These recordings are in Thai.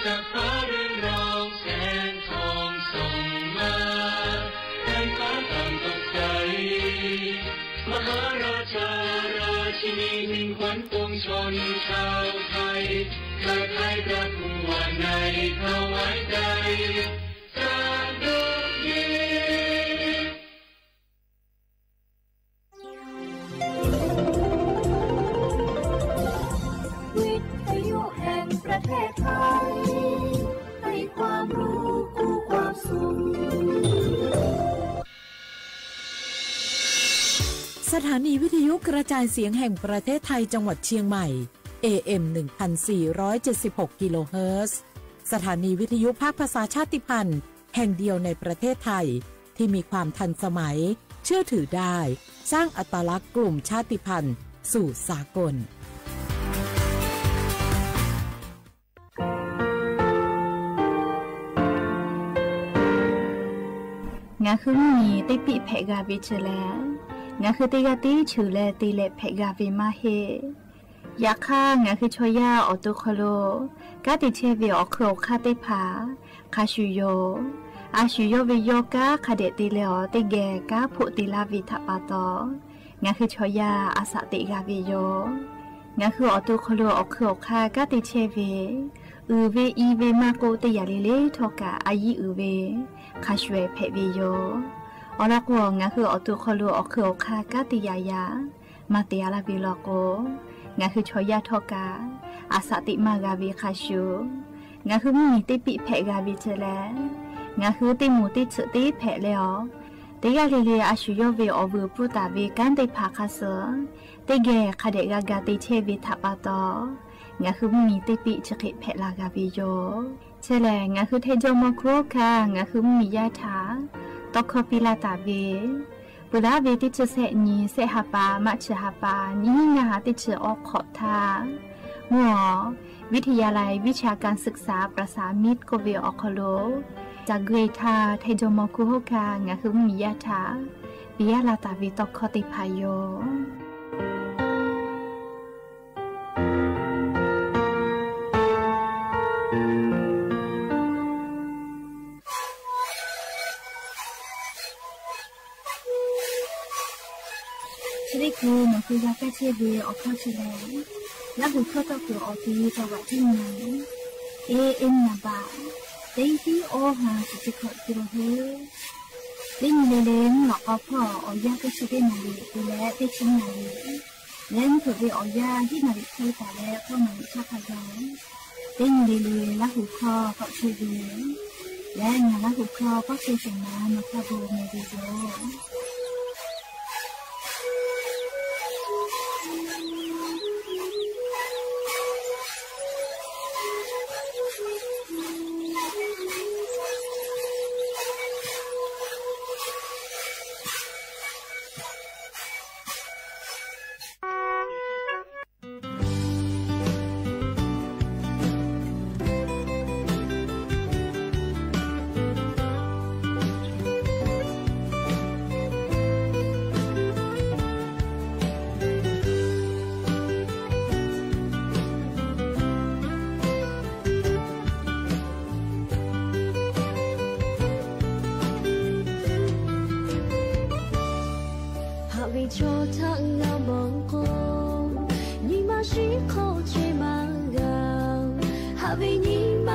จากฟ้าเรื่องราวแสงทองส่องมาให้ฟ้าต่างตกใจมหาราชาราชินีมิ่งขวัญปวงชนชาวไทยเกิดให้พระผู้ว่าในถวายใจจากดวงยินวิทยุแห่งประเทศไทยให้ความรู้คู่ความสุขสถานีวิทยุกระจายเสียงแห่งประเทศไทยจังหวัดเชียงใหม่ AM 1476 กิโลเฮิรตซ์สถานีวิทยุภาคภาษาชาติพันธุ์แห่งเดียวในประเทศไทยที่มีความทันสมัยเชื่อถือได้สร้างอัตลักษณ์กลุ่มชาติพันธุ์สู่สากลงาคือมีติปิเพกาวิชแลงาคือติกาติชูแลติเลเพกาวิมาเฮยาค่างาคือชอยาออตุคโลกาติเชวิออโครคาติผาคาชูโยอาชูโยวิโยกาคาเดติเลอติเกกาพุติลาวิทัปาโตงาคือชอยาอาสติกาวิโยงาคือออตุคโลออโครคากาติเชวิอือเวอีเวมาโกติยาลิเลทอกาอายีอือเวคาชเวเพวิโยออลักวงาคือออตุคโลออโครคากาติยายามาติยาลาวิโลโกงาคือชอยาทอกาอาสติมากาวิคาชูงาคือมีติปิเพกาวิเจแลงาคือติมูติฉติเพเลอติกาเลเลอาชูโยเวอวูปุตาเวกันติภาคาเสติเกคาเดกากาติเชวิทัปาโตงาคือมีติปิฉกิเพลากาวิโยเชแลงาคือเทจโมโครคางาคือมียาถาตอกคปิลาตาเวปุระเวติเชเสนีเสหปามัชหปานี่งาติเชออกขอทามัววิทยาลัยวิชาการศึกษาประสานมิตรโกเวออคโลจากเกรทาเทโจโมคุโฮคางาคือมียาถาปิยาลาตาวิตอกคติพายโยชิลิคูมันคือยาแก้เชื้อเวออกเข้าเชื้อแล้วบุคคลต้องตัวออกที่จังหวัดที่ไหนนาบาเต็งที่โอหาสุจิขอตัวเฮเล่นเล่นหลอกเอาพ่อออยาก็ช่วยได้นาลีดูแลได้ชิ้นนาลีเล่นเผื่อไปออยาที่นาลีช่วยแต่แล้วก็มันชอบพยายเล่นเล่นแล้วหูคอก็ช่วยดูและงานแล้วหูคอก็ช่วยส่งน้ำมาพาโบเมดิโซHãy subscribe cho kênh Ghiền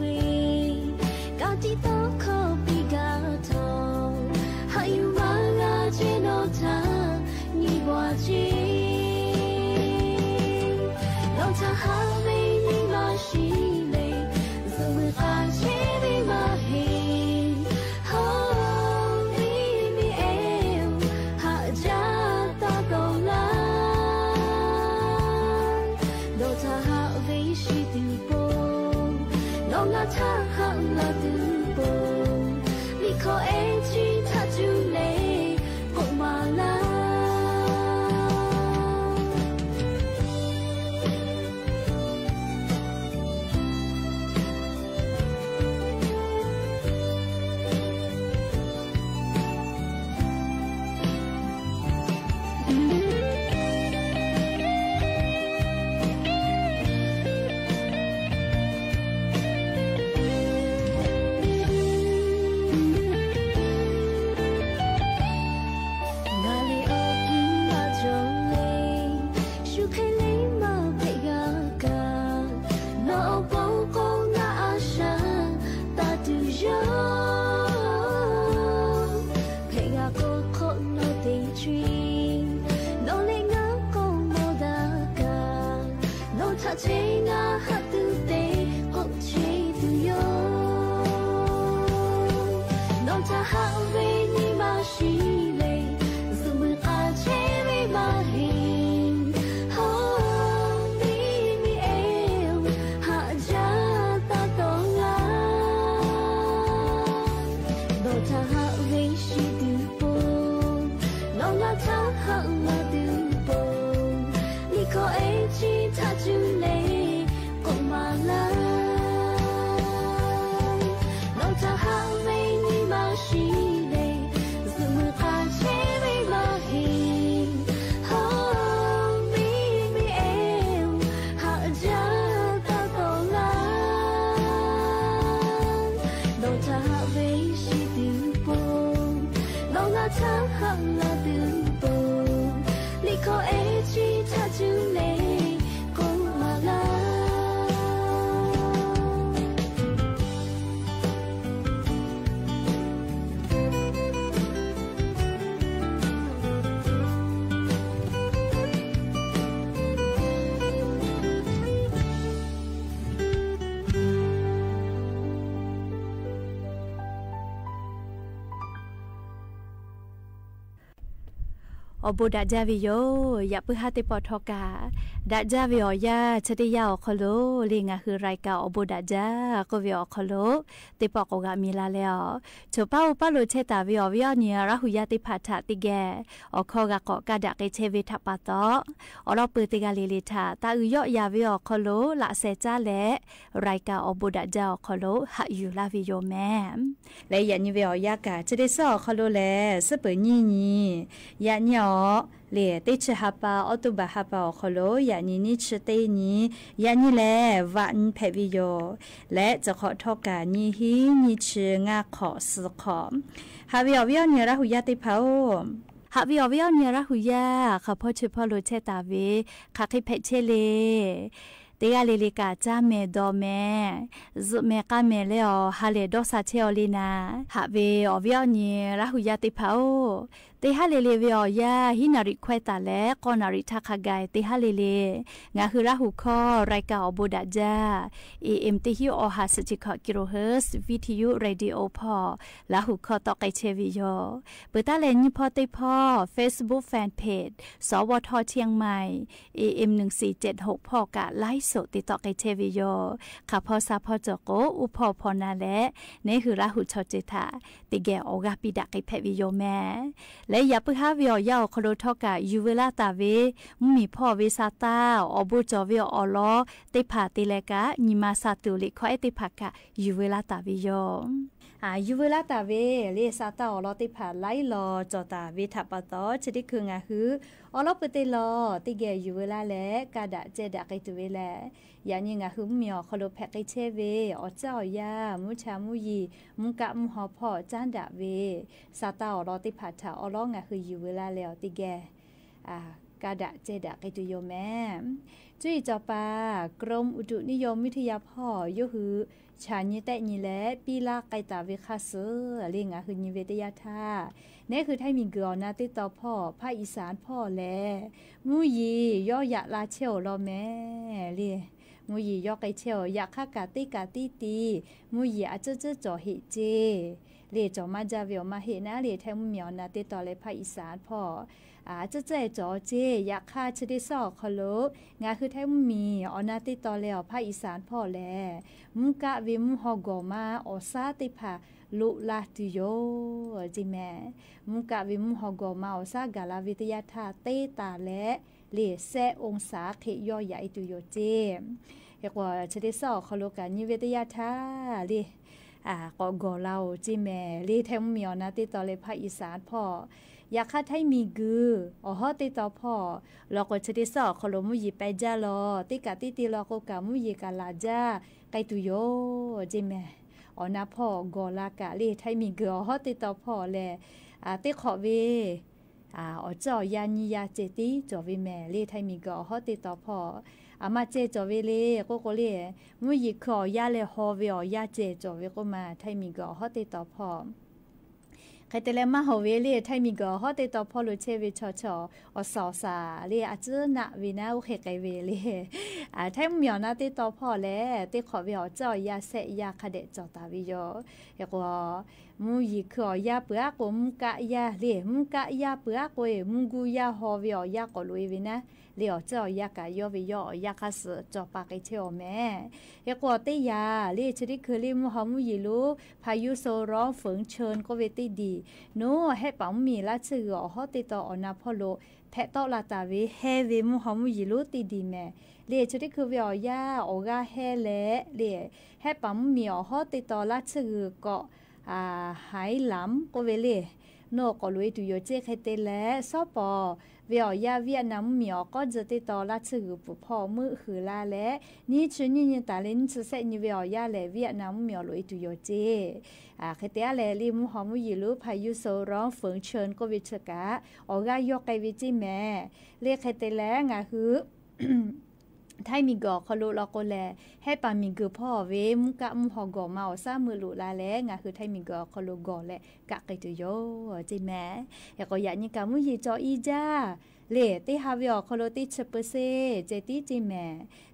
Mì Gõ để không bỏ lỡ เชงาฮัตุเตหกเชตุโยน้องจะหาเวนีมาชีเลสมุนอาเชเวมาเฮฮามีมีเอวหาจาตาตองลาน้องจะหาเวชีตุโปน้องละจะหามาตุโปลิโคเอจีทัดจูเลกงมาลาน้องจะหาเวนีมาชีเลสมุนอาเชเวมาเฮฮามีมีเอวหาจาตาตองลาน้องจะหาเวชีตุโปน้องละจะหามาตุโปลิโคเอจีทัดจูเลกงมาลาอบูดาจาวิโยอย่าเพิ่งหาติปอทอกาดาจาวิโอยาชติยาอคโลลิงาคือรายการอบูดาจาก็วิโอคโลติปอกกามีลาแล้วชป้าอุปโลเชตาวิโอวิโอเนียราหุยาติพัทติแกอคอกะกอกะดะเกเชวิทัปปะตออรอปืติกาลิลิทาตาอุยอยาวิโอคโลละเซจาและรายการอบูดาจาอคโลหะอยู่ลาวิโยแม่และยันยิวิโอยากะชติซอคโลแลสเปญีญียันยอเลติชฮัปปาออตุบะฮัปปาอคโลยานีนิชเตนียานีแลวันเพวิโยและจะขอทอกานีฮีนิชงาขอสขอมฮาวิอวิอเนระหุยาติพาโอฮาวิอวิอเนระหุยาข้าพ่อชื่อพ่อโลเชตาเวข้าคิเพเชเลเตียลิลิกาจาเมดอเมซุเมกาเมเลอฮาเลดอซาเชอลินาฮาเวอวิอเนระหุยาติพาโอเตฮาเลเลวิโอยาฮินาริควตาและกอนาริทักไกเตฮาเลเลงาคือราหุคอรายการอบูดาจา AM ติฮิโอฮาสจิคกิโลเฮิรตซ์วิทยุเรดิโอพอลาหุคอตอไกเชวิโยเปิดตาเลนยิพอติพอ Facebook Fanpage สวทเชียงใหม่ AM 1476พอกะไลฟ์สดติดต่อไกเชวิโยข้าพอซาพอจโกอุพอพอนาและนี่คือราหุชอเจตาติแกโอกาปิดะไกเพวิโยแม่และอย่าเพิ่งหาวิอยาคโลทอกะยูเวลาตาเวมีพ่อเวซาตาอบูจอวิออลอติผาติเลกะนิมาซาตุลิขอเอติผากะยูเวลาตาวิโยยูเวลาตาเวเลซาตาอลอติผาไลลอจอตาเวทัปปะตอชดิคืองาฮืออลอปเตลอติเกยูเวลาและกาดะเจดะไกตุเวแลยานิงาฮือมีอคโลแพกไกเชเวอเจ้ายามุชามุยีมุกะมุหอพ่อจานดะเวซาตาอลอติผาถาอลองาฮือยูเวลาแล้วติเกกาดะเจดะไกตุโยแม่จุยจอปากรมอุตุนิยมวิทยาพ่อโยฮือชาญิแต่ญิและปีลาไกตาเวคาเซเรียงคือญิเวทยาธานี่คือไทยมีเกอนาติต่อพ่อภาคอีสานพ่อแลมูยีย่อยะลาเชลรอแม่เรียมูยีย่อไกเชลอยากฆ่ากาติตีมูยีอาจจะจ่อเหเจเรียจ่อมาจาเวลมาเหนะเรียแทงมุเหมียวนาติต่อเลยภาคอีสานพ่อจะใจจ่อเจอยากฆ่าชดิซอคโลงาคือแท้มีอนาติตอแล้วภาคอีสานพ่อแลมุกะวิมุฮอกอมาอซาติภาลุลาติโยจิแม่มุกะวิมุฮอกอมาอซากาลาวิทยาธาเตตาและเลเซองศาเขยอใหญ่ตุโยเจเรียกว่าชดิซอคโลกันนิวิทยาธาเลก็กอเราจิแม่เลแท้มีอนาติตอเลยภาคอีสานพ่ออยากฆ่าไทยมีกือฮอติต่อพ่อเราก็ชดิสอคโลมุยีไปจ้าลอติกะติติลอโกกะมุยีกาลาจ้าไกตุโยจิแม่นาพ่อกอลากะเลไทยมีกือฮอติต่อพ่อแลติขอเวจ่อยานิยาเจติจอวิแม่เลไทยมีกือฮอติต่อพ่อมาเจจอเวเลก็เลมุยีขอยาเลฮอเวอยาเจจอเวก็มาไทยมีกือฮอติต่อพ่อใ ใครแต่แล้วมาหอเวเล่ไทยมีก็ฮอติดต่อพอลุเชวิชออสอสาเล่อาจจะนะวินาโอเคไกเวเล่ไทยมีนะติดต่อพอแล้วติขอวิอจ่อยาเสยาคเดจอตาวิโยยกว่ามูยิขอยาเปือกมุกะยาเล่มุกะยาเปือกวยมุกุยาฮอวิอยากอลุยวินะเลี้ยวจ่อยากะยอวิยอยาคัสจอปากไอเชอแม่ยกว่าติยาเล่ชดิคือลิมหอมยิลูพายุโซร้องฝืนเชิญก็เวติดีโน้ให้ปั๊มมีละชื่อฮอติต่ออนาพอโลแพะตอลาตาวิเฮวิมุหอมยิลูติดีแม่เลี้ยชดิคือวิอยาโอกาเฮเลเลี้ยให้ปั๊มมีฮอติต่อละชื่อก็หายหลำก็เวเล่โนก็ลุยตุโยเจใครเตแลซอปอเวียยาเวียดนามมีก็จะติดต่อละชื่อผู้พ่อมือหือลาและนี่ชื่อนี่ตาเล่นชื่อเสนี่เวียยาและเวียดนามมีลุยตุโยเจใครเตะและริมหอมยิลูพายุโซร้องฝืนเชิญก็วิชกะออกายกไกวิจิแม่เรียกใครเตแลงาหือไทยมีกอคลุลอกแลให้ปามีกือพ่อเวมุกะมุหอกอมาซามือลุลาแลงาคือไทยมีกอคลุกอแลกะไกตุโยจิแม่ยะก็ยะนี่กะมุยิจออีจ้าเลติฮาวิอคลุติชเปเซเจติจิแม่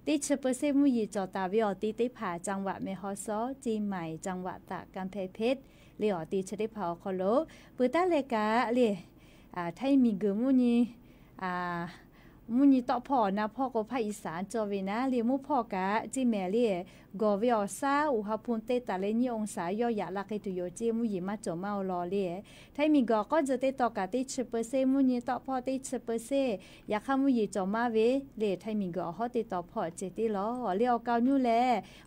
ติชเปเซมุยิจอตาวิอติติผาจังหวัดเมฮอซอจีใหม่จังหวัดตากำแพงเพชรเลอติชดิเผาคลุปุตะเลกะเลไทยมีกือมุนีมุนีต่อพ่อนะพ่อก็ภาคอีสานจอเวนะเรียมุพ่อกะจิแม่เรียกอวิอซาอุหภูมิเตตะเลนี่องศายอยะละกตุโยจิมุยิมาจอมารอเรียไทยมีกอก็จะเตต่อกะติ10%มุนีต่อพ่อติ10%อยากมุยิจอมาเวเรียไทยมีกอฮอติต่อพ่อเจติลอเรียกานูแล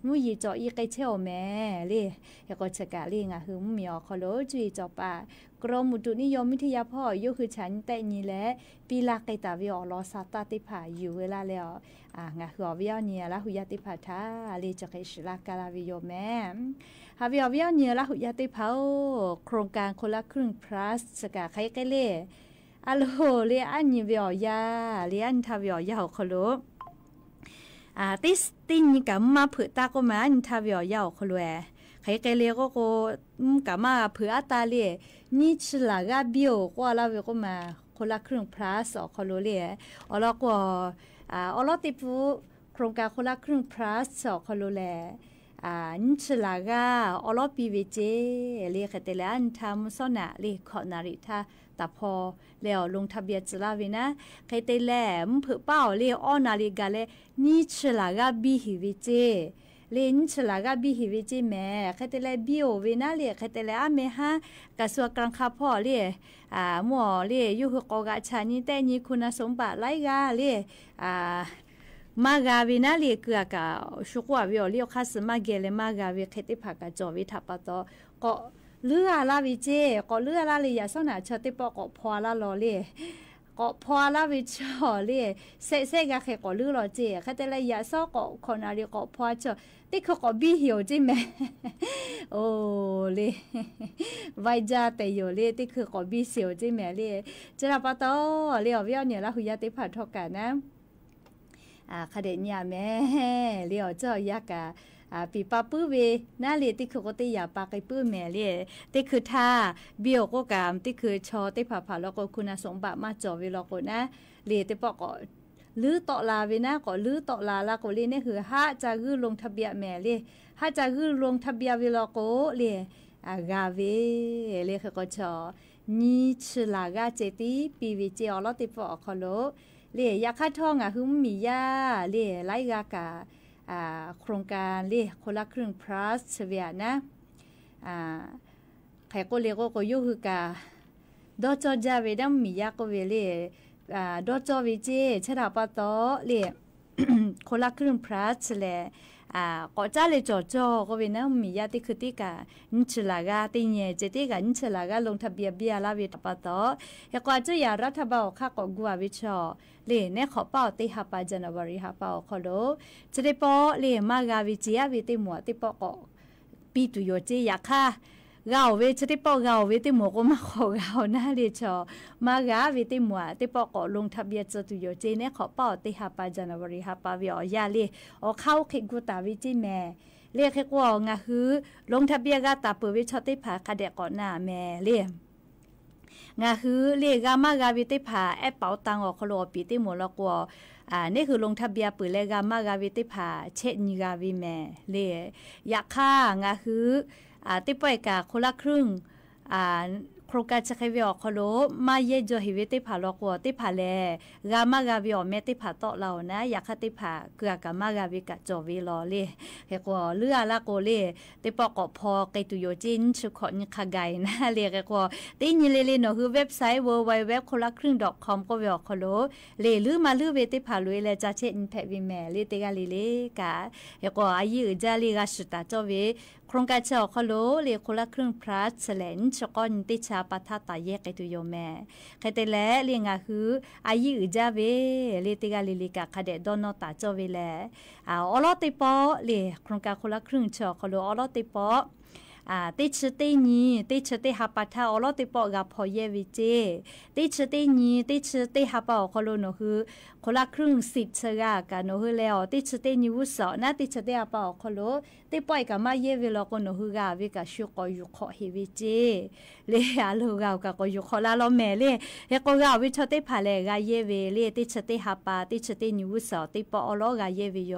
มุยิจออีไกเชอแม่เรียยก็จะกะเรียงอ่ะคือมีอคอโลจุยจอปากรมอุตุนิยมวิทยาพ่อยคือฉันแต่นี้แหละปีลาไกตาวิอรอซาตาติผาอยู่เวลาแล้วงาคือวิอเนียละหุยติผาทาลีจะเคชลากาลาวิโยแม่ฮาวิอเนียละหุยติผาโครงการคนละครึ่ง plus สกะใครไกเล่อะโลเลียอันนี้วิอยาเลียนทาวิอยาคโลตินี่กะมาเผือตาก็มาอันทาวิอยาคโลใครไกเลียก็กะมาเผือตาเลียนี่ชลากาบิโอก็ลาวิก็มาคนละครึ่ง plus คโลเลียอลก็อลติปูโครงการคนละครึ่ง plus คโลแลนิชลากาอลปีเวเจเลียกแต่ละอันทำสนะเลียขอนาริทาแต่พอแล้วลงทะเบียนจะลาวินะใครแต่แหลมเผื่อเป้าเลียออนาริกาเลนิชลากาบีฮิเวเจเลนชลากาบีฮิเวจิแม่ใครแต่ละบิโอเวนะเลียใครแต่ละอเมฮะกระทรวงการค้าพ่อเลียหมัวเลียอยู่หกกะชานี่แต่นี่คุณสมบัติไรกาเลียมากาวินาเลียเกือกะชุกว่าวิอเลียคัสมาเกเลมากาวิเคติผักกะจอวิทัปตอก็เลือลาวิเจก็เลือลาเลียสนาชติปก็พอละลอเลียก็พอละวิชอเลียเซกะเคก็เลือลอเจคะแต่ละยาซอก็คนอาลีก็พอจอติเขาก็บิหิวจิแม่โอ้เลีไวจาแต่อยู่เลีติคือก็บิหิวจิแม่เลีจะรับปตอเลียวิอเนี่ยละหุยติผัดทอกะนะคเดญาแม่เลี้ยวเจ้ายากะปีปาปื้อเวน่าเลียติคือก็ติยาปาไกปื้อแม่เลียติคือท่าเบี้ยวก็กามติคือชอติผ่าแล้วก็คุณสมบัติมาจ่อเวลาก็นะเลียติปอกก็ลือต่อลาเวนะก็ลือต่อลาละก็เลียนี่คือห้าจะคือลงทะเบียนแม่เลียห้าจะคือลงทะเบียนเวลาก็เลียกาเวเลียคือก็ชอนี่ชลากาเจติปีวิเจอลติปอกคโลเลียยาค่าท่องคือมียาเลียไลกากาโครงการเลียคนละครึ่ง plus เวียนะใครก็เรียกก็อยู่คือกาดอจอจาเวดัมมียาก็เวเลียดอจอวิเจชราปตอเลียคนละครึ่ง plus เลยก็จะเลยจ่อก็เวนะมียาติคือติกานิชลากาติเนเจติกานิชลากาลงทะเบียนเบียลาวิตปตอแล้วก็จะยารัฐบาลค่ะก็กัววิชอเลเนี่ยขอเป้าติฮาปาจันวารีฮาเป้าขอโลจะได้ปอเลมากาวิจิยาวิติหมัวติปอก็ปีตุโยจิยาค่ะเราเวจะได้ปอเราเวติหมัวก็มาขอเราหน้าเลชอมากาวิติหมัวติปอก็ลงทะเบียนจะตุโยจิเนี่ยขอเป้าติฮาปาจันวารีฮาปาวิอยาเลอเข้าเขกุตาวิจิแม่เรียกแค่ว่างาคือลงทะเบียนกาตาเปิดวิชอติผาคาเดก่อนหน้าแม่เรีย งาคือเลกามากาวิติผาแอปเป๋าตังออกคลอปีติหมดละกว่านี่คือลงทะเบียนปืนเลกามากาวิติผาเช่นนิกาวิแม่เลอยากค่างาคือติป่วยกาคนละครึ่งโครงการจะขยับขลุ่มมาเยอะจนหิวติผาลอกว่าติผาแลกามากาวิออกเมติผาโตเรานะอยากให้ติผาเกือกามากาวิกะจวิลอเลยเฮก็เลือละโกเลยติปอกพอไกตุโยจินชุขอนขไกนะเรียกก็ตินี่เลยเนาะคือเว็บไซต์ www.kolakring.com ก็วิออกขลุ่มเลยลือมาลือเวติผาลุยเลยจะเช็ดแพวิแม่เลยติกาเลยกะเฮก็อายุจะลีกาสุดตาจวิโครงการจะออกขลุ่มเลยคนละครึ่งพลัสเซเลนชกอนติชาปทัตตาเยกตุโยแม่ใครแต่แล้วเรียงคืออายุจะเวเลติกาลิลิกาคาเดดอนตาจวิแลอลอติปอเลยโครงการคนละครึ่งชอขลุ่มอลอติปอติชตินี้ติชติฮับปะทาอลอติปอกับพอเยวิเจติชตินี้ติชติฮับปะขลุ่มnoคือคนละครึ่ง10เชกากันnoคือแล้วติชตินิวุสอนะติชติฮับปะขลุ่มติปอยกับมาเยวิลอก็noคือกาวิกาชุกอยุขอเฮวิเจเลยอาลูกาวก็ยุขอลาลอแม่เลยเฮก็กาวิชติผาเลกาเยเวเลยติชติฮับปะติชตินิวุสอติปออลอกาเยวิโย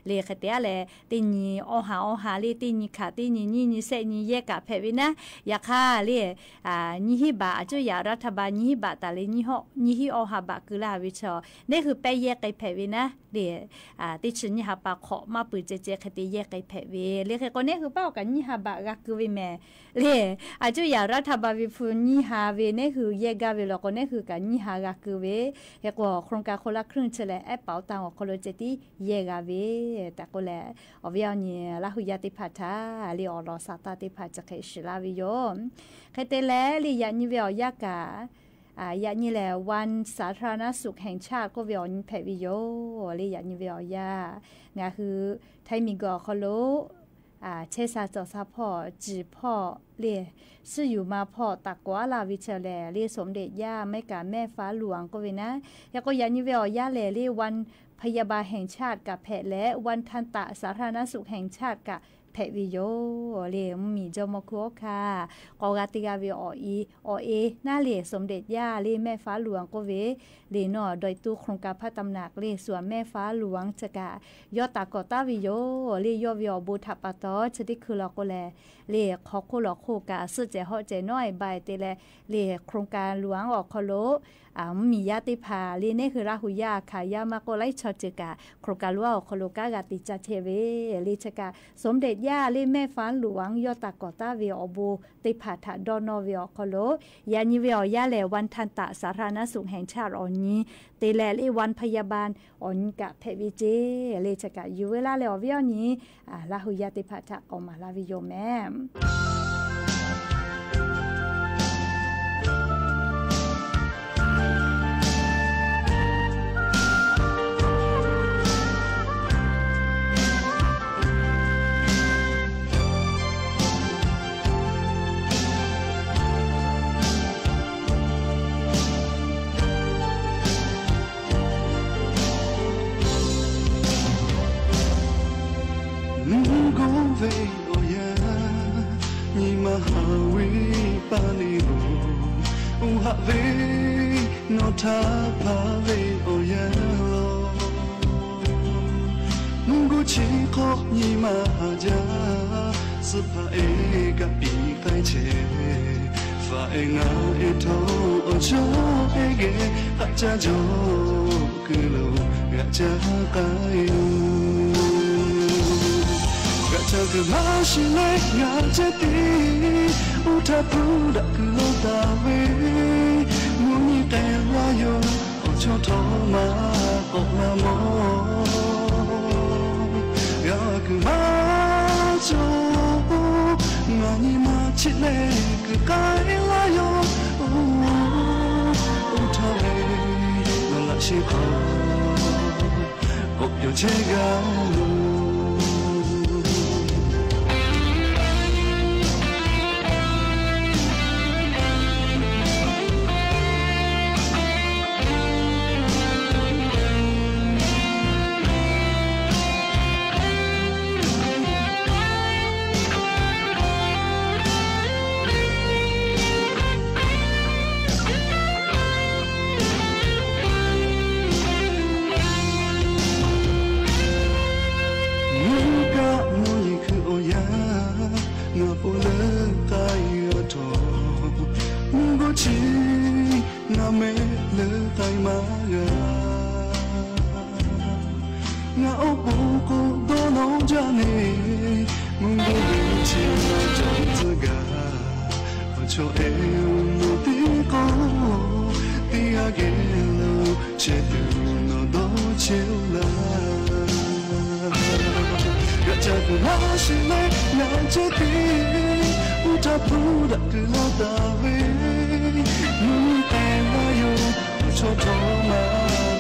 เลยคเตะเลยตินีอหาเลยตินีขาตินีนี่เซนี่เยกะเพวินะอยากฆ่าเลยนี่ฮิบะจุยารัฐบาลนี่ฮิบะตาเลยนี่ฮิอหาบะคือลาวิชอนี่คือไปเยกไกเพวินะเลยติชนี่ฮับปะขอมาปืนเจคติเยกไกเพวิเลยก็เนี่ยคือเป้ากันนี่ฮับะก็คือวิแม่เลยจุยารัฐบาลวิฟุนี่ฮาเวนี่คือเยกาเวลก็เนี่ยคือกันนี่ฮาก็คือเวเฮก็โครงการคนละครึ่งเฉลยแอปเป๋าตังคนละเจติเยกาเวแต่ก็แลอวิญญาณลาหุยาติพัทธาลีออลอสาตาติพัทจะเคชิลาวิโยใครแต่แล้วลียานิเวลยากายานี่แหละวันสาธารณสุขแห่งชาติก็เวลแพวิโยลียานิเวลยางาคือไทยมีกอคโลเชซาจอซาพ่อจีพ่อเล่ซื่ออยู่มาพ่อตักกว่าลาวิเชลแลเล่สมเด็จย่าไม่กะแม่ฟ้าหลวงก็เวนะแล้วก็ยานิเวลย่าแลเล่วันพยาบาลแห่งชาติกับแพทย์และวันทันตะสาธารณสุขแห่งชาติกับแพทย์วิโยเล่มีจอมคุกค่ะกอกาติกาวิอเอหน้าเล่สมเด็จย่าเล่แม่ฟ้าหลวงก็เวเล่นอโดยตู้โครงการพระตำหนักเล่ส่วนแม่ฟ้าหลวงจะกะยอตากอตาวิโยเล่ยอวิโอบูทับปะตอชดิคือลอก็แลเล่ขอโคลอโคกะซื้อเจฮอเจน้อยใบเตแลเล่โครงการหลวงออกคโลมีญาติภาเล่นี่คือราหุยาขายามาโกไลชอจิกะโครงการหลวงออกคโลกากาติจาเทเวเล่ชกะสมเด็จย่าเล่แม่ฟ้าหลวงยอตากอตาวิโอบูติผาถาดอนอวิโอคโลยานิเวอย่าแลวันทันตะสาธารณสุขแห่งชาติออนนี้เตแลเล่วันพยาบาลออนกะเพวิเจเล่ชกะอยู่เวลาแล้ววิโอนี้ราหุยาติผาถาออกมาลาวิโยแม่no tapa ve oyalo mungu chi kho ni ma ja spa e ka pi kai che fa e nga e tho o cho e ge a cha jo ku lo ga cha kai ga cha ku ma shi le ga cha ti u tha pu da ku lo ta ve muni te wa yo o cho tho ma o na mo ya ku ma cho nga ni ma chi le ku kai wa yo o tha ve no la shi ko o yo che ga เมเลไตมาเกงาโอปูกูโดนองจานีมึงดูดีชิมาจงซะกาโชเอวมูติโกติอาเกโลเชตุโนโดเชลากะจักมาชิเลนาเจติอุตาพูดะคือลาตาเวมูเตมาโยโชโตมา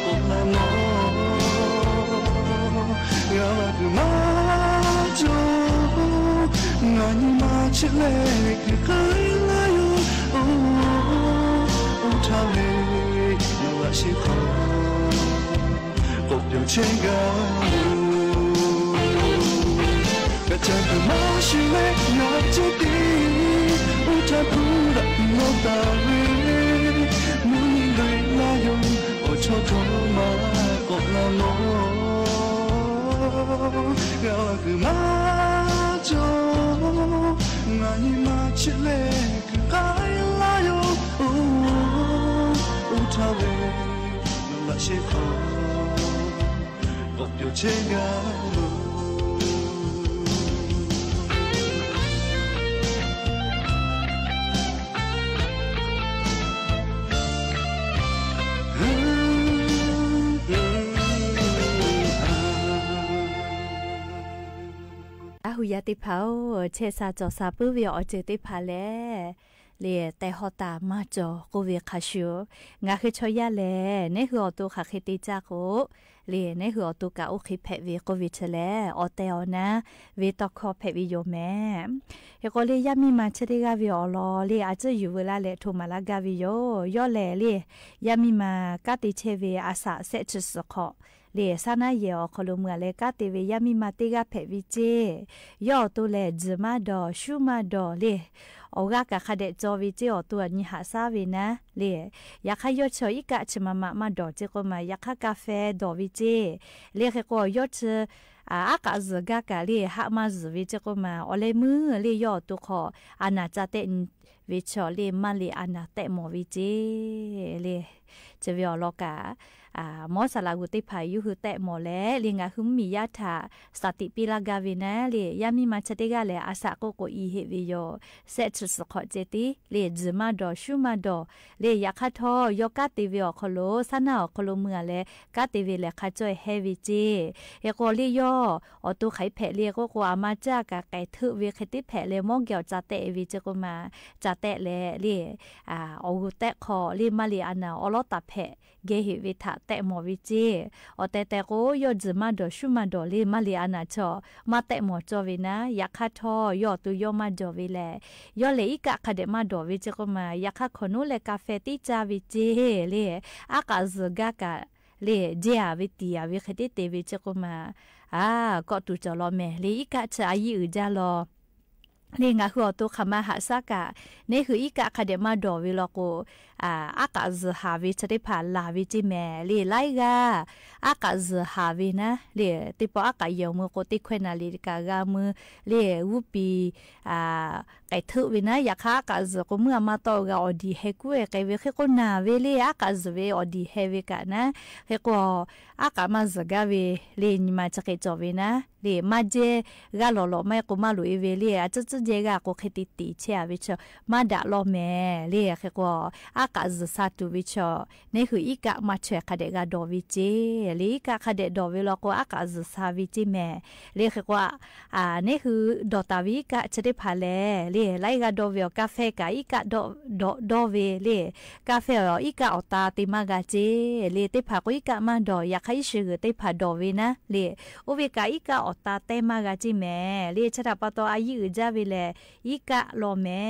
โกลาโนยาละคือมาโจงานิมาชิเลคือไกลาโยอุทาเลนาละชิโคกบอยู่เช่นกันกะจักมาชิเลนาเจติอุตาพูดะโนตาเวมูนิเลลาโยโอโชโตมาโกลาโนยาคือมาโจงานิมาชิเลคือไกลาโยอุทาเวนาละชิโคกบอยู่เช่นกันหุยาติเผาเชซาจอซาปื้อวิอเจติผาแลเลียแต่ฮอตามาจอกูเวคาชิวงาคือชอยาแลในหัวตัวคาเคติจาโกเลียในหัวตัวกาโอคิเพวิโกวิชแลอเตอนะเวตอคอเพวิโยแม่เฮโกเลียมีมาชริกาวิอลอเลียอาจจะอยู่เวลาเลทุมาลากาวิโยย่อแลเลียยามีมากาติเชเวอาสาเซจุสคอเลสานาเยอคโลเมือเลกาเตเวยามีมาติกาเพวิเจย่อตัวเลจมาดอชูมาดอเลโอกากะคาเดจอวิเจอตัวนิหาซาเวนะเลอยากให้ยอดชอยกะชมาดอเจก็มาอยากให้กาแฟดอวิเจเลเคก็ยอดอากาศกะกะเลหะมาซวิเจก็มาอเลมือเลยอดตัวขออานาจาเตวิชอเลมาเลอานาเตมอวิเจเลเจวิอลอกามอสลากุติพายุหือแตะหมอแลเลียงาหุมมียาถาสติปิลากาเวนะเลยยามีมาชะเตกาเลอาสะโกโกอีเฮวิโยเซตสขอเจติเลจมาดอชูมาดอเลยยาคาทอยกาติวิอคโลสนาอคโลเมือเลกาติวิเลคาจอยเฮวิเจเอโกลิยอตุไขแผเลโกโกอามาจากะไกทึเวคติแผเลมองเกี่ยวจาเตวิเจโกมาจาเตเลออุแตะคอลิมาลีอานาอลอตาแผเกหิวิทะแตะหมอวิเจอแต่โกยอจมาดอชุมาดอลิมาลีอานาชอมาแตะหมอจอวินะยาคาทอยอตุยอมาจอวิแลยอเลอีกะคาเดมาดอวิเจก็มายาคาขนูเลกาเฟติจาวิเจเลอากาซกะกะเลเจียวิติยาวิคติเตวิเจก็มาก็ตุจอลอแม่เลอีกะชายีอืจาลอนี่งาคือตัวคำมาหาสักะนี่คืออีกะคาเดมาดอวิลโกอากาศหาวิจะได้ผ่านลาวิจิแม่ลีไลกาอากาศหาวินะลีติปอากาศเยอะมือโกติควนลีกากามือลีวุปีไก่ทุวินะอยากอากาศก็เมื่อมาต่อกาอดีเฮกุเอไก่เวคก็นาเวลีอากาศเวอดีเฮวิกะนะเฮก็อากาศมาสกาเวลีนิมาจะเกจวินะลีมาเจกาลอลอไม่ก็มาลุยเวลีอาจจะเจกาก็คิดติเชียวิชมาด่าลอแม่ลีเฮก็อากาศซาตุวิชนี่คืออีกะมาเชคาเดกาดอวิเจลีกะคาเดดอวิลก็อากาศซาวิจิแม่ลีคือว่านี่คือดอตาวิกะจะได้พาเลลีไลกาดอวิกาแฟกะอีกะดอเวลีกาแฟอีกะอตาติมากาเจลีติพาก็อีกะมาดออยากให้ชื่อติพาดอวินะลีอุเวกะอีกะอตาเตมากาจิแม่ลีชะตาปะตออายุจาวิเลอีกะลอแม่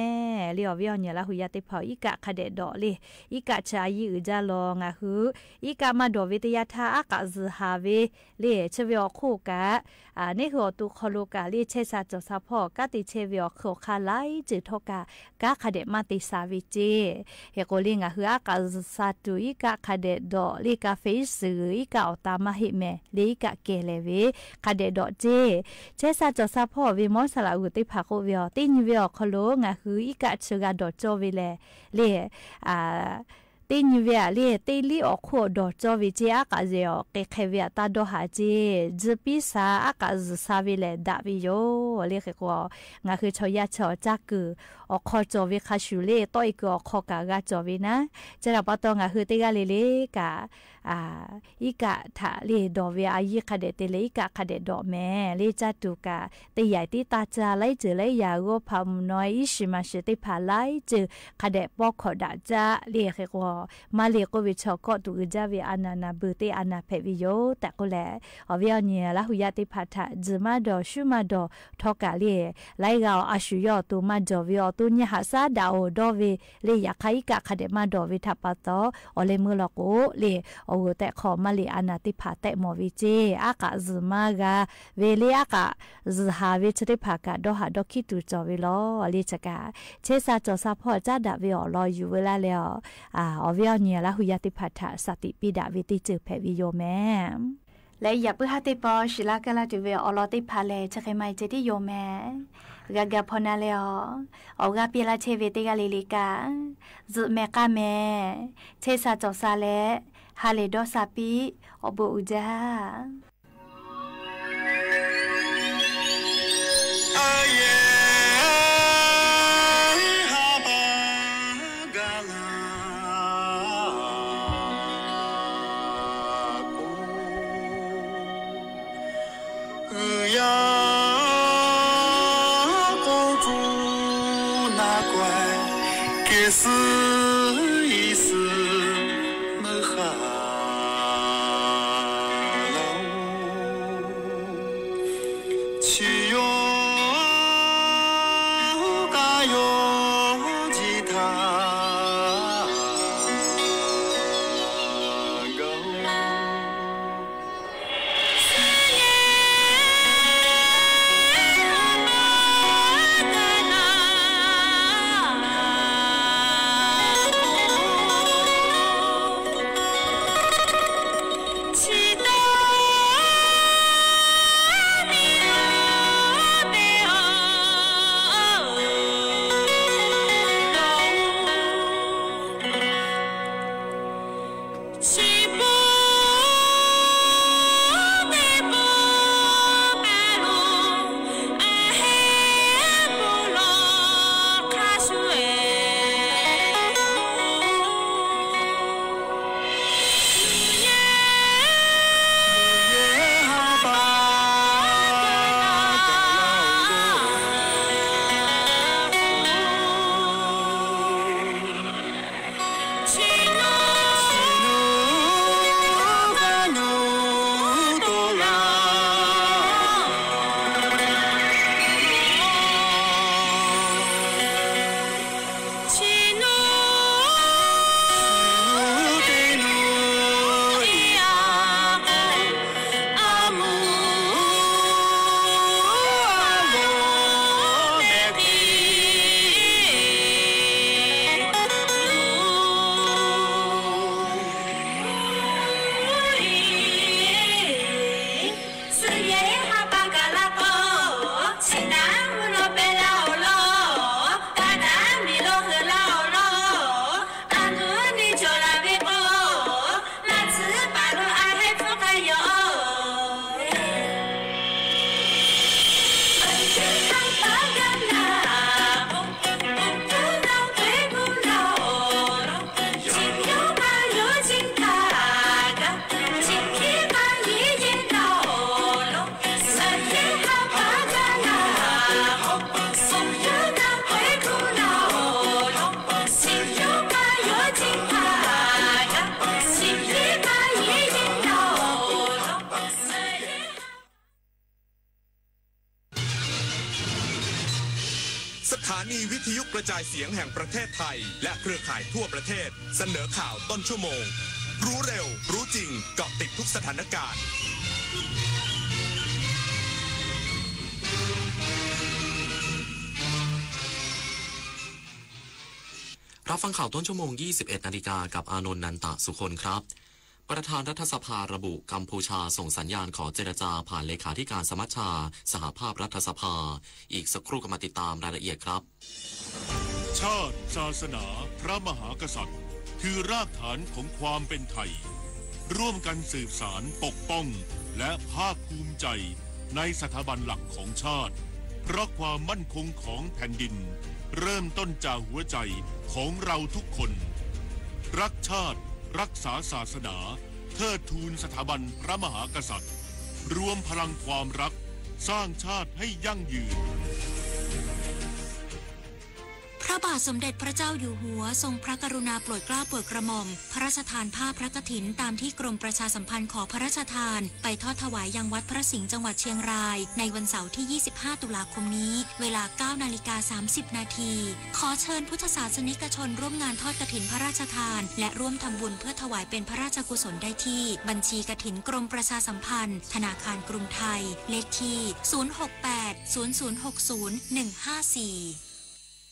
ลีอวิอเนี่ยละหุยาติพาอีกะคาเดดอลีอีกะชายีอืจาลองะฮืออีกะมาดอวิทยาทาอากาศหาเวเลเชวิอคู่กะนี่คือตุคอลูกะเลเชซาจอซาพอกะติเชวิอโคคาไลจิทกะกะคาเดมาติสาวิเจเฮโกลิงะฮืออากาศซาตุอีกะคาเดดอลีกาเฟซืออีกะอตามาหิเมเลอีกะเกเลเวคาเดดอเจเชซาจอซาพอวิมอสลาอุติภาโควิอติญวิอคอโลงะฮืออีกะชกะดอจอวิเลเลต ตีนเวียเล่ตีลีออกขวดจอวิเจอากาเจอเกเคเวียตาดหาเจจะปีสาอากาศซาวิเลดาวิโยเรียกว่างาคือชอยาชอจักคือออกคอจอวิคาชูเล่ต่อยก็ออกคอกากาจอวินะจะรับตองาคือเตกาเลเลกาอีกะถาเลดอเวียอายิคาเดเตเลอีกะคาเดดอแม่เลจัตุกาเตใหญ่ที่ตาจาไลเจไลยาโกพามน้อยอิชิมาเชติพาไลเจคาเดปอกขอดาจาเรียกว่ามาเลโกวิชก็ตุกจาวิอานานาเบเตอานาเพวิโยแต่ก็แลอเวียเนียละหุยาติพัทะจมาดอชุมาดอทอกาเลไลกาอาชุยอตุมาจอวิอตุญหาซาดาโอดอเวเลยาคายกะคาเดมาดอวิทัปปะตออเลมือลโกเลโอแต่ขอมาเลอานาติพาแต่มอวิเจอากาจมากาเวเลอากาจหาวิชติภากาดอหาดอคิตุจอวิลอเลจกาเชซาจอซาพอจาดาวิอลออยู่เวลาแล้วอเวียเนียละหุยาติพัทะสติปิดาวิติจือเพวิโยแม่และอย่าเพื่อให้ติปอชิลากะลาจุเวอลอติพาเลจะเคไม่เจติโยแม่กากาพนาเลออกาเปียลาเชเวติกาลิลิกาจุเมกาแม่เชซาจอซาเลฮาเลดอซาปิอบูอุจา是一世没哈喽，去哟嘎哟吉他go。สถานีวิทยุกระจายเสียงแห่งประเทศไทยและเครือข่ายทั่วประเทศเสนอข่าวต้นชั่วโมงรู้เร็วรู้จริงเกาะติดทุกสถานการณ์รับฟังข่าวต้นชั่วโมง 21 นาฬิกากับอานนท์ นันตะสุคนครับประธานรัฐสภาระบุกัมพูชาส่งสัญญาณขอเจรจาผ่านเลขาธิการสมัชชาสหภาพรัฐสภาอีกสักครู่ก็มาติดตามรายละเอียดครับชาติศาสนาพระมหากษัตริย์ถื คือรากฐานของความเป็นไทยร่วมกันสืบสานปกป้องและภาคภูมิใจในสถาบันหลักของชาติเพราะความมั่นคงของแผ่นดินเริ่มต้นจากหัวใจของเราทุกคนรักชาติรักษาศาสนาเทิดทูนสถาบันพระมหากษัตริย์รวมพลังความรักสร้างชาติให้ยั่งยืนพระบาทสมเด็จพระเจ้าอยู่หัวทรงพระกรุณาโปรดเกล้าโปรดกระหม่อมพระราชทานผ้าพระกฐินตามที่กรมประชาสัมพันธ์ขอพระราชทานไปทอดถวายยังวัดพระสิงห์จังหวัดเชียงรายในวันเสาร์ที่ 25 ตุลาคมนี้เวลา 9:30 น.ขอเชิญพุทธศาสนิกชนร่วมงานทอดกฐินพระราชทานและร่วมทำบุญเพื่อถวายเป็นพระราชกุศลได้ที่บัญชีกฐินกรมประชาสัมพันธ์ธนาคารกรุงไทยเลขที่ 068 0060 154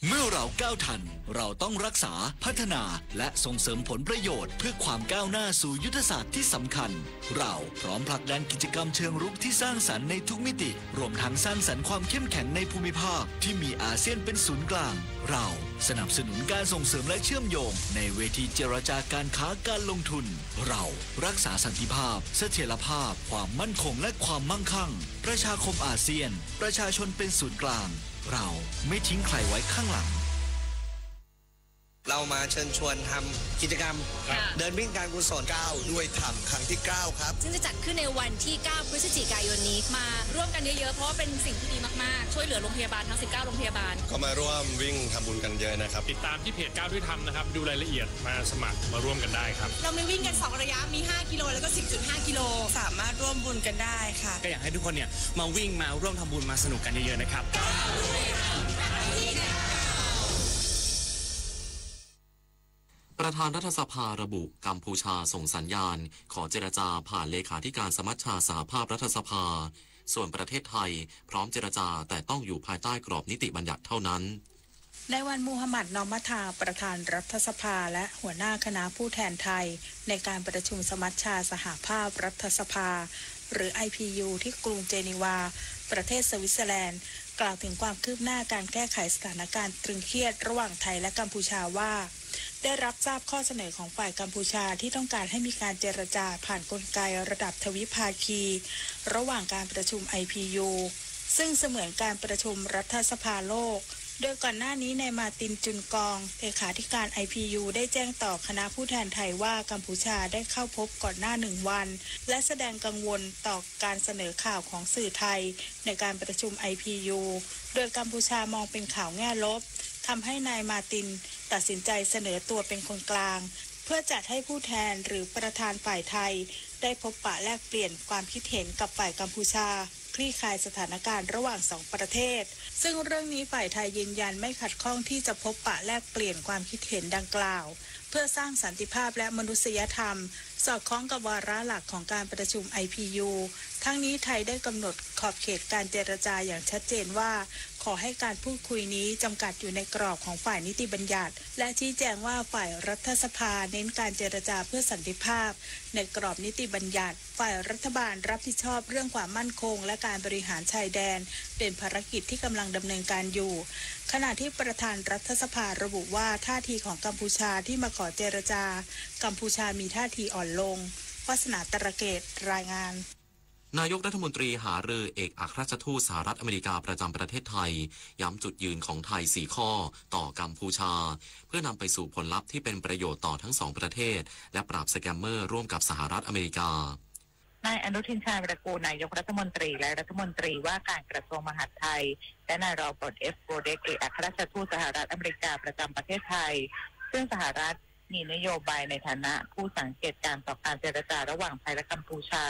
เมื่อเราก้าวทันเราต้องรักษาพัฒนาและส่งเสริมผลประโยชน์เพื่อความก้าวหน้าสู่ยุทธศาสตร์ที่สำคัญเราพร้อมผลักดันกิจกรรมเชิงรุกที่สร้างสรรค์ในทุกมิติรวมทั้งสร้างสรรค์ความเข้มแข็งในภูมิภาคที่มีอาเซียนเป็นศูนย์กลางเราสนับสนุนการส่งเสริมและเชื่อมโยงในเวทีเจรจาการค้าการลงทุนเรารักษาสันติภาพเสถียรภาพความมั่นคงและความมั่งคั่งประชาคมอาเซียนประชาชนเป็นศูนย์กลางเราไม่ทิ้งใครไว้ข้างหลังเรามาเชิญชวนทำกิจกรรมเดินวิ่งการกุศล9ด้วยธรรมครั้งที่9ครับซึ่งจะจัดขึ้นในวันที่9พฤศจิกายนนี้มาร่วมกันเยอะๆเพราะว่าเป็นสิ่งที่ดีมากๆช่วยเหลือโรงพยาบาลทั้ง19โรงพยาบาลก็มาร่วมวิ่งทำบุญกันเยอะนะครับติดตามที่เพจ9ด้วยธรรมนะครับดูรายละเอียดมาสมัครมาร่วมกันได้ครับเรามีวิ่งกัน2ระยะมี5กิโลแล้วก็ 10.5 กิโลสามารถร่วมบุญกันได้ค่ะก็อยากให้ทุกคนเนี่ยมาวิ่งมาร่วมทำบุญมาสนุกกันเยอะๆนะครับประธานรัฐสภาระบุกัมพูชาส่งสัญญาณขอเจรจาผ่านเลขาธิการสมัชชาสหภาพรัฐสภาส่วนประเทศไทยพร้อมเจรจาแต่ต้องอยู่ภายใต้กรอบนิติบัญญัติเท่านั้นในวันมูฮัมหมัดนอมัทาประธานรัฐสภาและหัวหน้าคณะผู้แทนไทยในการประชุมสมัชชาสหภาพรัฐสภาหรือ IPU ที่กรุงเจนีวาประเทศสวิตเซอร์แลนด์กล่าวถึงความคืบหน้าการแก้ไขสถานการณ์ตรึงเครียดระหว่างไทยและกัมพูชาว่าได้รับทราบข้อเสนอของฝ่ายกัมพูชาที่ต้องการให้มีการเจรจาผ่านกลไกระดับทวิภาคีระหว่างการประชุม IPU ซึ่งเสมือนการประชุมรัฐสภาโลกโดยก่อนหน้านี้นายมาตินจุนกองเลขาธิการ IPU ได้แจ้งต่อคณะผู้แทนไทยว่ากัมพูชาได้เข้าพบก่อนหน้า1 วันและแสดงกังวลต่อการเสนอข่าวของสื่อไทยในการประชุม IPU โดยกัมพูชามองเป็นข่าวแง่ลบทำให้นายมาตินตัดสินใจเสนอตัวเป็นคนกลางเพื่อจัดให้ผู้แทนหรือประธานฝ่ายไทยได้พบปะแลกเปลี่ยนความคิดเห็นกับฝ่ายกัมพูชาคลี่คลายสถานการณ์ระหว่าง2ประเทศซึ่งเรื่องนี้ฝ่ายไทยยืนยันไม่ขัดข้องที่จะพบปะแลกเปลี่ยนความคิดเห็นดังกล่าวเพื่อสร้างสันติภาพและมนุษยธรรมสอดคล้องกับวาระหลักของการประชุม IPU ทั้งนี้ไทยได้กำหนดขอบเขตการเจรจาอย่างชัดเจนว่าขอให้การพูดคุยนี้จำกัดอยู่ในกรอบของฝ่ายนิติบัญญัติและชี้แจงว่าฝ่ายรัฐสภาเน้นการเจรจาเพื่อสันติภาพในกรอบนิติบัญญัติฝ่ายรัฐบาลรับผิดชอบเรื่องความมั่นคงและการบริหารชายแดนเป็นภารกิจที่กำลังดำเนินการอยู่ขณะที่ประธานรัฐสภาระบุว่าท่าทีของกัมพูชาที่มาขอเจรจากัมพูชามีท่าทีอ่อนลงวาสนาตระเกตรายงานนายกรัฐมนตรีหารือเอกอัครราชทูตสหรัฐอเมริกาประจำประเทศไทยย้ำจุดยืนของไทย4ข้อต่อกัมพูชาเพื่อนำไปสู่ผลลัพธ์ที่เป็นประโยชน์ต่อทั้ง2ประเทศและปราบสแกมเมอร์ร่วมกับสหรัฐอเมริกานายอนุทินชาญวิรากูลนายกรัฐมนตรีและรัฐมนตรีว่าการกระทรวงมหาดไทยและนายโรเบิร์ต F. Brodeck เอกอัครราชทูตสหรัฐอเมริกาประจำประเทศไทยซึ่งสหรัฐมีนโยบายในฐานะผู้สังเกตการต่อการเจรจาระหว่างไทยและกัมพูชา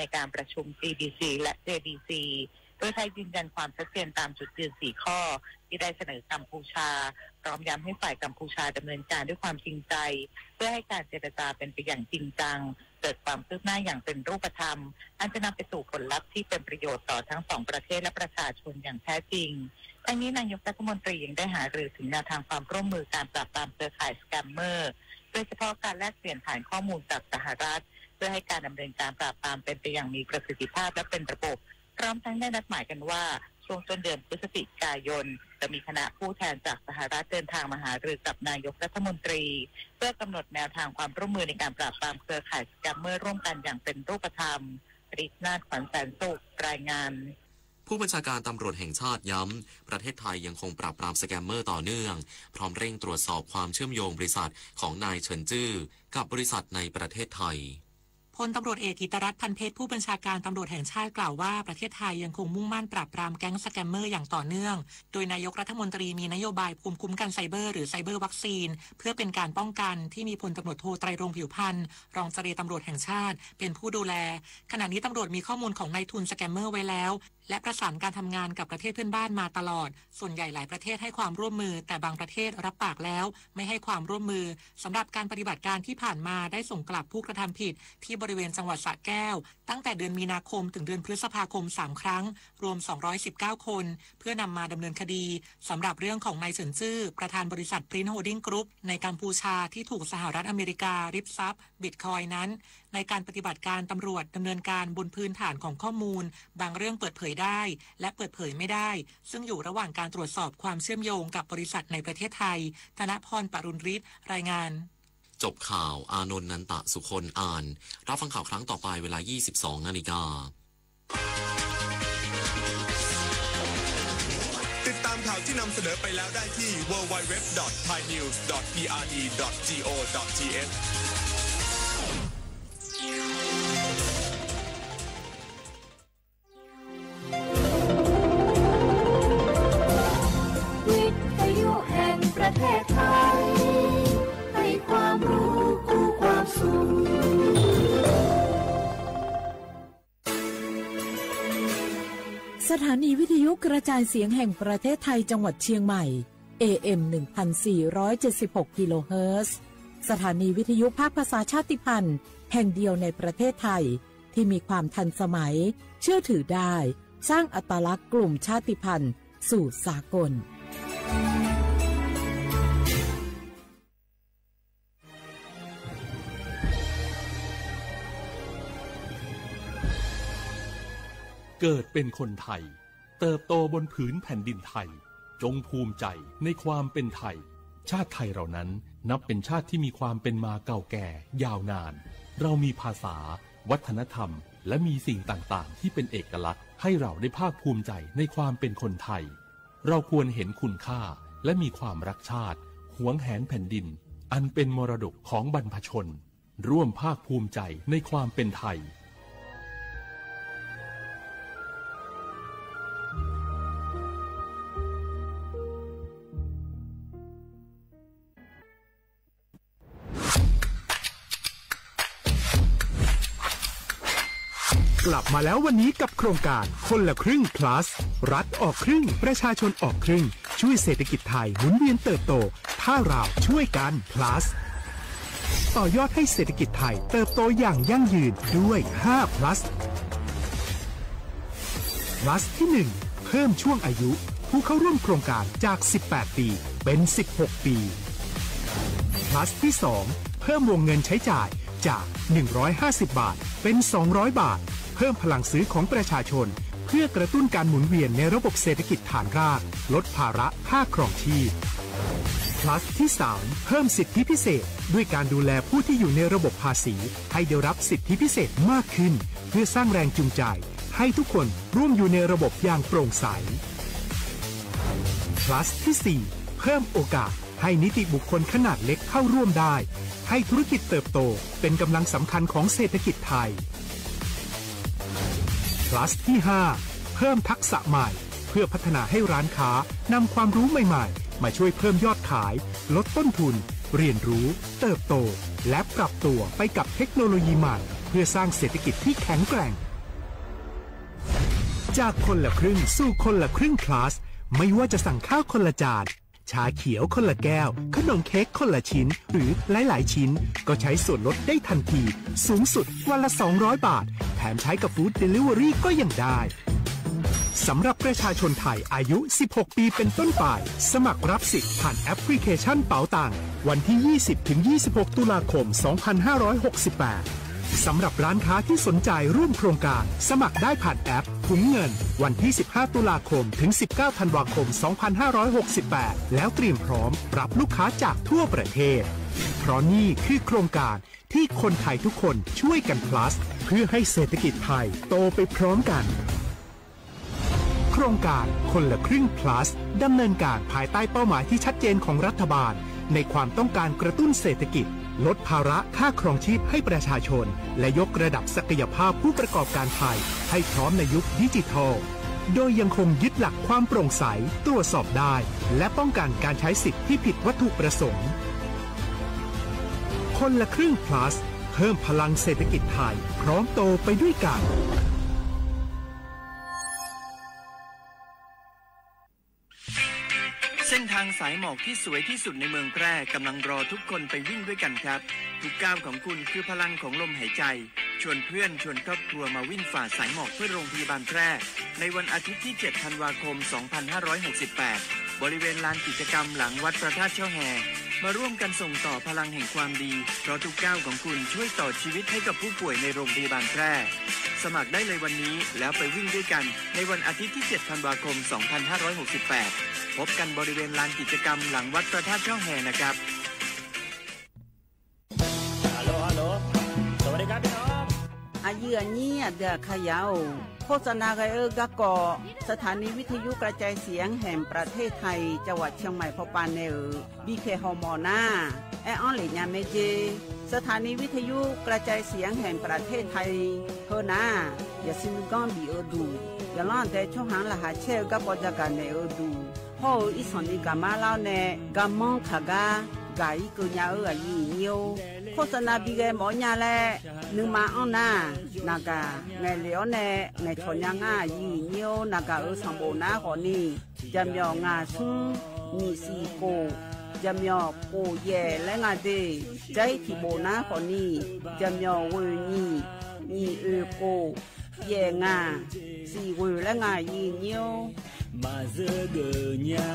ในการประชุม CDC และ JDC โดยไทยยืนยันความชัดเจนตามจุดยืน4ข้อที่ได้เสนอกัมพูชาพร้อมย้ำให้ฝ่ายกัมพูชาดำเนินการด้วยความจริงใจเพื่อให้การเจรจาเป็นไปอย่างจริงจังเกิดความคืบหน้าอย่างเป็นรูปธรรมอันจะนำไปสู่ผลลัพธ์ที่เป็นประโยชน์ต่อทั้ง2ประเทศและประชาชนอย่างแท้จริงทั้งนี้นายกรัฐมนตรียังได้หารือถึงแนวทางความร่วมมือการปราบปรามเครือข่ายสแกมเมอร์โดยเฉพาะการแลกเปลี่ยนฐานข้อมูลจากสหรัฐเพื่อให้การดำเนินการปราบปรามเป็นไปอย่างมีประสิทธิภาพและเป็นระบบพร้อมทั้งได้นัดหมายกันว่า ช่วงต้นเดือนพฤศจิกายนจะมีคณะผู้แทนจากสหรัฐเดินทางมาหารือกับนายกรัฐมนตรีเพื่อกำหนดแนวทางความร่วมมือในการปราบปรามเครือข่ายสแกมเมอร์ร่วมกันอย่างเป็นรูปธรรมฤทธิ์นาถ ขวัญแสนสุขรายงานผู้บัญชาการตำรวจแห่งชาติย้ำประเทศไทยยังคงปราบปรามสแกมเมอร์ต่อเนื่องพร้อมเร่งตรวจสอบความเชื่อมโยงบริษัทของนายเฉินจื้อกับบริษัทในประเทศไทยพลตำรวจเอกกิตรัตน์ พันเพชรผู้บัญชาการตำรวจแห่งชาติกล่าวว่าประเทศไทยยังคงมุ่งมั่นปราบปรามแก๊งสแกมเมอร์อย่างต่อเนื่องโดยนายกรัฐมนตรีมีนโยบายภูมิคุ้มกันไซเบอร์หรือไซเบอร์วัคซีนเพื่อเป็นการป้องกันที่มีพลตำรวจโทไตรรงค์ผิวพันธ์รองเจรตำรวจแห่งชาติเป็นผู้ดูแลขณะนี้ตำรวจมีข้อมูลของนายทุนสแกมเมอร์ไว้แล้วและประสานการทำงานกับประเทศเพื่อนบ้านมาตลอดส่วนใหญ่หลายประเทศให้ความร่วมมือแต่บางประเทศรับปากแล้วไม่ให้ความร่วมมือสำหรับการปฏิบัติการที่ผ่านมาได้ส่งกลับผู้กระทำผิดที่บริเวณจังหวัดสระแก้วตั้งแต่เดือนมีนาคมถึงเดือนพฤษภาคม3ครั้งรวม219คนเพื่อนำมาดำเนินคดีสำหรับเรื่องของนายเฉินจื้อประธานบริษัท Prince Holding Group ในกัมพูชาที่ถูกสหรัฐอเมริการิบทรัพย์บิตคอยน์นั้นในการปฏิบัติการตำรวจดำเนินการบนพื้นฐานของข้อมูลบางเรื่องเปิดเผยได้และเปิดเผยไม่ได้ซึ่งอยู่ระหว่างการตรวจสอบความเชื่อมโยงกับบริษัทในประเทศไทยธนพร ปรุณฤทธิ์รายงานจบข่าวอานนท์ นันตะสุคนอ่านรับฟังข่าวครั้งต่อไปเวลา 22:00 น.ติดตามข่าวที่นำเสนอไปแล้วได้ที่ www.thainews.prd.go.thวิทยุแห่งประเทศไทยให้ความรู้คู่ความสุขสถานีวิทยุกระจายเสียงแห่งประเทศไทยจังหวัดเชียงใหม่ AM 1476 กิโลเฮิรตซ์สถานีวิทยุภาคภาษาชาติพันธุ์แห่งเดียวในประเทศไทยที่มีความทันสมัยเชื่อถือได้สร้างอัตลักษณ์กลุ่มชาติพันธุ์สู่สากลเกิดเป็นคนไทยเติบโตบนผืนแผ่นดินไทยจงภูมิใจในความเป็นไทยชาติไทยเรานั้นนับเป็นชาติที่มีความเป็นมาเก่าแก่ยาวนานเรามีภาษาวัฒนธรรมและมีสิ่งต่างๆที่เป็นเอกลักษณ์ให้เราได้ภาคภูมิใจในความเป็นคนไทยเราควรเห็นคุณค่าและมีความรักชาติหวงแหนแผ่นดินอันเป็นมรดกของบรรพชนร่วมภาคภูมิใจในความเป็นไทยกลับมาแล้ววันนี้กับโครงการคนละครึ่ง plus รัฐออกครึ่งประชาชนออกครึ่งช่วยเศรษฐกิจไทยหมุนเวียนเติบโตถ้าเราช่วยกัน plus ต่อยอดให้เศรษฐกิจไทยเติบโตอย่างยั่งยืนด้วย5 plus plus ที่1เพิ่มช่วงอายุผู้เข้าร่วมโครงการจาก18ปีเป็น16ปี plus ที่2เพิ่มวงเงินใช้จ่ายจาก150 บาทเป็น200 บาทเพิ่มพลังซื้อของประชาชนเพื่อกระตุ้นการหมุนเวียนในระบบเศรษฐกิจฐานรากลดภาระค่าครองชีพ plus ที่3เพิ่มสิทธิพิเศษด้วยการดูแลผู้ที่อยู่ในระบบภาษีให้ได้รับสิทธิพิเศษมากขึ้นเพื่อสร้างแรงจูงใจให้ทุกคนร่วมอยู่ในระบบอย่างโปร่งใส plus ที่4เพิ่มโอกาสให้นิติบุคคลขนาดเล็กเข้าร่วมได้ให้ธุรกิจเติบโตเป็นกำลังสำคัญของเศรษฐกิจไทย plus ที่5เพิ่มทักษะใหม่เพื่อพัฒนาให้ร้านค้านำความรู้ใหม่ๆมาช่วยเพิ่มยอดขายลดต้นทุนเรียนรู้เติบโตและปรับตัวไปกับเทคโนโลยีใหม่เพื่อสร้างเศรษฐกิจที่แข็งแกร่งจากคนละครึ่งสู่คนละครึ่ง plus ไม่ว่าจะสั่งข้าวคนละจานชาเขียวคนละแก้วขนมเค้กคนละชิ้นหรือหลายๆชิ้นก็ใช้ส่วนลดได้ทันทีสูงสุดวันละ200 บาทแถมใช้กับฟู้ดเดลิเวอรี่ก็ยังได้สำหรับประชาชนไทยอายุ16ปีเป็นต้นไปสมัครรับสิทธิ์ผ่านแอปพลิเคชันเป๋าตังค์วันที่ 20-26 ตุลาคม 2568 สำหรับร้านค้าที่สนใจร่วมโครงการสมัครได้ผ่านแอปถุงเงินวันที่ 15 ตุลาคมถึง 19 ธันวาคม 2568 แล้วเตรียมพร้อมรับลูกค้าจากทั่วประเทศเพราะนี่คือโครงการที่คนไทยทุกคนช่วยกัน plus เพื่อให้เศรษฐกิจไทยโตไปพร้อมกันโครงการคนละครึ่ง plus ดำเนินการภายใต้เป้าหมายที่ชัดเจนของรัฐบาลในความต้องการกระตุ้นเศรษฐกิจลดภาระค่าครองชีพให้ประชาชนและยกระดับศักยภาพผู้ประกอบการไทยให้พร้อมในยุคดิจิทัลโดยยังคงยึดหลักความโปร่งใสตรวจสอบได้และป้องกันการใช้สิทธิที่ผิดวัตถุประสงค์คนละครึ่ง plus เพิ่มพลังเศรษฐกิจไทยพร้อมโตไปด้วยกันเส้นทางสายหมอกที่สวยที่สุดในเมืองแพร่กำลังรอทุกคนไปวิ่งด้วยกันครับทุกก้าวของคุณคือพลังของลมหายใจชวนเพื่อนชวนครอบครัวมาวิ่งฝ่าสายหมอกเพื่อโรงพยาบาลแพร่ในวันอาทิตย์ที่ 7 ธันวาคม 2568 บริเวณลานกิจกรรมหลังวัดพระธาตุช่อแฮมาร่วมกันส่งต่อพลังแห่งความดีเพราะทุกก้าวของคุณช่วยต่อชีวิตให้กับผู้ป่วยในโรงพยาบาลแพร่สมัครได้เลยวันนี้แล้วไปวิ่งด้วยกันในวันอาทิตย์ที่ 7 ธันวาคม 2568 พบกันบริเวณลานกิจกรรมหลังวัดพระธาตุช่อแฮนะครับฮัลโหลสวัสดีครับพี่น้องอายุนี้เดือขยาวโฆษณาไกกะกอสถานีวิทยุกระจายเสียงแห่งประเทศไทยจังหวัดเชียงใหม่พปานเนอบีเคฮอมอนาแอออนหลีญาเมเจสถานีวิทยุกระจายเสียงแห่งประเทศไทยเฮนาอย่าซิมกอนบีเอดูอย่าล่อนแต่ช่องหางละหาเชลกะปอจักกันเนอดูโฮอีสอนิกามาลาวเนกามองขากากาอีกุญญาอายุเนียวโฆษณาบีเกหมอญาแลนึงมาอ้อนนานากาไงเหลียวเนไงชอนยางายีเนียวนากาสังโบนาหอนี่จำยองาซุงมีสีโกจำยอโปเย่และงาเดใจที่โบนาหอนี่จำยอเวนี่มีโกเย่งาสีเวและงายีเนียวมาเซเกญา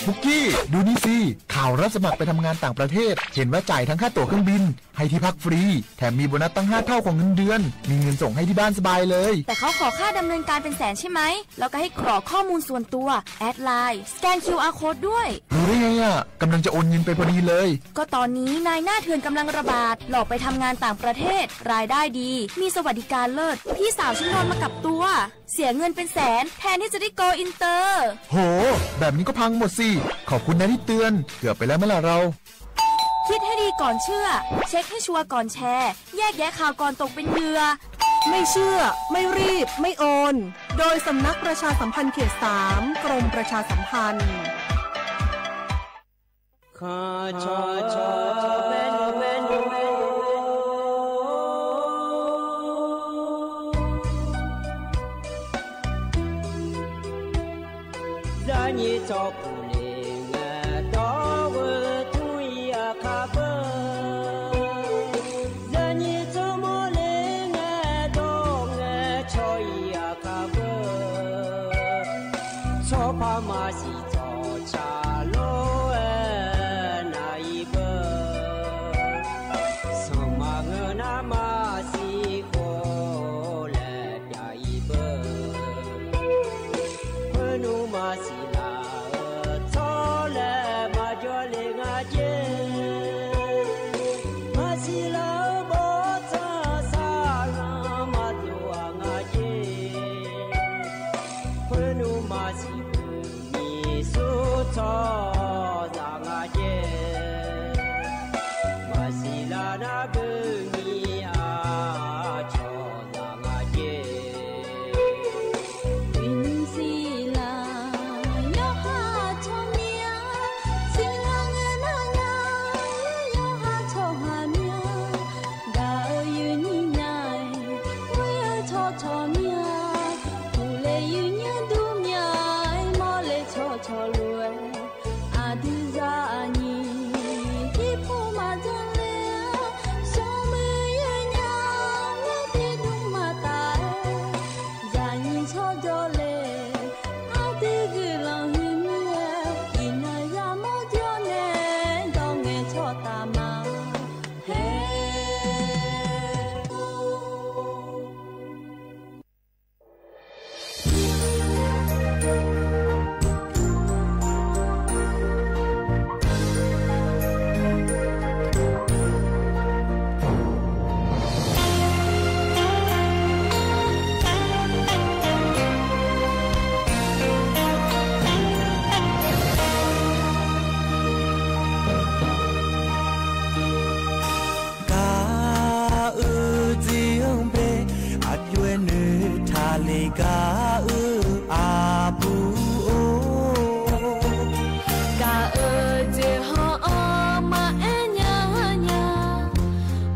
บุกกี้ดูนี่สิข่าวรับสมัครไปทำงานต่างประเทศเห็นว่าจ่ายทั้งค่าตั๋วเครื่องบินให้ที่พักฟรีแถมมีโบนัสตั้ง5 เท่าของเงินเดือนมีเงินส่งให้ที่บ้านสบายเลยแต่เขาขอค่าดำเนินการเป็นแสนใช่ไหมแล้วก็ให้กรอกข้อมูลส่วนตัวแอดไลน์สแกน QR Code ด้วยรู้ได้ไงอ่ะกำลังจะโอนเงินไปพอดีเลยก็ตอนนี้นายหน้าเถื่อนกำลังระบาดหลอกไปทำงานต่างประเทศรายได้ดีมีสวัสดิการเลิศพี่สาวฉันโดนมากับตัวเสียเงินเป็นแสนแทนที่จะได้โกอินเตอร์โหแบบนี้ก็พังหมดสิขอบคุณนะที่เตือนเกือบไปแล้วเมื่อไหร่เราคิดให้ดีก่อนเชื่อเช็คให้ชัวร์ก่อนแชร์แยกแยะข่าวก่อนตกเป็นเหยื่อไม่เชื่อไม่รีบไม่โอนโดยสำนักประชาสัมพันธ์เขต 3 กรมประชาสัมพันธ์ขอชอชอแม่นูแม่นูแม่นูza ni cho pu le nga do we tu ya ka ba za ni cho mo le nga do nga cho ya ka ba cho pa ma si cho cha lo na i ba so ma nga na ma si ko le ya i ba nu ma si กาอาบูกาเจฮอมาเอญาญา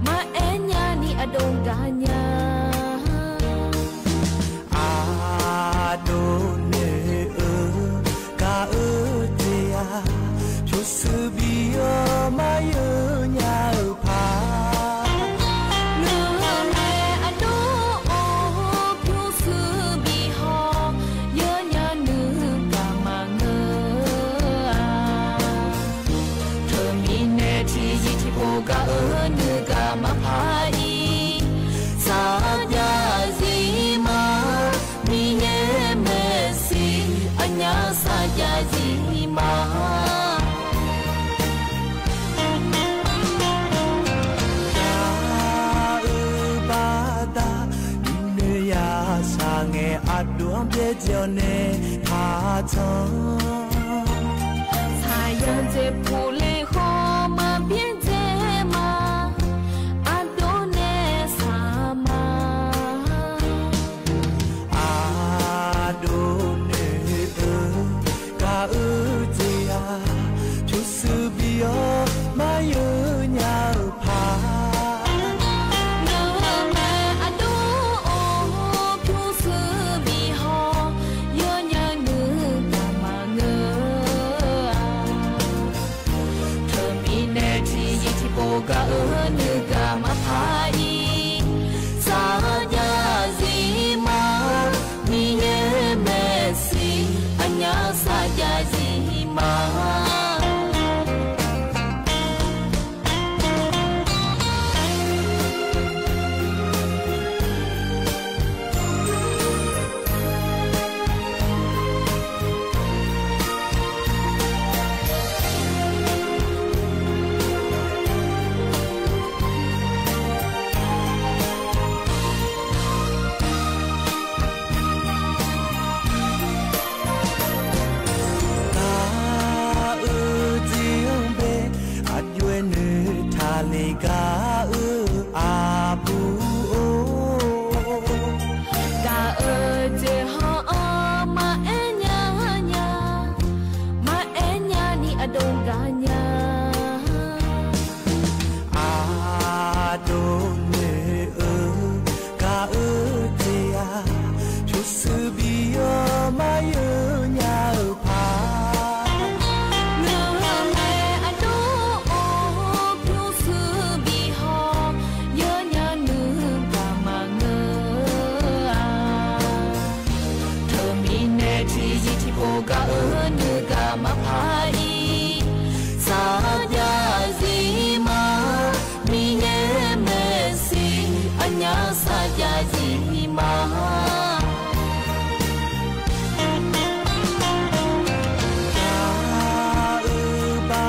มาเอญานี่อดงกาญาอาโดเนกาเจียชุสบิโอมาเยญาพากานึกามาพายสาญาซีมามีเยเมซีอัญญาสาญาซีมากาบาดาเนยาสาเงอัดดวงเปเจเนพาชงสายันเจปูเลขอมาเพียงมาเยญาพาเนแม่อดูโอผู้ซื้อบีฮอเยญานึกามาเงเธอมีแน่ที่ยิที่โปกานึกามาพายสาญาซีมามีเยเมซีอัญญาสาญาซีมากาอาบูกาเจฮอมาเอญาญามาเอญานี่อดงกาญาอาโดเนกาเจียชุสบิโอมาเยญาพากานึกามาพายสาญาซีมามีเยเมซีอัญญาสาญาซีมากาบา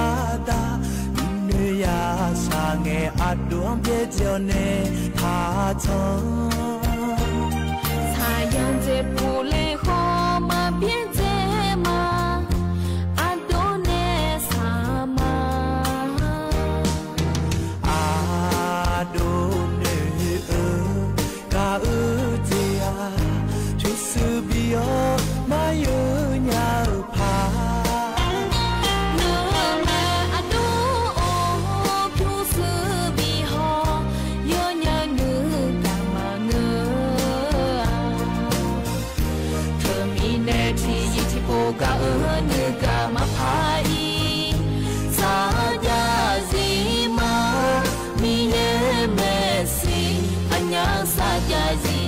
ดาเนยาสาเงอัดดวงเปเจเนพาชงสายันเจปูเลขอมาเพียงมาเยญาพาเนแม่อดูโอผู้ซื้อบีฮอเยญานึกามาเงเธอมีแน่ที่ยิที่โปกานึกามาพายสาญาซีมามีเยเมซีอัญญาสาญาซี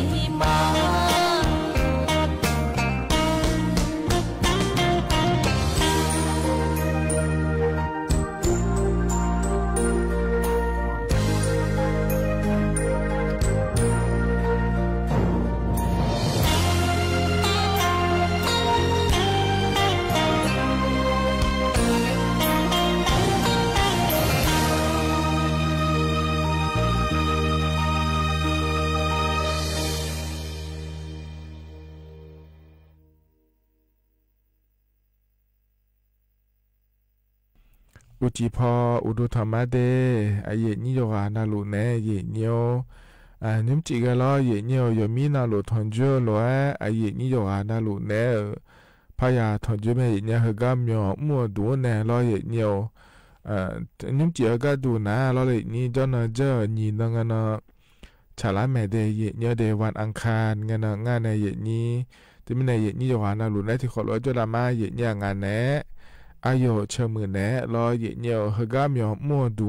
มาอุจิพออุดุธรรมะเดอเยนิโยกานาลุเนเยเนียว นิมจิกะล้อเยเนียวยมีนาลุทอนจูล้อไอเยนี่ยอานาลุเนพายาทอนจูเมเยเนียฮกามยอมัวดูเนล้อเยเนียวนิมจิกะดูนาล้อเลยนี่จอนเจอนี่นังนะฉลาแม่เดเยเนียเดวันอังคารงานงานในเยนี้ที่มีในเยนี่ยอานาลุเนที่ขอล้อจดามาเยเนียงานเนอายุเชื่อมือเนล้อเยเนียวฮกามยอมัวดู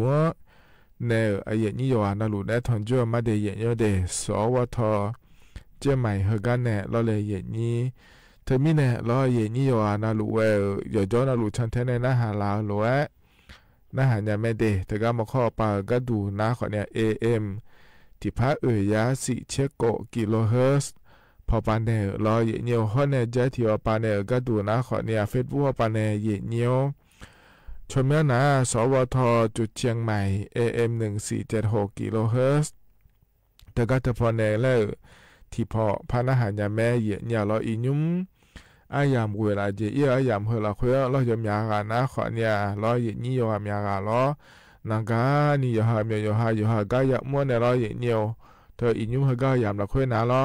เนอเยนี่ยานาลุเนทอนจูมาเดเยเนียเดสวทเจใหม่ฮกานเนล้อเลยเยนี้เธอมีเนล้อเยนี่ยานาลุเวยอจอนาลุชันเทเนนะหาลาวล้อนะหาญาแม่เดเธอก็มาข้อปากระดูนะขอเนี่ย AM ที่พระยาสิเชโกกิโลเฮิรตซ์พอปานเนล้อเยเนียวฮอนเนเจที่ว่าปานเนกระดูนะขอเนี่ยเฟซบุ๊กปานเนเยเนียวชมเมื่อนาสวทจุดเชียงใหม่ AM 1476กิโลเฮิรตซ์แต่ก็จะพอแน่แล้วที่พอพานาหารยาแม่เยเนี่ยเราอีนุ่มอายามเวลาเจียอายามเฮลาเควเราจะมีอาการนะขอเนี่ยเราเยนี่ยมีอาการล้อนางกานี่ยหาเมียยหากายมัวเนี่ยเราเยเนี่ยเธออีนุ่มเฮกายามเราเควนะล้อ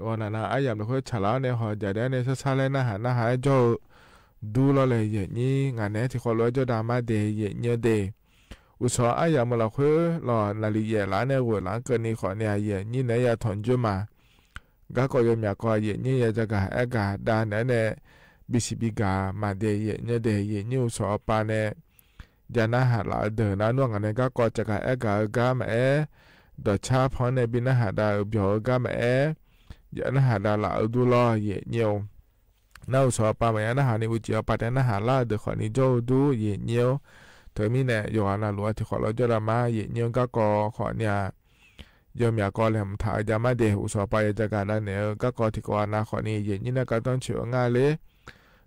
วันนั้นอายามเราเควฉลาเนี่ยหอจะได้ในซาเลนะหานะหาโจดูเราเลยเยนี่งานนี้ที่เขาเลยจะดราม่าเดย์เยเนี่ยเดย์อุตสาหอยามเราคือรอนาฬิกาล้านเนี่ยหัวหลังเกินนี้ขอเนี่ยเยนี่เนี่ยอยากถอนจุมาก็ยอมอยากก็เยนี่อยากจะกะเอกาด้านเนี่ยบิสิบิกามาเดย์เยเนี่ยเดย์เยนี่อุตสาหปาเนี่ยยานาหาเราเดินนั่นว่างันนี้ก็จะกะเอกากามาดอชาพอเนี่ยบินหาดาวเบียวกามายานาหาดาเราดูรอเยเนี่ยน่าอุตสาหปาไม่นะหานี่อุจจาระปัตนะหาลาเดขอนี่โจดูเยเนียวเธอมีเนี่ยยอนาลัวที่ขอเราจะรามาเยเนียวก็ขอเนี่ยยอมอยากก็เลยมถ่ายยามาเดอุตสาหปาจะการนั่นเนี่ยก็ที่ขอนาขอนี่เยนี่นะก็ต้องเชื่อง่ายเลย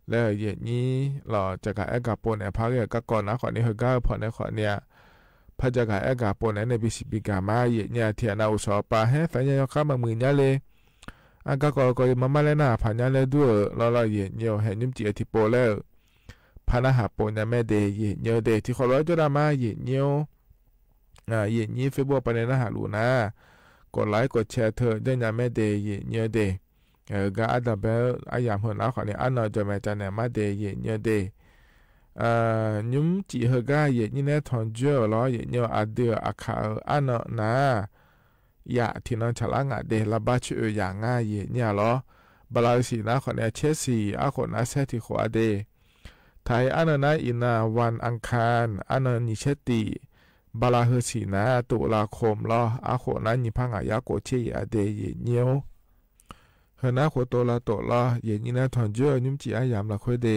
แล้วเยนี่เราจะการเอกาปนเนี่ยพักเนี่ยก็นะขอนี่เฮก็พอเนี่ยขอเนี่ยพระจะการเอกาปนในบิสิบิกามาเยเนี่ยเทียนาอุตสาหปาให้แฟนยังเข้ามามือเนี่ยเลยก็มาเลยนะผ่านยังเลยด้วยเราเยเนียวเห็นยิ้มจีที่โปแล้วพานะหาโปเนี่ยแม่เดย์เยเนียวเดย์ที่เขาร้อยจุดมาเยเนียวเยนี่เฟซบุ๊กไปในนะหาลูนะกดไลค์กดแชร์เธอได้ยังแม่เดย์เยเนียวเดย์ก็อันดับอายามหัวหน้าขอเนี่ยอันนอจะมาจากเนี่ยมาเดย์เยเนียวเดย์ยิ้มจีเฮก้าเยนี่เนี่ยทอนเจอล้อเยเนียวอัดเดืออาคาอันนอนะอยากที่น้องฉลาดเดลบัชอย่างง่ายเนี่ยหรอบลาสีนะคนเนี่ยเชสีอาคนน่าเซติขวาเดไทยอันนั้นอินาวันอังคารอันนั้นนิเชติบลาเฮสีนะตุลาคมหรออาคนนั้นนิพังอายาโกเชียเดยเนียวเฮน่าโคโตลาโตลาเยนี่นะทอนเจอนุ่มจีอายามละคุยเด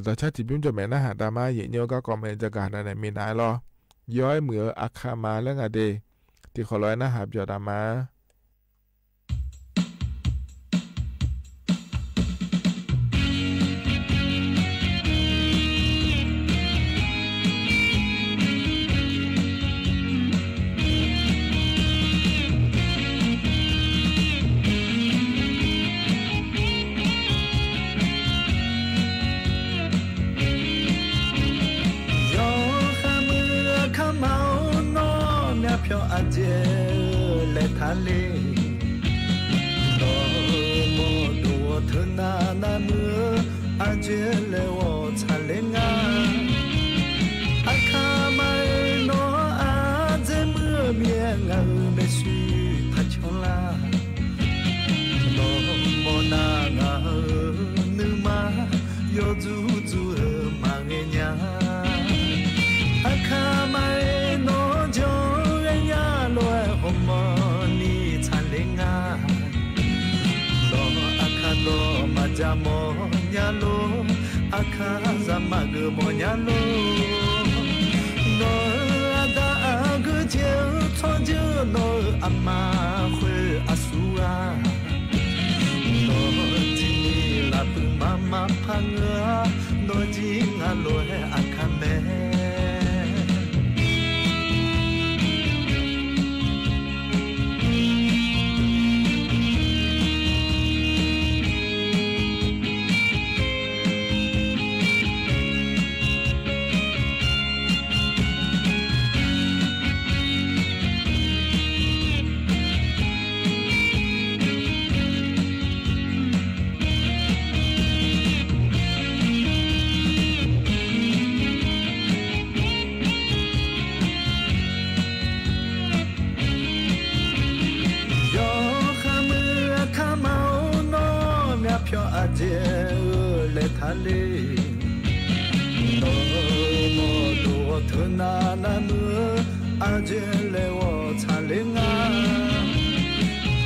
แต่ชาติบิมจะแม่นะหาดามาเยเนียวก็กอมเมนจะการนั่นมีนายหรอย้อยเหมืออาคามาเรื่องเดที่ขอร้อยนะหาบยอดามา阿姐来谈嘞，多么多特那么，阿姐来我谈恋爱，阿卡玛诺阿姐么面阿没许他穷啦，多么那阿努嘛有足足嘛个娘，阿卡玛诺就。我们你参灵啊，罗阿卡罗马加莫亚罗，阿卡扎马格莫亚罗，罗阿达阿个就错就罗阿妈会阿苏啊，罗今你拉布妈妈胖啊，罗今阿罗阿卡梅。လေနော်မောတော့ထနာနာမအကျလေဝချလေငါ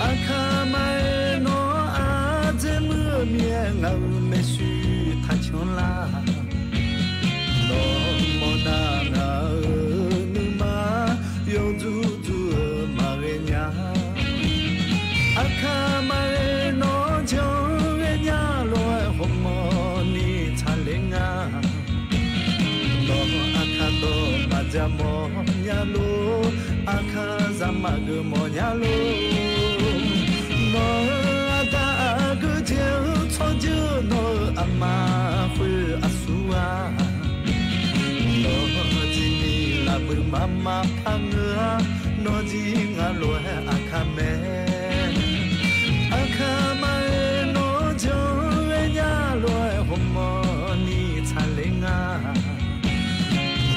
အခါမိုင်နော်အကျမမြေငါမရှိထချွန်လာနော်မောနာနာနမယုံသူသူမာရညာအခါမိုင်နော်ချောရညာလောဟမောနီချလေငါနော်အခါတော့မကြမောညာလိုအခါဇမဂမောညာလိုနော်အတာကကျချောကျနော်အမဖွေအဆူအာနော်ဂျီနီလာဘမမဖန်နော်ဂျီငါလိုအခါမဲအခါမဲနော်ဂျောရညာလိုဟမောနီချလေငါ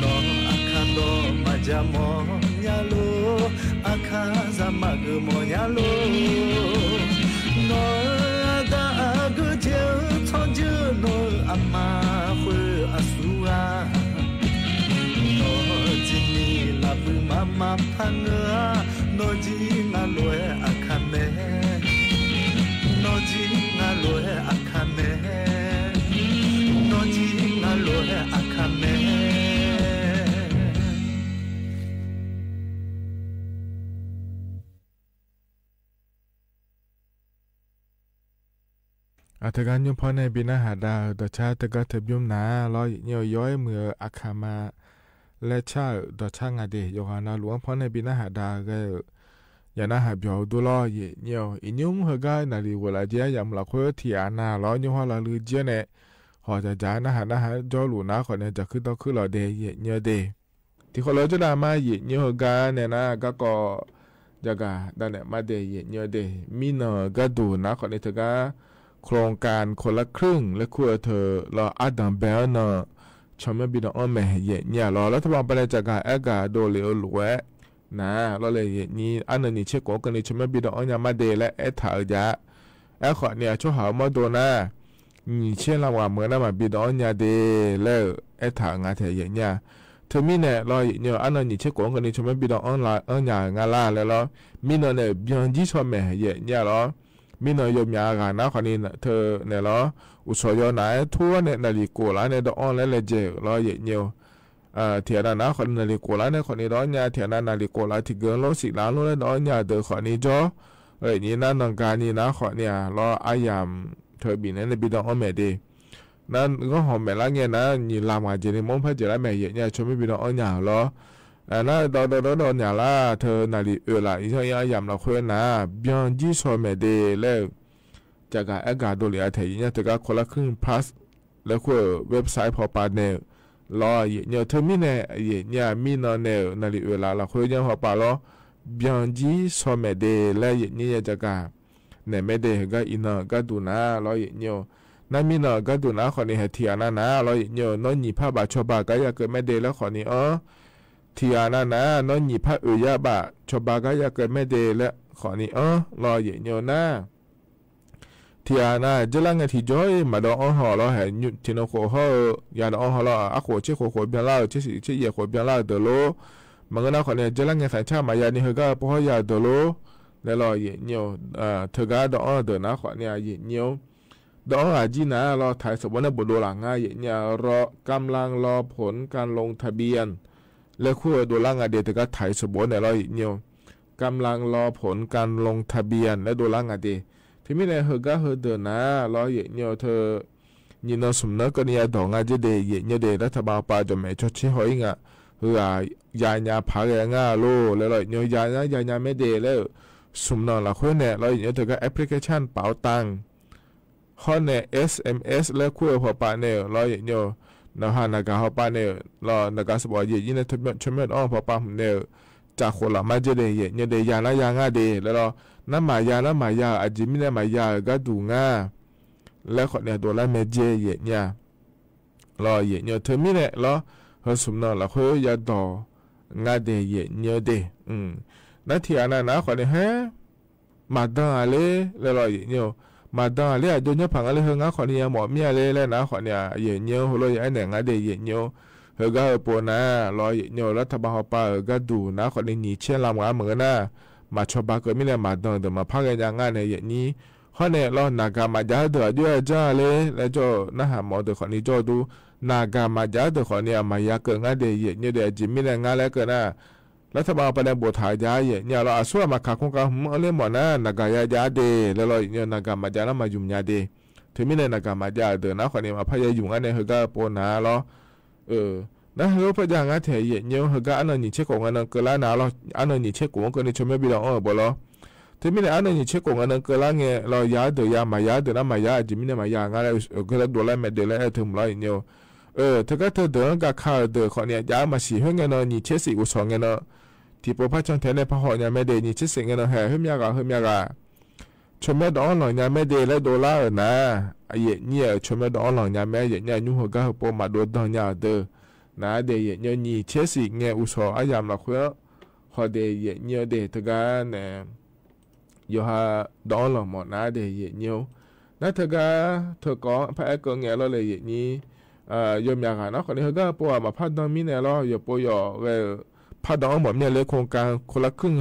နော်အခါတော့မကြမောညာလိုအခါဇမဂမောညာလိုနော်တာကကျချောကျနော်အမဖွေအဆူအာနော်ဂျီနီလာဘမမဖန်နော်ဂျီငါလိုအခါမဲနော်ဂျီငါလိုအခါမဲနော်ဂျီငါလိုအခါမဲอาทการยุพในบินาหาดาดชาตกะทบุมนาลอยเหี่ยวย้อยเมืออาคามาและชาดชางาเดโยหานาหลวงพอในบินาหาดาก็ยานาหาเบียวดูลอยเหี่ยวอินุมเฮกานาลีเวลาเจียยามละคอยที่อานาลอยยุฮาลาลือเจียเนหอจะจานาหาจอหลูนาขอเนี่ยจะขึ้นต้องขึ้นลอเดเหี่ยวเดที่คนเราจะดามาเหี่ยวเฮกาเนี่ยนะก็จะกะดันเนี่ยมาเดเหี่ยวเดมีเนกะดูนะขอเนี่ยเถกาโครงการคนละครึ่งและคู่เธอรออาดัมเบลน์ชมบิดอ้อมแม่เย่เนี่ยรอรัฐบาลไปจากการแอกาโดเลอหลวะนะเราเลยเย่นี้อันนี้เช็คก่อนกันนี้ชมบิดอ้อมยามาเดและเอถายะเอขอเนี่ยช่วยหามาโดนะนี่เช่นเราว่าเมื่อนั้นมาบิดอ้อมยาเดแล้วเอถางาเทียเนี่ยเธอมีเนี่ยรอเนี่ยอันนี้เช็คก่อนกันนี้ชมบิดอ้อมลาอ้อมยางาลาแล้วมีเนี่ยเบียนจีชมแม่เย่เนี่ยรอมีนายยมยากันนะคนนี้เธอเนี่ยล้ออุศยไหนทั่วเนี่ยนาฬิกาละเนี่ยดอนและเลเจล้อเยเนียวเทียนนะคนนาฬิกาละเนี่ยคนนี้ดอนเนี่ยเทียนนาฬิกาละที่เกินล้อสิล้านล้อเนี่ยดอนเนี่ยเดอคนนี้จ่อนี่นั่นนังการนี่นะคนเนี่ยล้ออายามเธอบินเนี่ยบิดอนแม่ดีนั่นก็หอมแม่ละเนี่ยนะนี่ลามาเจนี่มองพระเจริญแม่เยเนี่ยชมไม่บิดอนเนี่ยล้อ那到nhà啦，他那里啦，以前也养了会那边几少没得嘞，这个一个多里头，人家这个คนละครึ่ง plus แล้วก็เว็บไซต์พอปาเนี่ยรอเนี่ยเธอมีเนี่ยมีเนี่ย那里啦了会ยังพอปา咯边几少没得嘞เนี่ย这个เนี่ยไม่ได้ก็อินก็ดูนะรอเนี่ยนั่นมีก็ดูนะคนนี้ให้เทียนะนะรอเนี่ยน้องหยิบผ้าบาชบาก็อยากเกิดไม่ได้แล้วคนนี้ทีอานานะน้องหยิบผ้ายาบะชบากายาเกิดไม่เดและขอนี้รอเยอะนะทีอานาจะลังไงที่จอยมาดองห่อเราเห็นยุติโนโคห่อยาดองห่อเราอะโคเชี่ยโคเบียร์เราเชี่ยเย่โคเบียร์เราเดโลมันก็น่าขอเนี่ยจะลังไงขันชามายานี่เฮก็พอยาเดโลแล้วรอเยอะเธอก็ดองเดนะขอเนี่ยเยอะดองอาจีนะรอถ่ายสมบัติบุตรหลังง่ายเนี่ยรอกำลังรอผลการลงทะเบียนและคู่ดูล่างอเดียตก็ถ่ายสมบูรณ์ในร้อยเนี่ยกำลังรอผลการลงทะเบียนและดูล่างอเดียที่ไม่ได้เฮก็เฮเดินนะร้อยเนี่ยเธอยินสมนักก็เนี่ยดองอาจจะเดียเนี่ยเดียรัฐบาลป่าจะไม่ชดเชยหอยงะเฮือยายาผาแกง่าโลแล้วร้อยเนี่ยยายาไม่เดียแล้วสมนักละคู่เนี่ยร้อยเนี่ยเธอก็แอปพลิเคชันเป๋าตังข้อเนี่ย SMS และคู่พอป่าเนี่ยร้อยเนี่ยนะฮะนักข่าวป่าเนี่ยเรานักข่าวสปอร์ตยี่เนี่ยทำชมพอป่าเนี่ยจากคนละมาเจเดียเนี่ยเดียนะยางาเดียแล้วน้ำมายาอาจจะไม่ได้มายาก็ดูง่าแล้วคนเนี่ยตัวละเมเจเนี่ยเราเนี่ยเธอไม่เนี่ยเราเฮสมนักเราคุยยาดองาเดียเนี่ยเดนั่นที่อันนั้นนะคนเนี่ยฮะมาดังอะไรแล้วเราเนี่ย มาดองเรียจุนยผังอะไรเฮงาขอเนี่ยหมอเมียเลยแล้วนะขอเนี่ยเย็นเนียวหัวเลยไอ้เนี่ยงาเดยเย็นเนียวเฮก็ปวนะรอเย็นเนียวรัฐบาลป่าก็ดูนะขอเนี่ยหนีเชี่ยลำงาเหมือนนะมาชอบบ้าก็ไม่ได้มาดองเดี๋ยวมาพักกันยังงานในเย็นนี้ข้อเนี่ยรอนากามาจ่าเดือดด้วยจ้าเลยแล้วจ่อนะหาหมอเดี๋ยวขอนี้จ่อดูนากามาจ่าเดี๋ยวขอเนี่ยมายาเกิดงาเดยเย็นเนียวเดี๋ยวจิมไม่ได้งานแล้วก็นะรัฐบาลไปในบทหายาเนี่ยเราอาศัยมาขาคงการมั่วเล่หมดนะนากายาเดแล้วเราเนี่ยนากามาจ่าแล้วมายุ่งยาเดถึงไม่ได้นากามาจ่าเดินนะคนนี้มาพยายามอันนี้เฮก็ปนหาล้อนะเฮก็พยายามงานเทียเนี่ยเฮก็อันนั้นนี่เช็คของอันนั้นก็แล้วนะเราอันนั้นนี่เช็คของก็นี่ชมไม่บิดอ๋อบล้อถึงไม่ได้อันนั้นนี่เช็คของอันนั้นก็แล้วเนี่ยเรายาเดียยามายาเดินนะมายาจิไม่ได้มายางานเราก็แล้วดูแลไม่เดินแล้วถึงเราเนี่ยถ้าก็เธอเดินก็ข้าวเดินคนนี้ยามาสีเฮงเงินนี่เช็คสิอุศเงินที่พอพัชจังเทนในพหเนี่ยไม่ได้นี่เช็คสิเงินแห่เฮมีอะไรเฮมีอะไรชมไม่ดองหลังเนี่ยไม่ได้แล้วดอลลาร์นะไอ้เนี่ยชมไม่ดองหลังเนี่ยแม่เนี่ยยุ่งหัวก็พอมาดูดองเนี่ยเด้อนะเดี๋ยวเนี่ยนี่เชื่อสิเนี่ยอุศอายามละคุยพอเดี๋ยวเนี่ยเดี๋ยวทุกการเนี่ยอยู่หาดองหลังหมดนะเดี๋ยวเนี่ยนั่นทุกการทุกคนพายก็เนี่ยเราเลยนี่ยมอยากนะคนนี้เขาก็พอมาพัดดองมีเนี่ยเราอยู่พอยเลยพัดดองหมดเนี่ยเลยโครงการคนละครึ่ง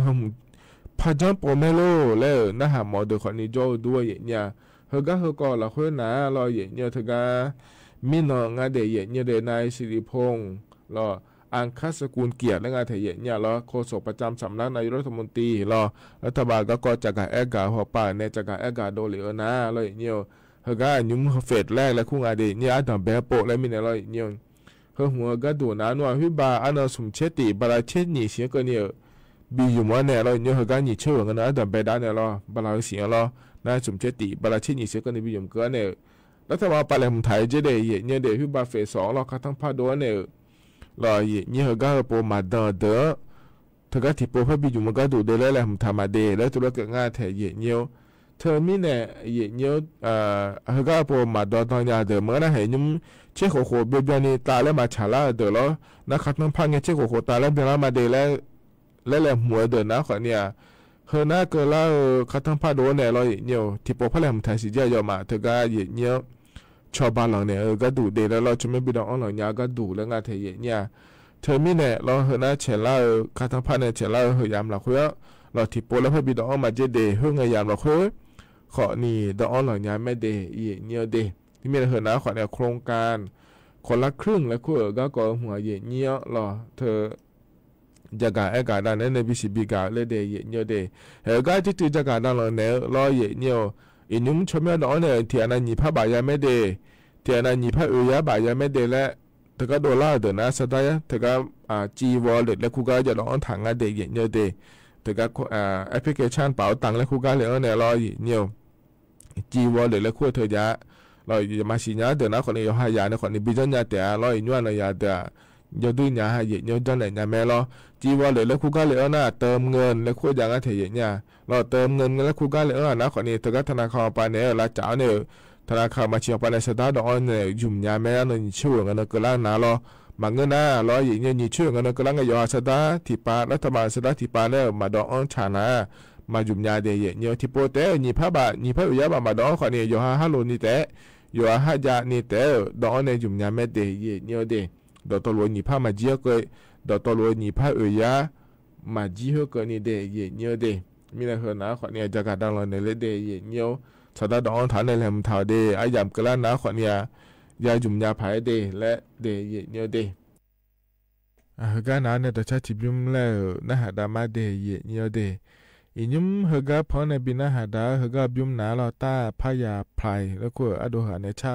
พาจังปอเมโลแล้วนะหาหมอเด็กคนนี้โจด้วยเนี่ยเฮก็ละคุยนะเราเนี่ยทุกการมีน้องงานเดียเนี่ยเดนายสิริพงศ์รออังคสกุลเกียรติและงานเทียเนี่ยรอโฆษกประจำสำนักนายกรัฐมนตรีรอรัฐบาลก็จะการแอกาหัวป่าในจะการแอกาโดเหลือนะเราเนี่ยเฮก็ยุ่งเฟสแรกและคู่งานเดียเนี่ยอันดับแบบโปและมีในเราเนี่ยเฮหัวก็ดูนะนัวฮิบาอันนั้นสมเชติบาราเชนี่เสียก็เนี่ยบีอยู่มั้งเนี่ยเราเนี่ยเฮก็นี่เชื่อกันนะอันดับแบบด้านเนี่ยเราบาราเสียเราน่าสมเชติบาราเชนี่เสียก็เนี่ยบีอยู่กันเนี่ยรัฐบาลไปเลยผมถ่ายเจเดียเนี่ยเดี๋ยวที่บาเฟส2เราคัดทั้งพาดเนี่ยเราเนี่ยเขาก็โปรมาเดอถ้าก็ที่โปรพบิอยู่มันก็ดูได้แล้วผมทำมาเดแล้วตัวเราเกิดงานแถวเนี่ยเธอมีเนี่ยเนี่ยเขาก็โปรมาดตอนยาเดอเมื่อนั้นเห็นยุ่งเช็คโคเบียนี่ตาแล้วมาฉลาดเดอแล้วนักคัดทั้งพังเนี่ยเช็คโคตาแล้วเดี๋ยวมาเดแล้วหัวเดอนะขอเนี่ยเฮน่าเกิดแล้วคัดทั้งพาดเนี่ยเราเนี่ยที่โปรพเลยผมถ่ายสิเจียมาเธอก็เนี่ยชาวบ้านหลังเนี่ยก็ดูเดแล้วเราจะไม่บิดอ่อนหลังยาก็ดูแล้วงานเทียเนี่ยเธอมีเนี่ยเราเห็นนะเชล่าคาทั้งพันเนี่ยเชล่าเฮยามหลักคุยเราที่โปแล้วพอบิดอ่อนมาเจเดเฮงยามหลักคุยขอนี่ดอ่อนหลังยาไม่เดเนี่ยเดที่มีเห็นนะขอเนี่ยโครงการคนละครึ่งแล้วคุยก็ก่อหัวเนี่ยเราเธอจะการเอกาด้านนั้นในบิสิบิกาเลยเดเนี่ยเดเฮก็ที่จะการด้านเราเนี่ยเราเนี่ยอินุ่มชมยอดเนี่ยที่อันนั้นหยิบผ้าใบยาไม่เดที่อันนั้นหยิบผ้ายาใบยาไม่เดและถ้าก็ดอลลาร์เดินนะสุดท้ายถ้าก็จีวอลเล็ตและคู่ก็จะลองถังเดย์เนี่ยเดถ้าก็แอปพลิเคชันเป๋าตังและคู่ก็เลยเนี่ยรอเนี่ยจีวอลเล็ตและคู่เธอยาเราจะมาสิญญาเดินนะคนนี้ยาหายาในคนนี้บิจันยาแต่เราอินุ่มเนี่ยยาแต่ยอดด้วยยาหายเนี่ยจันเลยยาแม่เราจีวอลเล็ตและคู่ก็เลยนะเติมเงินและคู่อย่างนั้นเทียเนี่ยเราเติมเงินแล้วคู่ก็เลยนะคนนี้ถ้าก็ธนาคารไปเนี่ยเราจ่ายเนี่ยธนาคารมาเชียร์ไปในสถานดอนเนี่ยยุ่งยาแม่เนี่ยช่วยกันก็ล่างนาเรามาเงินนะเราอย่างนี้ช่วยกันก็ล่างก็ยอสถานที่ปารัฐบาลสถานที่ปาเนี่ยมาดอนชานะมายุ่งยาเดียเนี่ยที่โปรเตนี่พระบานี่พระอุยาบามาดอนคนนี้ยอฮัลโหลนี่แต่ยอฮัจานี่แต่ดอนเนี่ยยุ่งยาแม่เดียเนี่ยเดดอตโลนี่พระมาเจียก็ดอตโลนี่พระอุยามาเจียก็นี่เดียเนี่ยเดมีอะไรเหรอนะคนนี้จะการดังเราในเลเดียเนี่ยสถานดอนฐานในแหลมถาวเดอายามกล้านะคนนี้ยาจุ่มยาผายเดและเดเนี่ยเดก็นั้นเนี่ยตัวชาติบิมแล้วนะฮะดามาเดเนี่ยเดอินุมเฮก็พอในบินะฮะดาเฮก็บิมนาเราตาพยาพลายแล้วก็อโดหะในชา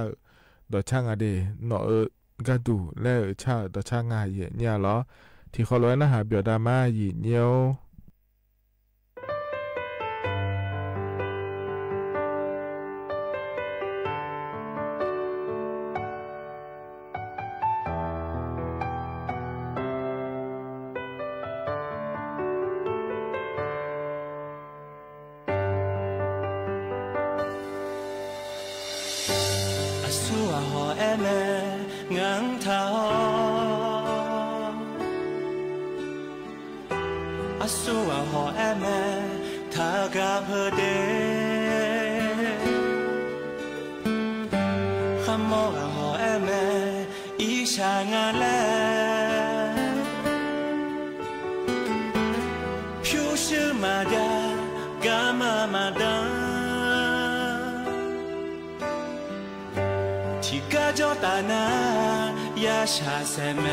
ดอช่างอเดเนาะก็ดูแล้วชาดอช่างงายเนี่ยเหรอที่เขาร้อยนะฮะเบียดามาเนี่ยอาสัวหอแอแม่ทากาเพอเด งาแลผิวชื่อมาดากามาดาที่กาจอตานายาชาเซเม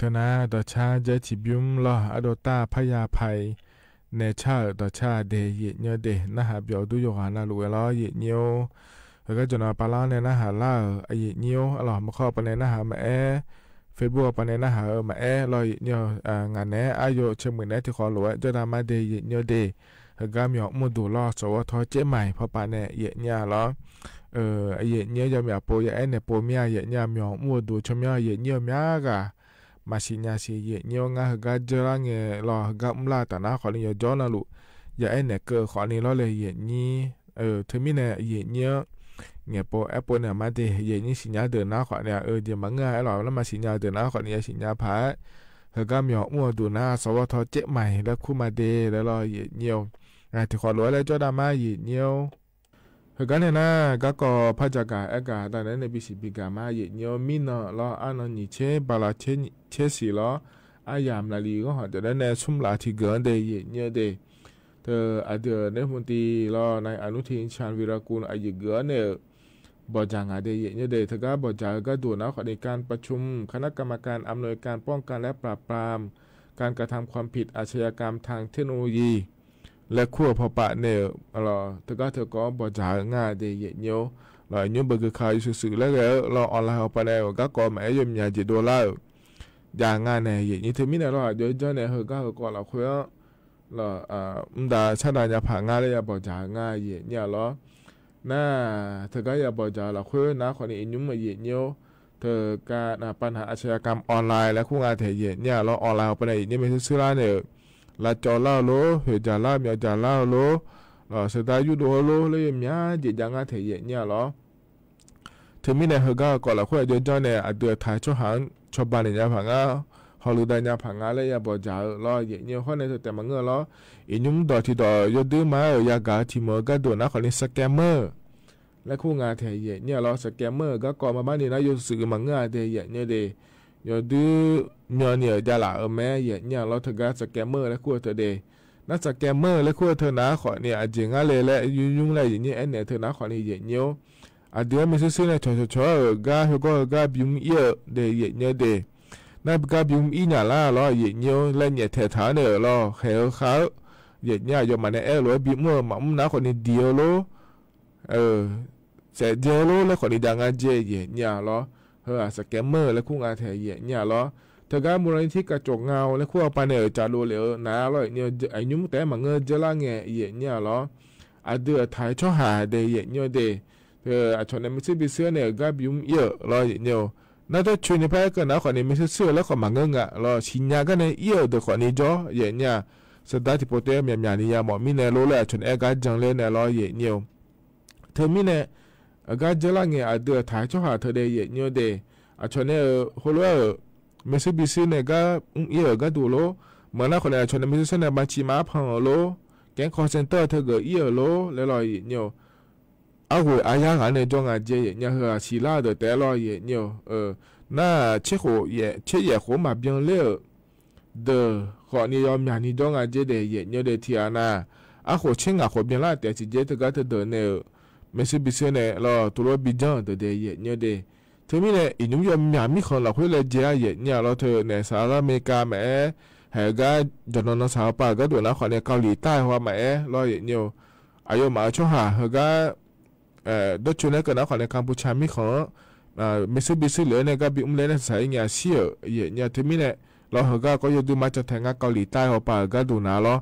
เธอนะต่อชาเจจิบิมลออโดตาพยาภัยเนชาต่อชาเดเยเนเดนะฮะเบียวดูโยหานาลุเอลอเยเนียวแล้วก็จนปาลาเนี่ยนะฮะล่าเยเนียวอลอมาข้อปะเนี่ยนะฮะมาเฟซบุ๊กปะเนี่ยนะฮะมาลอยเนียวงานเนอายุเชื่อมือเนที่ขอหลวงจะทำมาเดเยเนียวเดแล้วก็มีออกมุดูลอสวทอเจใหม่พอปะเนี่ยเยเนียล้อเยเนียจะมีโปยเนี่ยโปมีเยเนียมีออกมุดูชมเยเนียมีกะมาสิญญาสิเยเนียวงาฮกาเจรังเงรอฮกาอุมลาตานะขอนี่ยจอนะลุอย่าเนี่ยเกอขอนี่ล้อเลยเยนี่ถึงมีเนี่ยเยเนียเงี้ยโปแอปเปิลเนี่ยมาเดเยนี่สิญญาเดินนะขอเนี่ยเดี๋ยวมันง่ายหรอแล้วมาสิญญาเดินนะขอนี่สิญญาพาฮกามีออกมัวดูนะสวทเจใหม่แล้วคู่มาเดแล้วรอเยเนียวที่ขอรวยแล้วจอดามาเยเนียวฮกาเนี่ยนะก็พระจักรเอกาตอนนั้นในบิสิบิกามาเยเนียวมีเนาะรออันนี้เชบาลาเชสีล้อ อายามนาลีก็หอจะได้แนชุ่มลาที่เกินเดยเยเดเธออาเดือในมนตรีรอในอนุทินชาญวีรกูลอายุเกินเนี่ยบอจางอาเดยเยเดเธอก็บอจาก็ดูนะขอในการประชุมคณะกรรมการอำนวยการป้องกันและปราบปรามการกระทำความผิดอาชญากรรมทางเทคโนโลยีและขั้วพอปะเนี่ยรอเธอก็บอจางาเดยเยอะรอยุ่งเบิกขายสื่อแล้วรอออนไลน์เอาไปแล้วก็ก่อแม่ยมยาจิโดล่าอย่างงานเนี่ยอย่างนี้เธอมีเนี่ยเราเดี๋ยวเจ้าเนี่ยเขาก็เราคุยเราดาชาดาจะผ่านงานเลยอย่าบอกจ่ายงานเนี่ยเราน่าเธอก็อย่าบอกจ่ายเราคุยนะคนนี้ยุ่งมาเนี่ยเธอการปัญหาอาชญากรรมออนไลน์และคู่งานเถียเนี่ยเราออนไลน์ไปไหนนี่ไม่ใช่ซื้อร้านเนี่ยเราจอเล่าโลเหี่ยจ่าเล่าเมียจ่าเล่าโลเราเสดายุโดโลเลยเมียจีอย่างงานเถียเนี่ยเราเธอมีเนี่ยเขาก็เราคุยเดี๋ยวเจ้าเนี่ยเดือดถ่ายช่วงหางชอบบ้านเนี่ยผังอ่ะฮอลลูดายาผังอ่ะเลยอย่าบอกจ่ารอเนี่ยข้อในแต่มันเงาล้ออีนุ่มดอที่ดอยอดื้อมาอยากการที่มือก็โดนนะคนนี้สแกมเมอร์และคู่งานเถียเนี่ยเราสแกมเมอร์ก็ก่อมาบ้านนี้นะยสื่อมันเงาเถียเนี่ยเดยอดื้อเนี่ยจะละแม่เนี่ยเราถึงการสแกมเมอร์และคู่เธอเดนักสแกมเมอร์และคู่เธอนะขอเนี่ยจริงอะไรและยุ่งอะไรอย่างนี้เนี่ยเธอนะขอนี่เนี่ยเดือนไม่ซื้อเนี่ยชอก็เขาก็บิวเยอะเดยเนี่ยเดนั่นก็บิวอีน่าล่าล้อเนี่ยเล่นเนี่ยเทถาเนี่ยล้อเขาเนี่ยยอมมาเนี่ยล้อบิวมั่วมั่มนะคนนี้เดียวล้เสร็จเดียวล้อแล้วคนนี้ดังงานเจเนี่ยล้อสแกมเมอร์และคู่งานเถียเนี่ยล้อเธอก็มูลนิธิกระจกเงาและคู่ไปเนี่ยจะรู้เลยนะล้อเนี่ยไอ้ยุ่งแต่มันเงยจะล่างเงี้ยเนี่ยล้อเดือดถ่ายช่อหาเดยเนี่ยเดชนในมิสซิบิเซียเนี่ยก็บิวเยอะรออย่างเดียวน่าจะช่วยในภาคกันนะคนในมิสซิเซียแล้วก็มังเงะรอชินยากันในเยอะเด็กคนนี้จ่ออย่างเนี้ยสตาร์ที่โปรเตอร์มีนี่ยาหมอมีเนี่ยรู้เลยชนเอกาจังเลยเนี่ยรออย่างเดียวเธอมีเนี่ยก็จะล่างเงี้ยเดือดถ่ายช่อหาเธอได้อย่างเดียวเดชนเนี่ยฮัลโหลมิสซิบิเซียเนี่ยก็เยอะก็ดูโลเหมือนนะคนในชนในมิสซิเซียเนี่ยมาชิมาพังโลแก๊งคอร์เซนเตอร์เธอเกิดเยอะโลแล้วรออย่างเดียวอาหูอายากันในจงอาเจเนี่ยเหรอศิลาเดแต่รอเนี่ยน่าเชื่อหัวเชื่อหัวมาเบียงเล่เดขอนี่ยอมอย่างนี้จงอาเจเดเนี่ยเดที่อานาอาหูเชื่อหัวเบียงละแต่สิเจตก็จะเดินเนี่ยไม่ใช่บิเซเนี่ยรอตัวบิจังเดเนี่ยเดเธอมีเนี่ยอีนุ่มยอมอย่างมีคนเราคุยเลยเจียเนี่ยเราเธอเนี่ยสหรัฐอเมริกาแม่เฮก็จะนอนสาวป่าก็ดูนะขอเนี่ยเกาหลีใต้ว่าแม่รอเนี่ยอายุมาช่วงหาเฮก็ด้วยชุดนี้ก็นะขอในกัมพูชามีของมิสบิสเหลือเนี่ยก็บิอุ้มเล่นสายเงี้ยเชี่ยเนี่ยที่มีเนี่ยเราเฮก็อยู่ดูมาจากทางเกาหลีใต้หัวป่าก็ดูนะเรา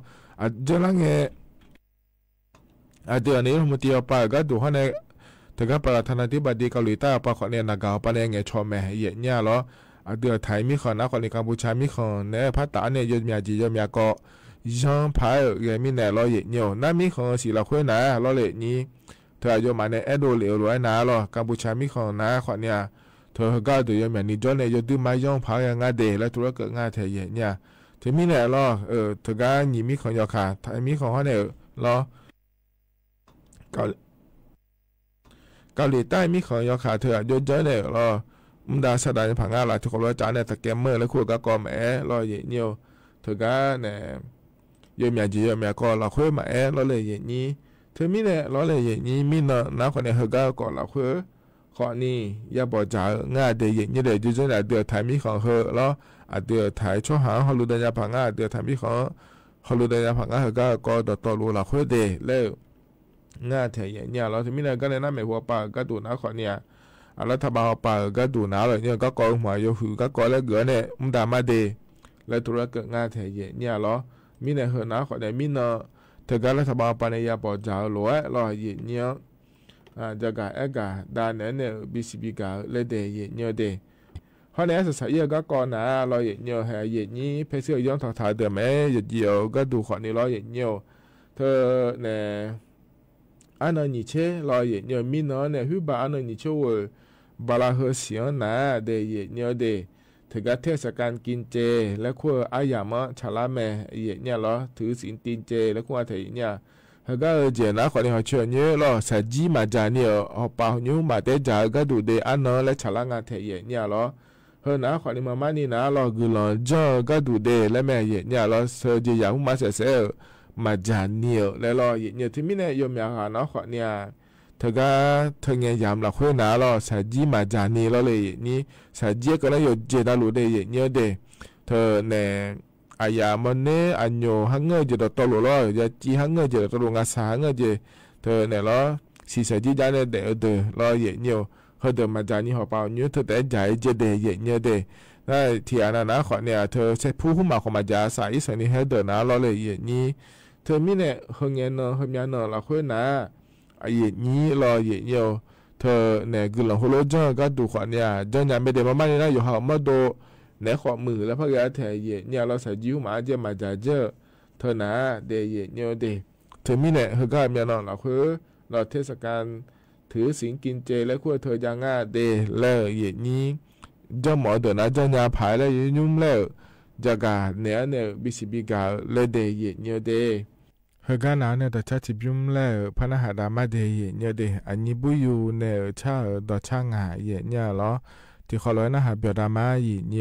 เจอแล้วเงี้ยเดี๋ยวนี้มันที่หัวป่าก็ดูเขาเนี่ยถึงกับประธานาธิบดีเกาหลีใต้ป่าขอเนี่ยนักข่าวป่าเนี่ยเงี้ยชอบแม่เนี่ยเราเดี๋ยวไทยมีของนะขอในกัมพูชามีของเนี่ยพัฒนาเนี่ยยศมีจียศมีก็ยังพายยังมีเนี่ยเราเนี่ยนั่นมีของสิเราคุยนะเราเลยนี่เธออายุมาในเอโดเหลวร้อยนาหรอกัมพูชามีของนาขวัญเนี่ยเธอก็ดูยังแบบนี้จนเนี่ยยศดื้อไม้ย่องพายงาเดและธุรกิจงาเทียเนี่ยถึงมีเนี่ยหรอเธอก็ยิ่มีของยาขาไทยมีของเขาเนี่ยหรอเกาหลีใต้มีของยาขาเธออายุเยอะเนี่ยหรอมันดาสดายผังอะไรทุกคนรู้จักเนี่ยสแกมเมอร์และคู่กับกอแม่หรออย่างเงี้ยเธอก็เนี่ยยังมีจียังมีก็เราคุยมาเราเลยอย่างนี้เธอมีเนี่ยล้อเลยอย่างนี้มีน้าคนเนี่ยเฮก็ก่อนเราคือข้อนี้อย่าบอกจ่ายง่ายเดียอย่างนี้เลยจุดนั้นเดือดไทยมีของเฮแล้วเดือดไทยช่วงหางฮอลลูดายาผังง่ายเดือดไทยมีของฮอลลูดายาผังง่ายเฮก็ต่อรู้เราคือเดแล้วง่ายเทียอย่างเนี้ยเราเธอมีเนี่ยก็เลยน่าไม่หัวป่าก็ดูน้าคนเนี่ยรัฐบาลป่าก็ดูน้าเลยเนี่ยก็ก่อหัวโยหือก็ก่อแล้วเกือเนี่ยมันด่ามาเดแล้วธุรกิจง่ายเทียเนี่ยเรามีเนี่ยเฮน้าคนเนี่ยมีเนี่ยเธอก็รัฐบาลปานยาปอจ่าหลวยรอเย็นเนี่ยจะกะเอกะดานเนี่ยบีซีบีกะเลเดเย็นเนี่ยเดเพราะเนี่ยสุดท้ายก็ก่อนนะรอเย็นเนี่ยให้เย็นนี้เพเสื้อย้อนถอดเดิมแม่เย็นก็ดูขอนี่รอเย็นเนี่ยเธอเนี่ยอันนั้นนี่เช่รอเย็นเนี่ยมีน้องเนี่ยฮึบอันนั้นนี่เช่ว่าบาลาเฮเสียงนะเดเย็นเนี่ยเดถือกับเทศกาลกินเจและขั้วอายามะชาลาแม่เนี่ยเหรอถือศีลตีนเจและขั้วเทียเนี่ยเฮก็เจนะคนที่เขาเชื่อเนี่ยเหรอสาจีมาจาเนี่ยเอาเปล่าเนี่ยมาเตจ่าก็ดูเดอันนั้นและชาลางานเทียเนี่ยเหรอเฮ นะขอนี่มานี่นะรอคือรอจ้อก็ดูเดและแม่เย็นเนี่ยรอเซอร์จะอยากมาเสียมาจานเนียวและรอเย็นเนี่ยที่มิเนี่ยยมอยากหาเนาะขอเนี่ยเธอก็เธอเนี่ยยามเราคุยนะรอสายจีมาจานเนียวเลยนี่สายจีก็เลยอยู่เจดาลูเดเย็นเนี่ยเดเธอเนี่ยอายามันเนี่ยอันโยหังเงยจะตัวหลุดล้อจะจีหังเงยจะตัวงาสาเงยจะเธอเนี่ยรอสีสายจีจานเนี่ยเดอเดรอเย็นเนี่ยเขาเดินมาจานนี้หัวเปล่าเนี่ยเธอแต่ใจจะเดเย็นเนี่ยเดได้ที่อันนั้นนะขอเนี่ยเธอใช้ผู้หุ่มมาของมาจาสายสันนิษฐานเดินนะรอเลยเย็นนี้เธอมีเนี่ยเฮงเงินเนาะเฮงยันเนาะเราคุยนะเย็นนี้รอเย็นเดียวเธอเนี่ยกุหลาบหัวโลจ้าก็ดูขอเนี่ยจังยันไม่ได้มาเนี่ยนะอยู่ห่างมาดูเนี่ยขอมือแล้วพระยาเธอเย็นเนี่ยเราใส่ยิ้วมาเจมาจาเจอเธอนะเดเย็นเดียวเดเธอมีเนี่ยเฮงก็มีเนาะเราคุยเราเทศกาลถือศีลกินเจแล้วคุยเธอยังง่าเดเล่เย็นนี้เจ้าหมอเดินนะเจ้ายาผายแล้วยุ่งแล้วจะกาเนี่ยบิสิบิกาเลเดเย็นเยเดเฮกานาเนี่ยแต่ชาติยุ่งแล้วพนักดามาเดเย็นเยเดอันนี้บุยูเนี่ยชาดอช่างหาเย็นเนี่ยหรอที่เขาเลยนะหาเบียดามาเย็นเย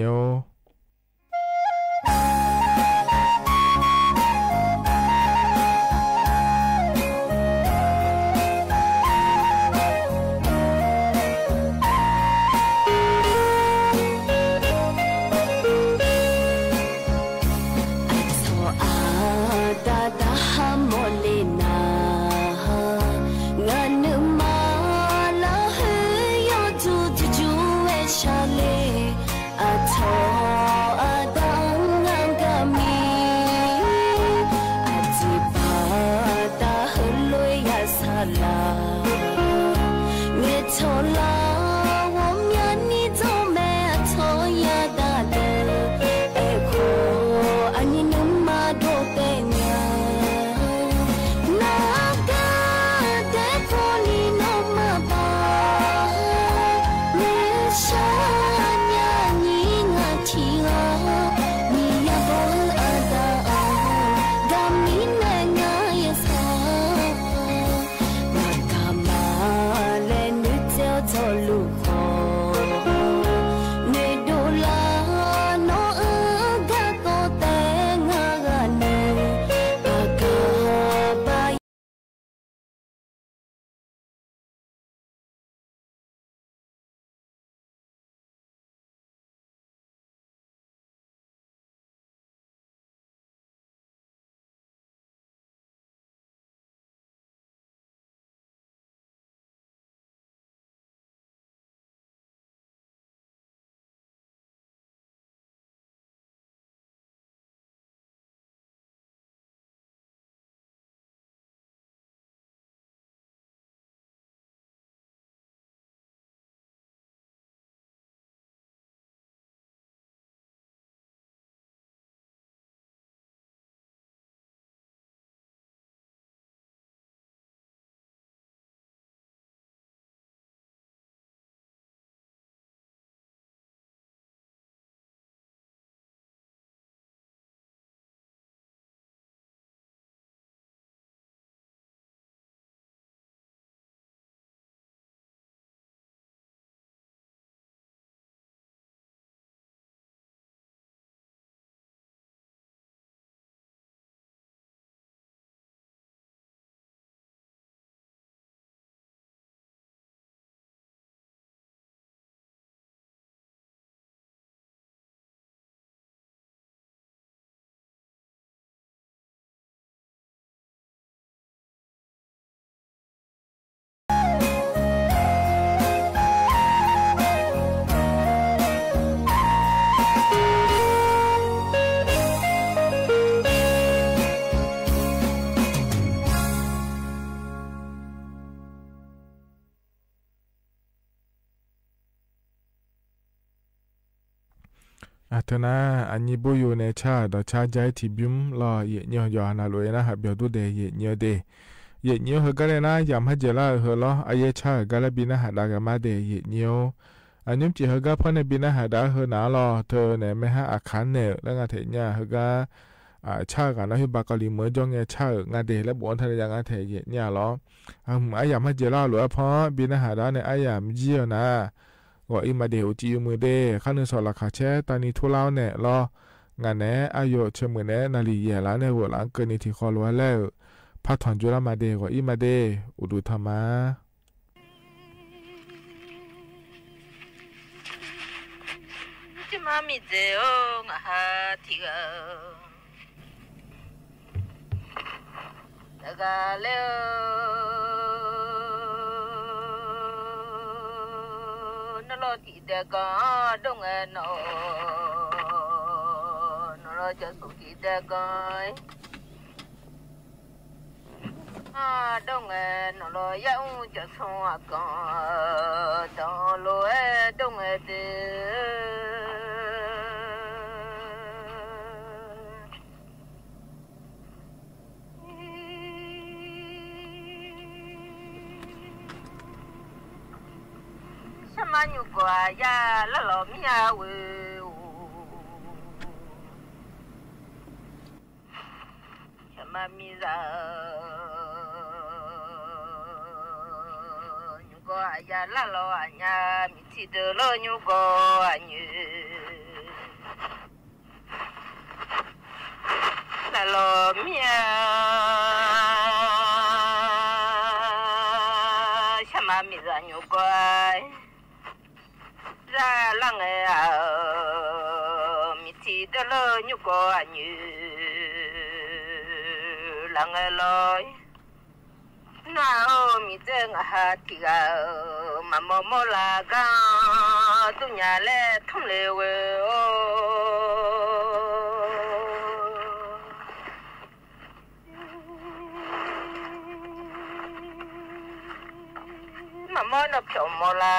เธอนะอันนี้บุยูในชาดอชาใจที่บิมรอเยเนียวยอนาลุยนะฮะเบียดูเดเยเนียเดเยเนียวเฮก็เลยนะยามให้เจล่าเฮลออายชาก็เลยบินหาดากมาเดเยเนียวอันนี้จีเฮก็พอในบินหาดาเฮนาลอเธอเนี่ยไม่ให้อาคารเนี่ยแล้วงานเทียเฮก็ชากันนะฮิบากาลีเมื่อจงเงชางานเดและบวนทะเลยังงานเทียเนี่ยลออายามให้เจล่าหรือพอบินหาดาเนี่ยอายามเจียวนะ ก็อีมาเดอจีมือเดคันนึงสอละคาแชตานีทุลาวแน่รองานแน่อายุเชมือแน่นาลีเยลาในหัวหลังเกินที่คอลัวแล้วพัดถอนจุลามาเดก็อีมาเดอุดุธรรมาจิมามิเจโองะฮาทิกากะเลนโลติเดกะดงเอโนนโลจะสุกิเดกะดงเอนโลยะอุจะสงอะกะตอโลเอดงเอเดSemanyu gua ya lalo miawe Sama miza Nyugo ya lalo anya miti de lo nyugo anyu Lalo mia Sama miza nyugo ra lăng mi ti de lo nyu ko anyu lăng loi na o mi de ha ti ga ma mo la ga tu nya le thum le we o ma mo no pyo mo la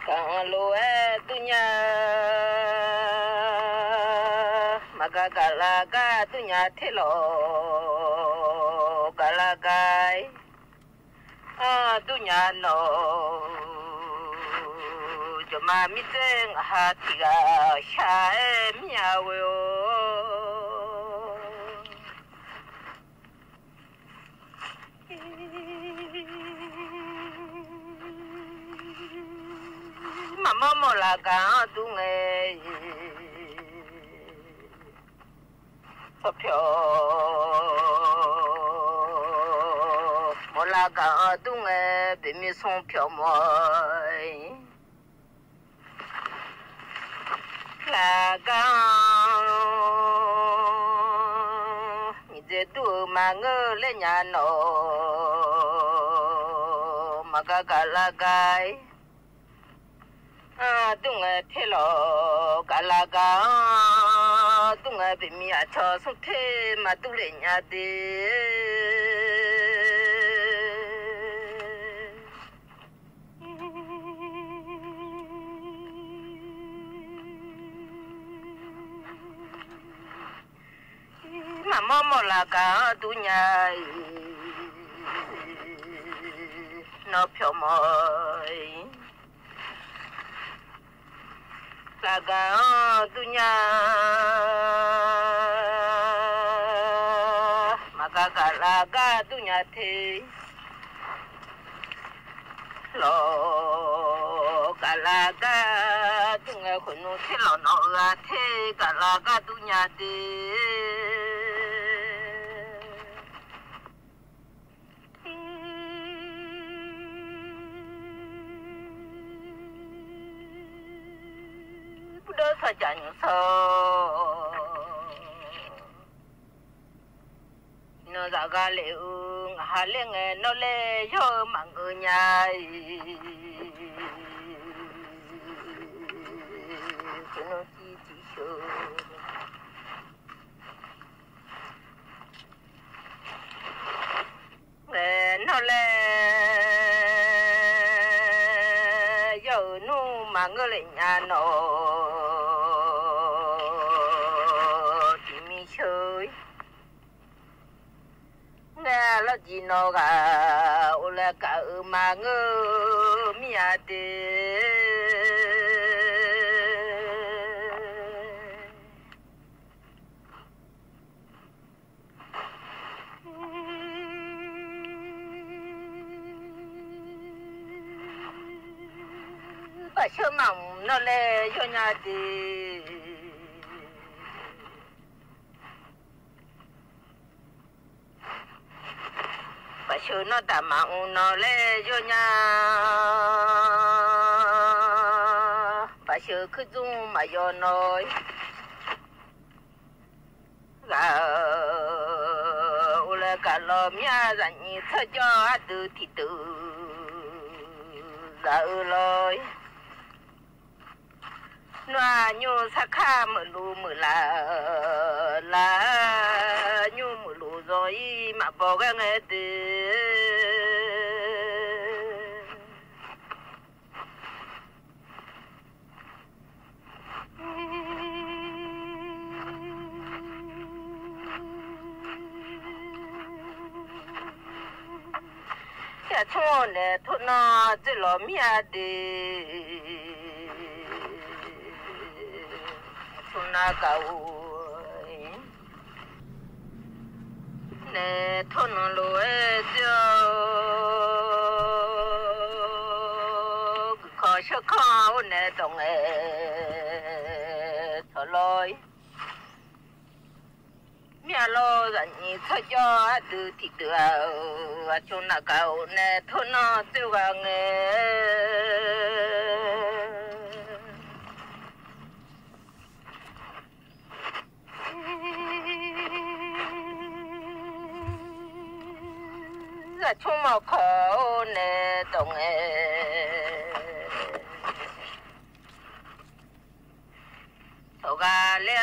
Kalau dunia maka galaga dunia telo galagai dunia no cuma miteng hatiga syae miawe Mama molaga dunge Sopyo Molaga dunge Bimi son pyo moi Laga Mide du mange le nyano Magaga lagai Dunga telo galaga dunga bimi acho sute madule nyade Mama molaga dunya no pyo moi Laga dunia maka galaga dunia te lo galaga dunia kunu te lo no te galaga dunia te Sa janyu so no zaga le ha le nge no le yo mang nyai no ti ti sho no le yo nu mang le nya no Di no ga ula ka ma ngu mi ade bà chưa mỏng nó lê cho nhà đi bà chưa nó đã mỏng nó lê cho nhà bà chưa cứ dung mà cho nói gà ule cả lo mía dặn nhị thơ cho từ thì từ ra lối noa nhu sakha mờ lu mờ la nhu mờ lu rồi mà bỏ cái nghe từ cái chỗ này thôi nó chỉ lo mía đi na cầu nè thôn lúa cho khó cho khó nè đồng thọ lối mía lo dặn nhị thọ cho từ thịt từ chỗ na cầu nè thôn nó tiêu vàng chung màu khổ nè đồng thổ gà lê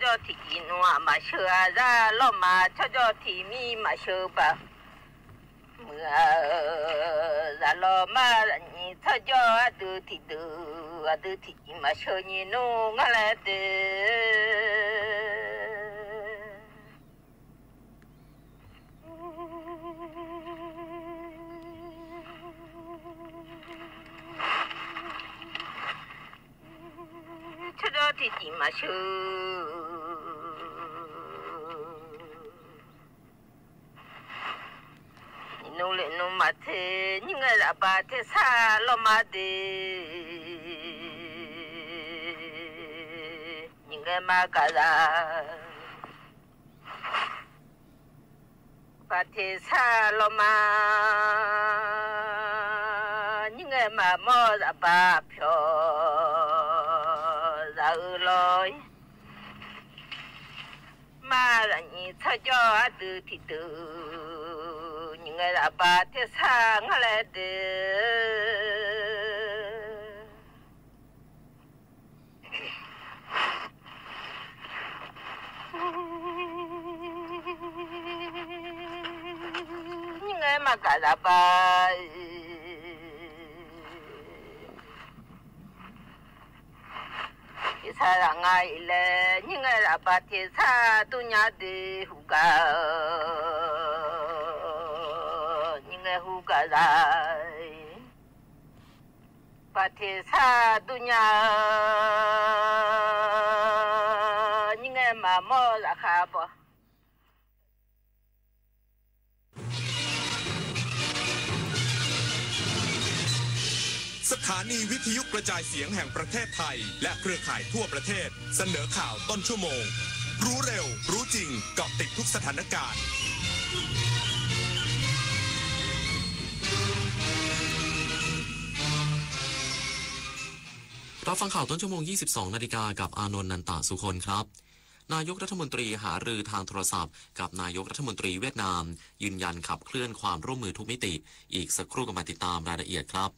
cho thì nua mà sửa ra lo mà cho thì mi mà sửa bà mưa ra lo mà cho từ thì mà sửa như nô ngã lại cho thì chỉ mà sư nô lệ nô mà thế những người đã bà thế xa lo mà đi những người mà cả ra bà thế xa lo mà những người mà mò ra bà phiền lối mà là nhị thơ cho từ thì từ những người đã bà thế sang lại những người mà cả đã bà sa ra ngay le những người đã bắt thì sa tu nhà đi hú cả những người hú cả ra bắt thì sa tu nhà những người mà mò ra khá bòสถานีวิทยุกระจายเสียงแห่งประเทศไทยและเครือข่ายทั่วประเทศเสนอข่าวต้นชั่วโมงรู้เร็วรู้จริงเกาะติดทุกสถานการณ์รับฟังข่าวต้นชั่วโมง 22 นาฬิกากับอานนท์ นันตะสุคนครับนายกรัฐมนตรีหารือทางโทรศัพท์กับนายกรัฐมนตรีเวียดนามยืนยันขับเคลื่อนความร่วมมือทุกมิติอีกสักครู่ก็มาติดตามรายละเอียดครับ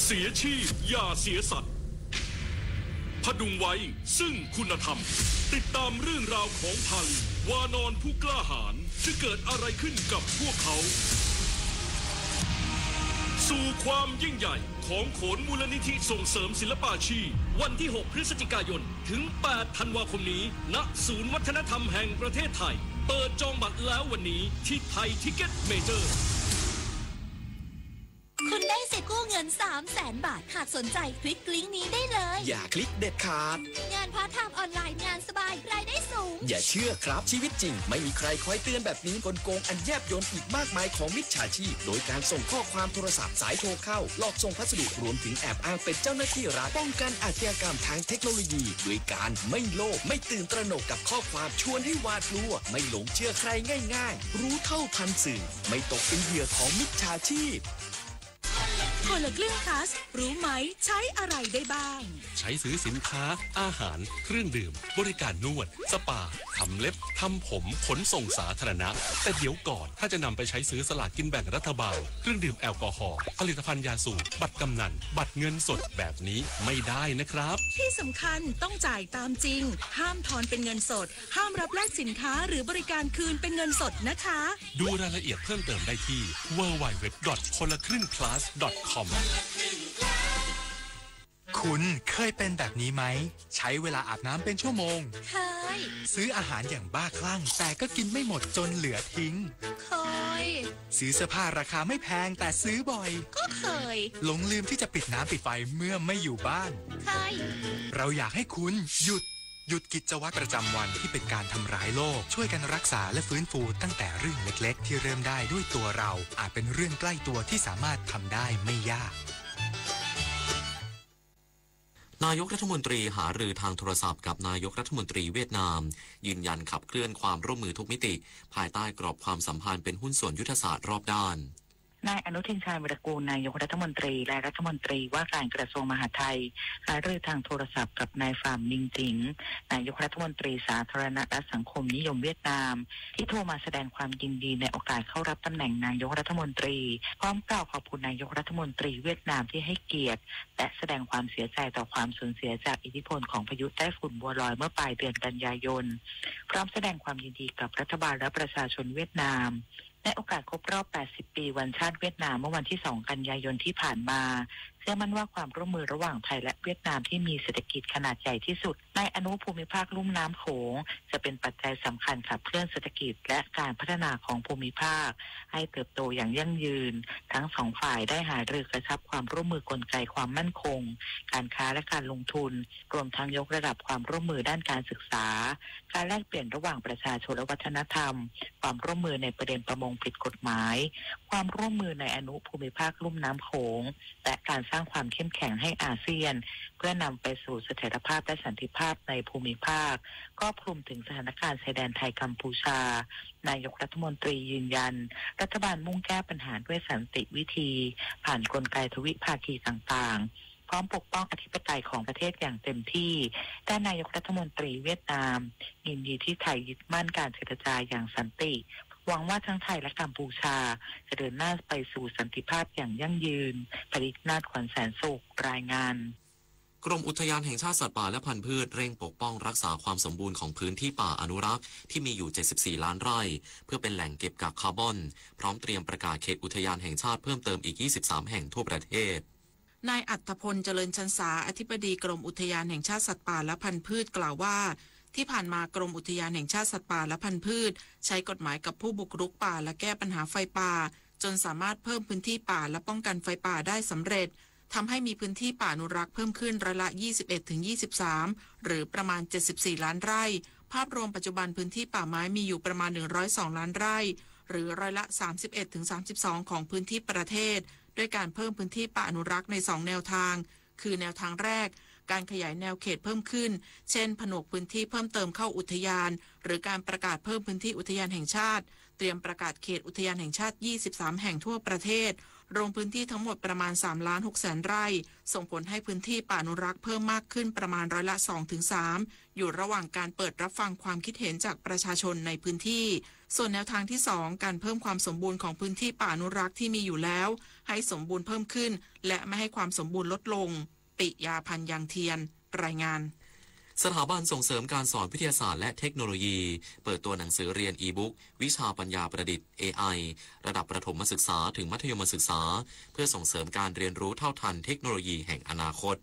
เสียชีพอย่าเสียสัตว์พดุงไว้ซึ่งคุณธรรมติดตามเรื่องราวของพันวานอนผู้กล้าหาญจะเกิดอะไรขึ้นกับพวกเขาสู่ความยิ่งใหญ่ของโขนมูลนิธิส่งเสริมศิลปาชีพวันที่ 6 พฤศจิกายนถึง 8 ธันวาคมนี้ณศูนย์วัฒนธรรมแห่งประเทศไทยเปิดจองบัตรแล้ววันนี้ที่ไทยทิกเก็ตเมเจอร์ คุณได้สิทธิ์กู้ เงิน 300,000 บาทหากสนใจคลิกลิงก์นี้ได้เลยอย่าคลิกเด็ดขาดงานพาร์ทไทม์ออนไลน์งานสบายรายได้สูงอย่าเชื่อครับชีวิตจริงไม่มีใครคอยเตือนแบบนี้กลโกงอันแยบยลอีกมากมายของมิจฉาชีพโดยการส่งข้อความโทรศัพท์สายโทรเข้าหลอกส่งพัสดุรวมถึงแอบอ้างเป็นเจ้าหน้าที่รัฐป้องกันอาชญากรรมทางเทคโนโลยีด้วยการไม่โลภไม่ตื่นตระหนกกับข้อความชวนให้หวาดกลัวไม่หลงเชื่อใครง่ายๆรู้เท่าทันสื่อไม่ตกเป็นเหยื่อของมิจฉาชีพคนละครึ่ง plus รู้ไหมใช้อะไรได้บ้างใช้ซื้อสินค้าอาหารเครื่องดื่มบริการนวดสปาทำเล็บทำผมขนส่งสาธารณะแต่เดี๋ยวก่อนถ้าจะนำไปใช้ซื้อสลากกินแบ่งรัฐบาลเครื่องดื่มแอลกอฮอล์ผลิตภัณฑ์ยาสูบบัตรกำนันบัตรเงินสดแบบนี้ไม่ได้นะครับที่สำคัญต้องจ่ายตามจริงห้ามทอนเป็นเงินสดห้ามรับแลกสินค้าหรือบริการคืนเป็นเงินสดนะคะดูรายละเอียดเพิ่มเติมได้ที่ www.konlakringplus.com คุณเคยเป็นแบบนี้ไหมใช้เวลาอาบน้ำเป็นชั่วโมงเคยซื้ออาหารอย่างบ้าคลั่งแต่ก็กินไม่หมดจนเหลือทิ้งเคยซื้อเสื้อผ้าราคาไม่แพงแต่ซื้อบ่อยก็เคยหลงลืมที่จะปิดน้ำปิดไฟเมื่อไม่อยู่บ้านเคยเราอยากให้คุณหยุดกิจวัตรประจำวันที่เป็นการทำร้ายโลกช่วยกันรักษาและฟื้นฟูตั้งแต่เรื่องเล็กๆที่เริ่มได้ด้วยตัวเราอาจเป็นเรื่องใกล้ตัวที่สามารถทำได้ไม่ยากนายกรัฐมนตรีหารือทางโทรศัพท์กับนายกรัฐมนตรีเวียดนามยืนยันขับเคลื่อนความร่วมมือทุกมิติภายใต้กรอบความสัมพันธ์เป็นหุ้นส่วนยุทธศาสตร์รอบด้านนายอนุทินชาญวิรากูลนายกรัฐมนตรีและรัฐมนตรีว่าการกระทรวงมหาดไทยหารือทางโทรศัพท์กับนายฟาร์มนิงจิงนายกรัฐมนตรีสาธารณรัฐสังคมนิยมเวียดนามที่โทรมาแสดงความยินดีในโอกาสเข้ารับตำแหน่งนายกรัฐมนตรีพร้อมกล่าวขอบคุณนายกรัฐมนตรีเวียดนามที่ให้เกียรติและแสดงความเสียใจต่อความสูญเสียจากอิทธิพลของพายุไต้ฝุ่นบัวลอยเมื่อปลายเดือนกันยายนพร้อมแสดงความยินดีกับรัฐบาลและประชาชนเวียดนามในโอกาสครบรอบ 80 ปีวันชาติเวียดนามเมื่อวันที่ 2 กันยายนที่ผ่านมาเชื่อมั่นว่าความร่วมมือระหว่างไทยและเวียดนามที่มีเศรษฐกิจขนาดใหญ่ที่สุดในอนุภูมิภาคลุ่มน้ำโขงจะเป็นปัจจัยสำคัญขับเคลื่อนเศรษฐกิจและการพัฒนาของภูมิภาคให้เติบโตอย่างยั่งยืนทั้งสองฝ่ายได้หารือกระชับความร่วมมือกลไกความมั่นคงการค้าและการลงทุนรวมทั้งยกระดับความร่วมมือด้านการศึกษาการแลกเปลี่ยนระหว่างประชาชนและวัฒนธรรมความร่วมมือในประเด็นประมงผิดกฎหมายความร่วมมือในอนุภูมิภาคลุ่มน้ำโขงและการสร้างความเข้มแข็งให้อาเซียนเพื่อนำไปสู่เสถียรภาพและสันติภาพในภูมิภาคครอบคลุมถึงสถานการณ์ชายแดนไทยกัมพูชานายกรัฐมนตรียืนยันรัฐบาลมุ่งแก้ปัญหาด้วยสันติวิธีผ่านกลไกทวิภาคีต่างๆพร้อมปกป้องอธิปไตยของประเทศอย่างเต็มที่แต่นายกรัฐมนตรีเวียดนามยินดีที่ไทยยึดมั่นการเจรจาอย่างสันติหวังว่าทั้งไทยและกัมพูชาจะเดินหน้าไปสู่สันติภาพอย่างยั่งยืนผลิตนาถขวัญแสนสุขรายงานกรมอุทยานแห่งชาติสัตว์ป่าและพันธุ์พืชเร่งปกป้องรักษาความสมบูรณ์ของพื้นที่ป่าอนุรักษ์ที่มีอยู่74ล้านไร่เพื่อเป็นแหล่งเก็บกักคาร์บอนพร้อมเตรียมประกาศเขตอุทยานแห่งชาติเพิ่มเติมอีก23แห่งทั่วประเทศนายอัฏฐพลเจริญชันษาอธิบดีกรมอุทยานแห่งชาติสัตว์ป่าและพันธุ์พืชกล่าวว่าที่ผ่านมากรมอุทยานแห่งชาติสัตว์ป่าและพันธุ์พืชใช้กฎหมายกับผู้บุกรุกป่าและแก้ปัญหาไฟป่าจนสามารถเพิ่มพื้นที่ป่าและป้องกันไฟป่าได้สำเร็จทำให้มีพื้นที่ป่าอนุรักษ์เพิ่มขึ้นร้อยละ 21-23 หรือประมาณ74ล้านไร่ภาพรวมปัจจุบันพื้นที่ป่าไม้มีอยู่ประมาณ102ล้านไร่หรือร้อยละ 31-32 ของพื้นที่ประเทศด้วยการเพิ่มพื้นที่ป่าอนุรักษ์ใน2แนวทางคือแนวทางแรกการขยายแนวเขตเพิ่มขึ้นเช่นผนวกพื้นที่เพิ่มเติมเข้าอุทยานหรือการประกาศเพิ่มพื้นที่อุทยานแห่งชาติเตรียมประกาศเขตอุทยานแห่งชาติ23แห่งทั่วประเทศรวมพื้นที่ทั้งหมดประมาณ3,600,000 ไร่ส่งผลให้พื้นที่ป่าอนุรักษ์เพิ่มมากขึ้นประมาณร้อยละ 2-3 อยู่ระหว่างการเปิดรับฟังความคิดเห็นจากประชาชนในพื้นที่ส่วนแนวทางที่2การเพิ่มความสมบูรณ์ของพื้นที่ป่าอนุรักษ์ที่มีอยู่แล้วให้สมบูรณ์เพิ่มขึ้นและไม่ให้ความสมบูรณ์ลดลงปิยาพันธ์ยังเทียนรายงานสถาบันส่งเสริมการสอนวิทยาศาสตร์และเทคโนโลยีเปิดตัวหนังสือเรียนอีบุ๊กวิชาปัญญาประดิษฐ์ AI ระดับประถมศึกษาถึงมัธยมศึกษาเพื่อส่งเสริมการเรียนรู้เท่าทันเทคโนโลยีแห่งอนาคต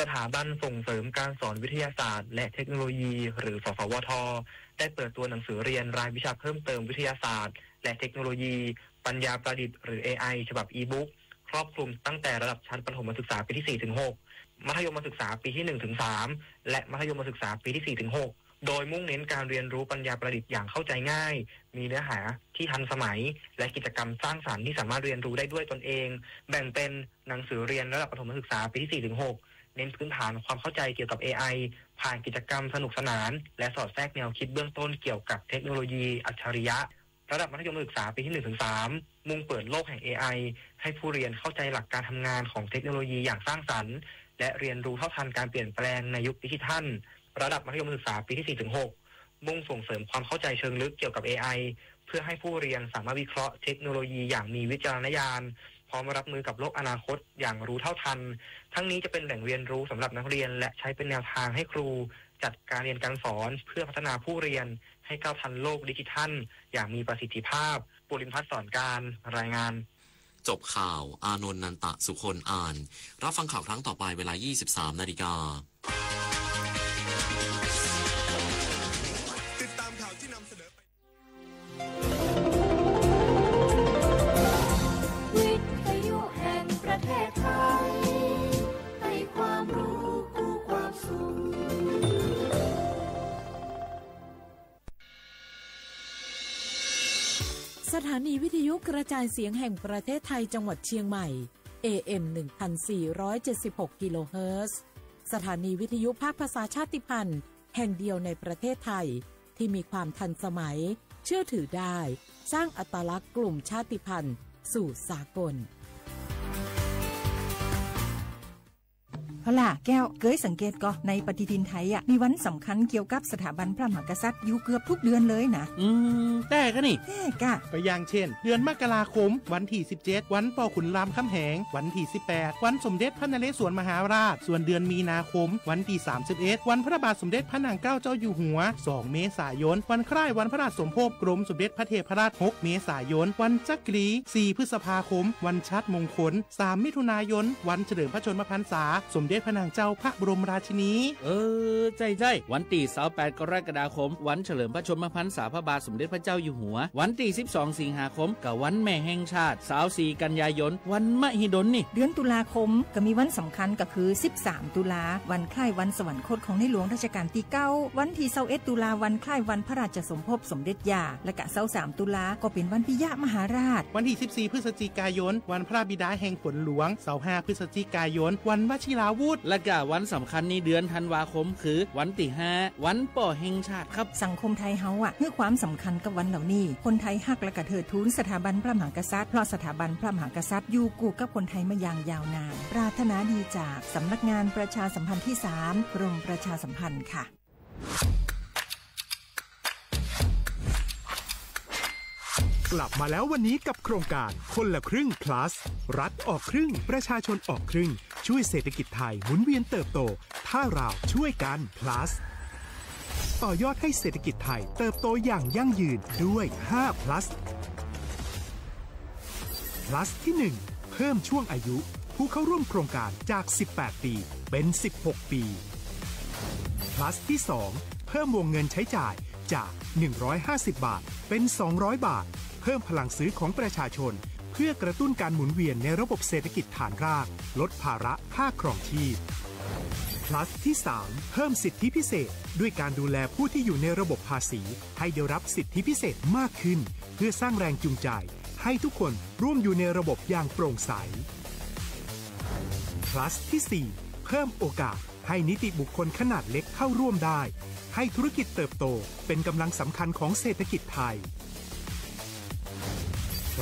สถาบันส่งเสริมการสอนวิทยาศาสตร์และเทคโนโลยีหรือสสวท.ได้เปิดตัวหนังสือเรียนรายวิชาเพิ่มเติมวิทยาศาสตร์และเทคโนโลยีปัญญาประดิษฐ์หรือ AI ฉบับอีบุ๊ก ครอบคลุมตั้งแต่ระดับชั้นประถมศึกษาปีที่4ถึง6มัธยมศึกษาปีที่1ถึง3และมัธยมศึกษาปีที่4ถึง6โดยมุ่งเน้นการเรียนรู้ปัญญาประดิษฐ์อย่างเข้าใจง่ายมีเนื้อหาที่ทันสมัยและกิจกรรมสร้างสรรค์ที่สามารถเรียนรู้ได้ด้วยตนเองแบ่งเป็นหนังสือเรียนระดับประถมศึกษาปีที่4ถึง6เน้นพื้นฐานความเข้าใจเกี่ยวกับ AI ผ่านกิจกรรมสนุกสนานและสอดแทรกแนวคิดเบื้องต้นเกี่ยวกับเทคโนโลยีอัจฉริยะระดับมัธยมศึกษาปีที่1ถึง3มุ่งเปิดโลกแห่ง AI ให้ผู้เรียนเข้าใจหลักการทำงานของเทคโนโลยีอย่างสร้างสรรค์และเรียนรู้เท่าทันการเปลี่ยนแปลงในยุคดิจิทัลระดับมัธยมศึกษาปีที่4ถึง6มุ่งส่งเสริมความเข้าใจเชิงลึกเกี่ยวกับ AI เพื่อให้ผู้เรียนสามารถวิเคราะห์เทคโนโลยีอย่างมีวิจารณญาณพร้อมรับมือกับโลกอนาคตอย่างรู้เท่าทันทั้งนี้จะเป็นแหล่งเรียนรู้สำหรับนักเรียนและใช้เป็นแนวทางให้ครูจัดการเรียนการสอนเพื่อพัฒนาผู้เรียนให้ก้าวทันโลกดิจิทัลอย่างมีประสิทธิภาพปุริพัฒน์สอนการรายงานจบข่าวอานนท์นันตะสุคนอ่านรับฟังข่าวครั้งต่อไปเวลา 23 นาฬิกาติดตามข่าวที่นำเสนอไปวิทยุแห่งประเทศไทยให้ความรู้คู่ความสุขสถานีวิทยุกระจายเสียงแห่งประเทศไทยจังหวัดเชียงใหม่ AM 1476 กิโลเฮิรตซ์สถานีวิทยุภาคภาษาชาติพันธุ์แห่งเดียวในประเทศไทยที่มีความทันสมัยเชื่อถือได้สร้างอัตลักษณ์กลุ่มชาติพันธุ์สู่สากลเอาล่ะแก้วเกยสังเกตก็ในปฏิทินไทยมีวันสำคัญเกี่ยวกับสถาบันพระมหากษัตริย์อยู่เกือบทุกเดือนเลยนะแต่ก็นี่แต่กะก็อย่างเช่นเดือนมกราคมวันที่17วันป่อขุนรามคำแหงวันที่18วันสมเด็จพระนเรศวรมหาราชส่วนเดือนมีนาคมวันที่31วันพระบาทสมเด็จพระนางเกล้าเจ้าอยู่หัว2เมษายนวันคล้ายวันพระราชสมภพกรมสมเด็จพระเทพราช6เมษายนวันจักรี4พฤษภาคมวันชัดมงคล3มิถุนายนวันเฉลิมพระชนมพรรษาสมเด็จพระนางเจ้าพระบรมราชินีใจวันที่28กรกฎาคมวันเฉลิมพระชนมพรรษาพระบาทสมเด็จพระเจ้าอยู่หัววันที่12สิงหาคมกับวันแม่แห่งชาติ24กันยายนวันมหิดลนี่เดือนตุลาคมก็มีวันสำคัญก็คือ13ตุลาวันคล้ายวันสวรรคตของในหลวงรัชกาลที่9วันที่21ตุลาวันคล้ายวันพระราชสมภพสมเด็จย่าและก็23ตุลาก็เป็นวันปิยมหาราชวันที่14พฤศจิกายนวันพระบิดาแห่งฝนหลวง25พฤศจิกายนวันวชิราวุธและก็วันสำคัญในเดือนธันวาคมคือวันที่5วันป่อแห่งชาติครับสังคมไทยเฮาให้ความสำคัญกับวันเหล่านี้คนไทยฮักและก็เทิดทูนสถาบันพระมหากษัตริย์เพราะสถาบันพระมหากษัตริย์อยู่คู่กับคนไทยมาอย่างยาวนานปรารถนาดีจากสำนักงานประชาสัมพันธ์ที่3กรมประชาสัมพันธ์ค่ะกลับมาแล้ววันนี้กับโครงการคนละครึ่ง plus รัฐออกครึ่งประชาชนออกครึ่งช่วยเศรษฐกิจไทยหมุนเวียนเติบโตถ้าเราช่วยกัน plus ต่อยอดให้เศรษฐกิจไทยเติบโตอย่างยั่งยืนด้วย5 plus plus ที่1เพิ่มช่วงอายุผู้เข้าร่วมโครงการจาก18ปีเป็น16ปี plus ที่2เพิ่มวงเงินใช้จ่ายจาก150บาทเป็น200บาทเพิ่มพลังซื้อของประชาชนเพื่อกระตุ้นการหมุนเวียนในระบบเศรษฐกิจฐานรากลดภาระค่าครองชีพ plus ที่3เพิ่มสิทธิพิเศษด้วยการดูแลผู้ที่อยู่ในระบบภาษีให้ได้รับสิทธิพิเศษมากขึ้นเพื่อสร้างแรงจูงใจให้ทุกคนร่วมอยู่ในระบบอย่างโปร่งใส plus ที่4เพิ่มโอกาสให้นิติบุคคลขนาดเล็กเข้าร่วมได้ให้ธุรกิจเติบโตเป็นกำลังสำคัญของเศรษฐกิจไทย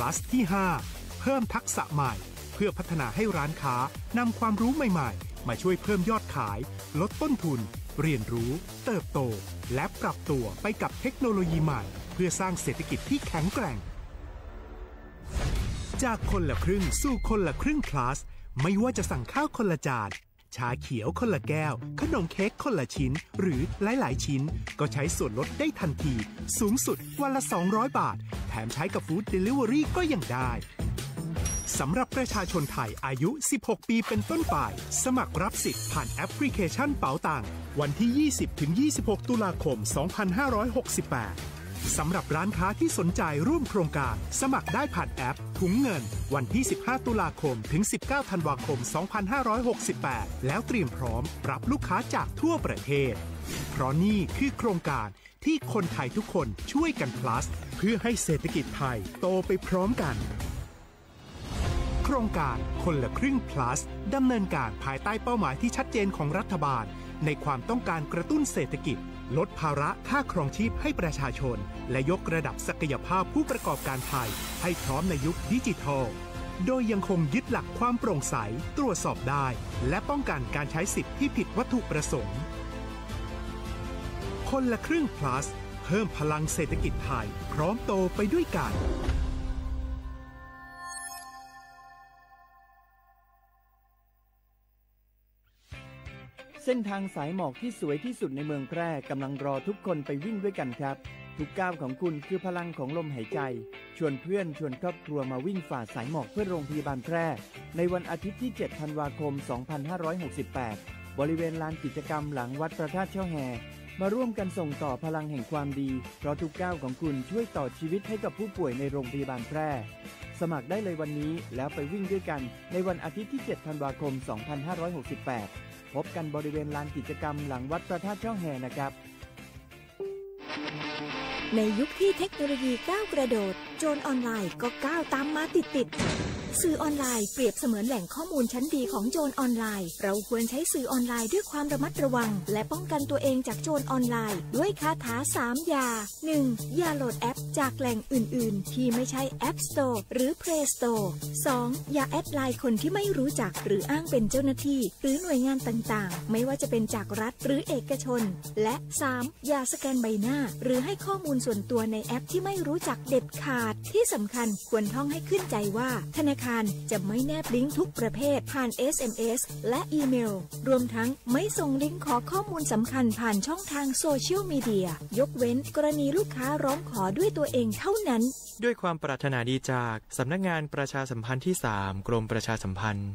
plus ที่5เพิ่มทักษะใหม่เพื่อพัฒนาให้ร้านค้านำความรู้ใหม่ๆมาช่วยเพิ่มยอดขายลดต้นทุนเรียนรู้เติบโตและปรับตัวไปกับเทคโนโลยีใหม่เพื่อสร้างเศรษฐกิจที่แข็งแกร่งจากคนละครึ่งสู่คนละครึ่ง plus ไม่ว่าจะสั่งข้าวคนละจานชาเขียวคนละแก้วขนมเค้กคนละชิ้นหรือหลายๆชิ้นก็ใช้ส่วนลดได้ทันทีสูงสุดวันละ200บาทแถมใช้กับฟู้ดเดลิเวอรี่ก็ยังได้สำหรับประชาชนไทยอายุ16ปีเป็นต้นไปสมัครรับสิทธิ์ผ่านแอปพลิเคชันเป๋าตังวันที่ 20-26 ตุลาคม 2568 สำหรับร้านค้าที่สนใจร่วมโครงการสมัครได้ผ่านแอปถุงเงินวันที่15ตุลาคมถึง19ธันวาคม2568แล้วเตรียมพร้อมรับลูกค้าจากทั่วประเทศเพราะนี่คือโครงการที่คนไทยทุกคนช่วยกัน plus เพื่อให้เศรษฐกิจไทยโตไปพร้อมกันโครงการคนละครึ่ง plus ดำเนินการภายใต้เป้าหมายที่ชัดเจนของรัฐบาลในความต้องการกระตุ้นเศรษฐกิจลดภาระค่าครองชีพให้ประชาชนและยกระดับศักยภาพผู้ประกอบการไทยให้พร้อมในยุคดิจิทัลโดยยังคงยึดหลักความโปร่งใสตรวจสอบได้และป้องกันการใช้สิทธิที่ผิดวัตถุประสงค์คนละครึ่ง plus เพิ่มพลังเศรษฐกิจไทยพร้อมโตไปด้วยกันเส้นทางสายหมอกที่สวยที่สุดในเมืองแพร่กำลังรอทุกคนไปวิ่งด้วยกันครับทุกก้าวของคุณคือพลังของลมหายใจชวนเพื่อนชวนครอบครัวมาวิ่งฝ่าสายหมอกเพื่อโรงพยาบาลแพร่ในวันอาทิตย์ที่7ธันวาคม2568บริเวณลานกิจกรรมหลังวัดพระธาตุช่อแฮมาร่วมกันส่งต่อพลังแห่งความดีเพราะทุกก้าวของคุณช่วยต่อชีวิตให้กับผู้ป่วยในโรงพยาบาลแพร่สมัครได้เลยวันนี้แล้วไปวิ่งด้วยกันในวันอาทิตย์ที่7ธันวาคม2568พบกันบริเวณลานกิจกรรมหลังวัดพระธาตุช่อแฮนะครับในยุคที่เทคโนโลยีก้าวกระโดดโจรออนไลน์ก็ก้าวตามมาติดสื่อออนไลน์เปรียบเสมือนแหล่งข้อมูลชั้นดีของโจรออนไลน์เราควรใช้สื่อออนไลน์ด้วยความระมัดระวังและป้องกันตัวเองจากโจรออนไลน์ด้วยคาถา3อย่า 1. อย่าโหลดแอปจากแหล่งอื่นๆที่ไม่ใช่ App Store หรือ Play Store 2. อย่าแอดไลน์คนที่ไม่รู้จักหรืออ้างเป็นเจ้าหน้าที่หรือหน่วยงานต่างๆไม่ว่าจะเป็นจากรัฐหรือเอกชนและ 3. อย่าสแกนใบหน้าหรือให้ข้อมูลส่วนตัวในแอปที่ไม่รู้จักเด็ดขาดที่สำคัญควรท่องให้ขึ้นใจว่าธนาคารจะไม่แนบลิงก์ทุกประเภทผ่าน SMS และอีเมลรวมทั้งไม่ส่งลิงก์ขอข้อมูลสำคัญผ่านช่องทางโซเชียลมีเดียยกเว้นกรณีลูกค้าร้องขอด้วยตัวเองเท่านั้นด้วยความปรารถนาดีจากสำนักงานประชาสัมพันธ์ที่ 3 กรมประชาสัมพันธ์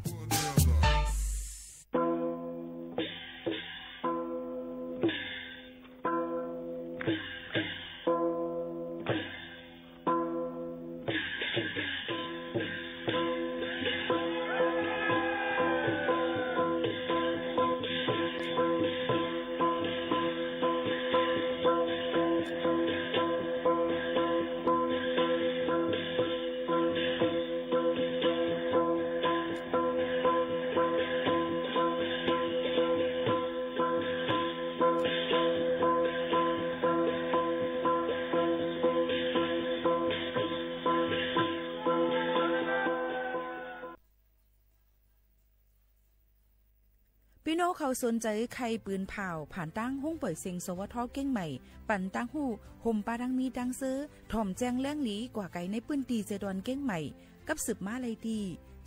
พี่น้องเขาสนใจใครปืนเผาผ่านตั้งห้องเปิดเสียงสวทเก้งใหม่ปั่นตั้งหู้ห่มปลาดังมีดังซื้อถ่อมแจ้งเรื่องหลีกว่าไก่ในปืนตีเจดอนเก้งใหม่กับสืบมาเลยดี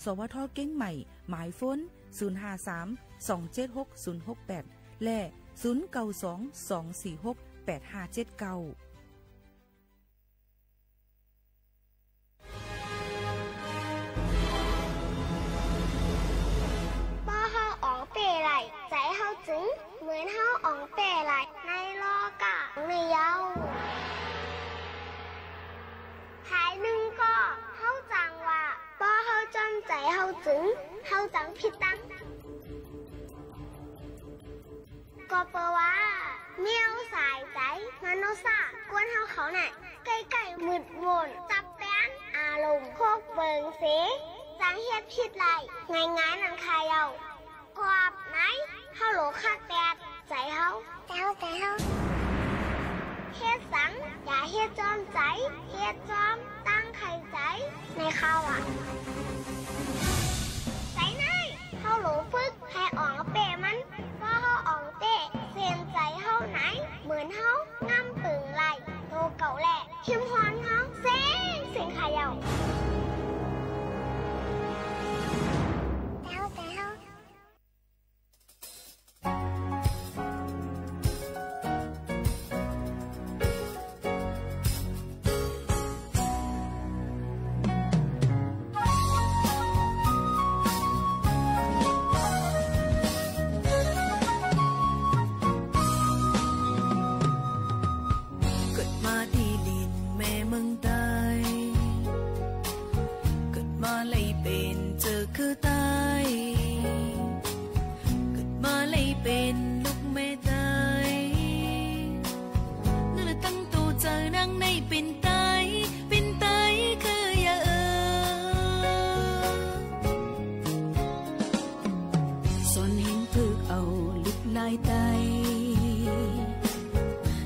สวทเก้งใหม่หมายฝน053-276-068และ092-246-8579ใจเฮาจึงเหมือนเฮาอ่องเป้ไหลในโลกะในเยาหายหนึ่งก็เฮาจังว่าบ่เฮาจำใจเฮาจึงเฮาจังผิดตั้งก็เปว่าเมียวสายใจมโนซากวนเฮาเขาน่ะใกล้ๆมืดมนจับแป้นอารมณ์โคกเบิงเสจังเฮ็ดผิดไหลง่ายๆนั่นคายเอาขอบไหนเฮาโหลคักแปดใจเฮาเฮ็ดสังอย่าเฮ็ดจอมใจเฮ็ดจอมตั้งไข่ใจในข้าวอ่ะใจไหนเฮาโหลฝึกให้อ่องเปมันว่าเฮาอ่องเตะเสียนใจเฮาไหนเหมือนเฮางำปึงไหลโตเก่าแหละชิมฮอนเฮาเสียงขายาว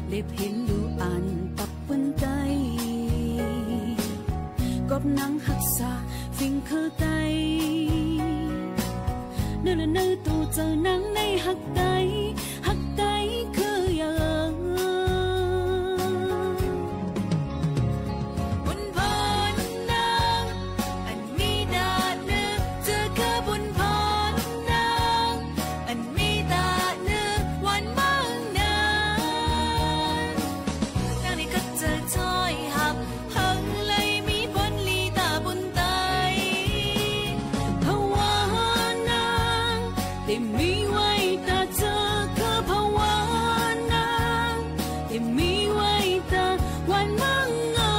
เล็บเห็นดูอันปักปืนไตกบนังหักษาฟิงคือไตเนื้อเนื้อตูเจอนังในหักไตคืออย่างบุญพรนางอันมีดาเนื้อเจอคือบุญพรนางอันมีดาเนื้อวันมั่งนานนางนี่ก็เจอจอยหับหังเลยมีบนลีตาบุญไตภาวานางได้มีไว้ตาเจอคือภาวานางได้มีไว้ตาวันมั่งเงา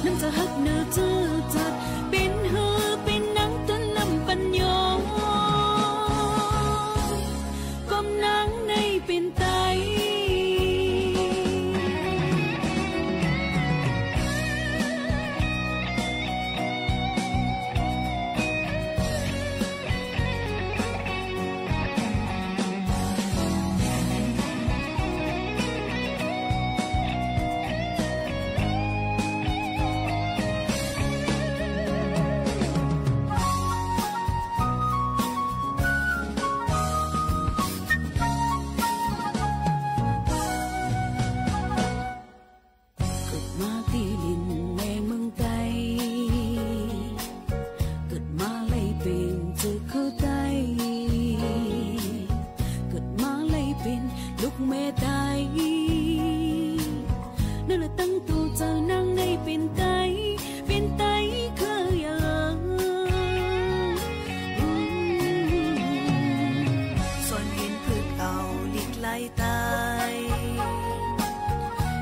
น้ำจะหักเนื้อเจอจัดเป็นหือเป็นนังต้นลำปัญญากมนางในเป็นไตมาที่ลินในเมืองไทยเกิดมาเลยเป็นเจอคือไทยเกิดมาเลยเป็นลูกแม่ไทยนั่นแหละตั้งตัวเจอนั่งในเป็นไทยคืออย่างส่วนเห็นพืชเอาลิกไล่ตาย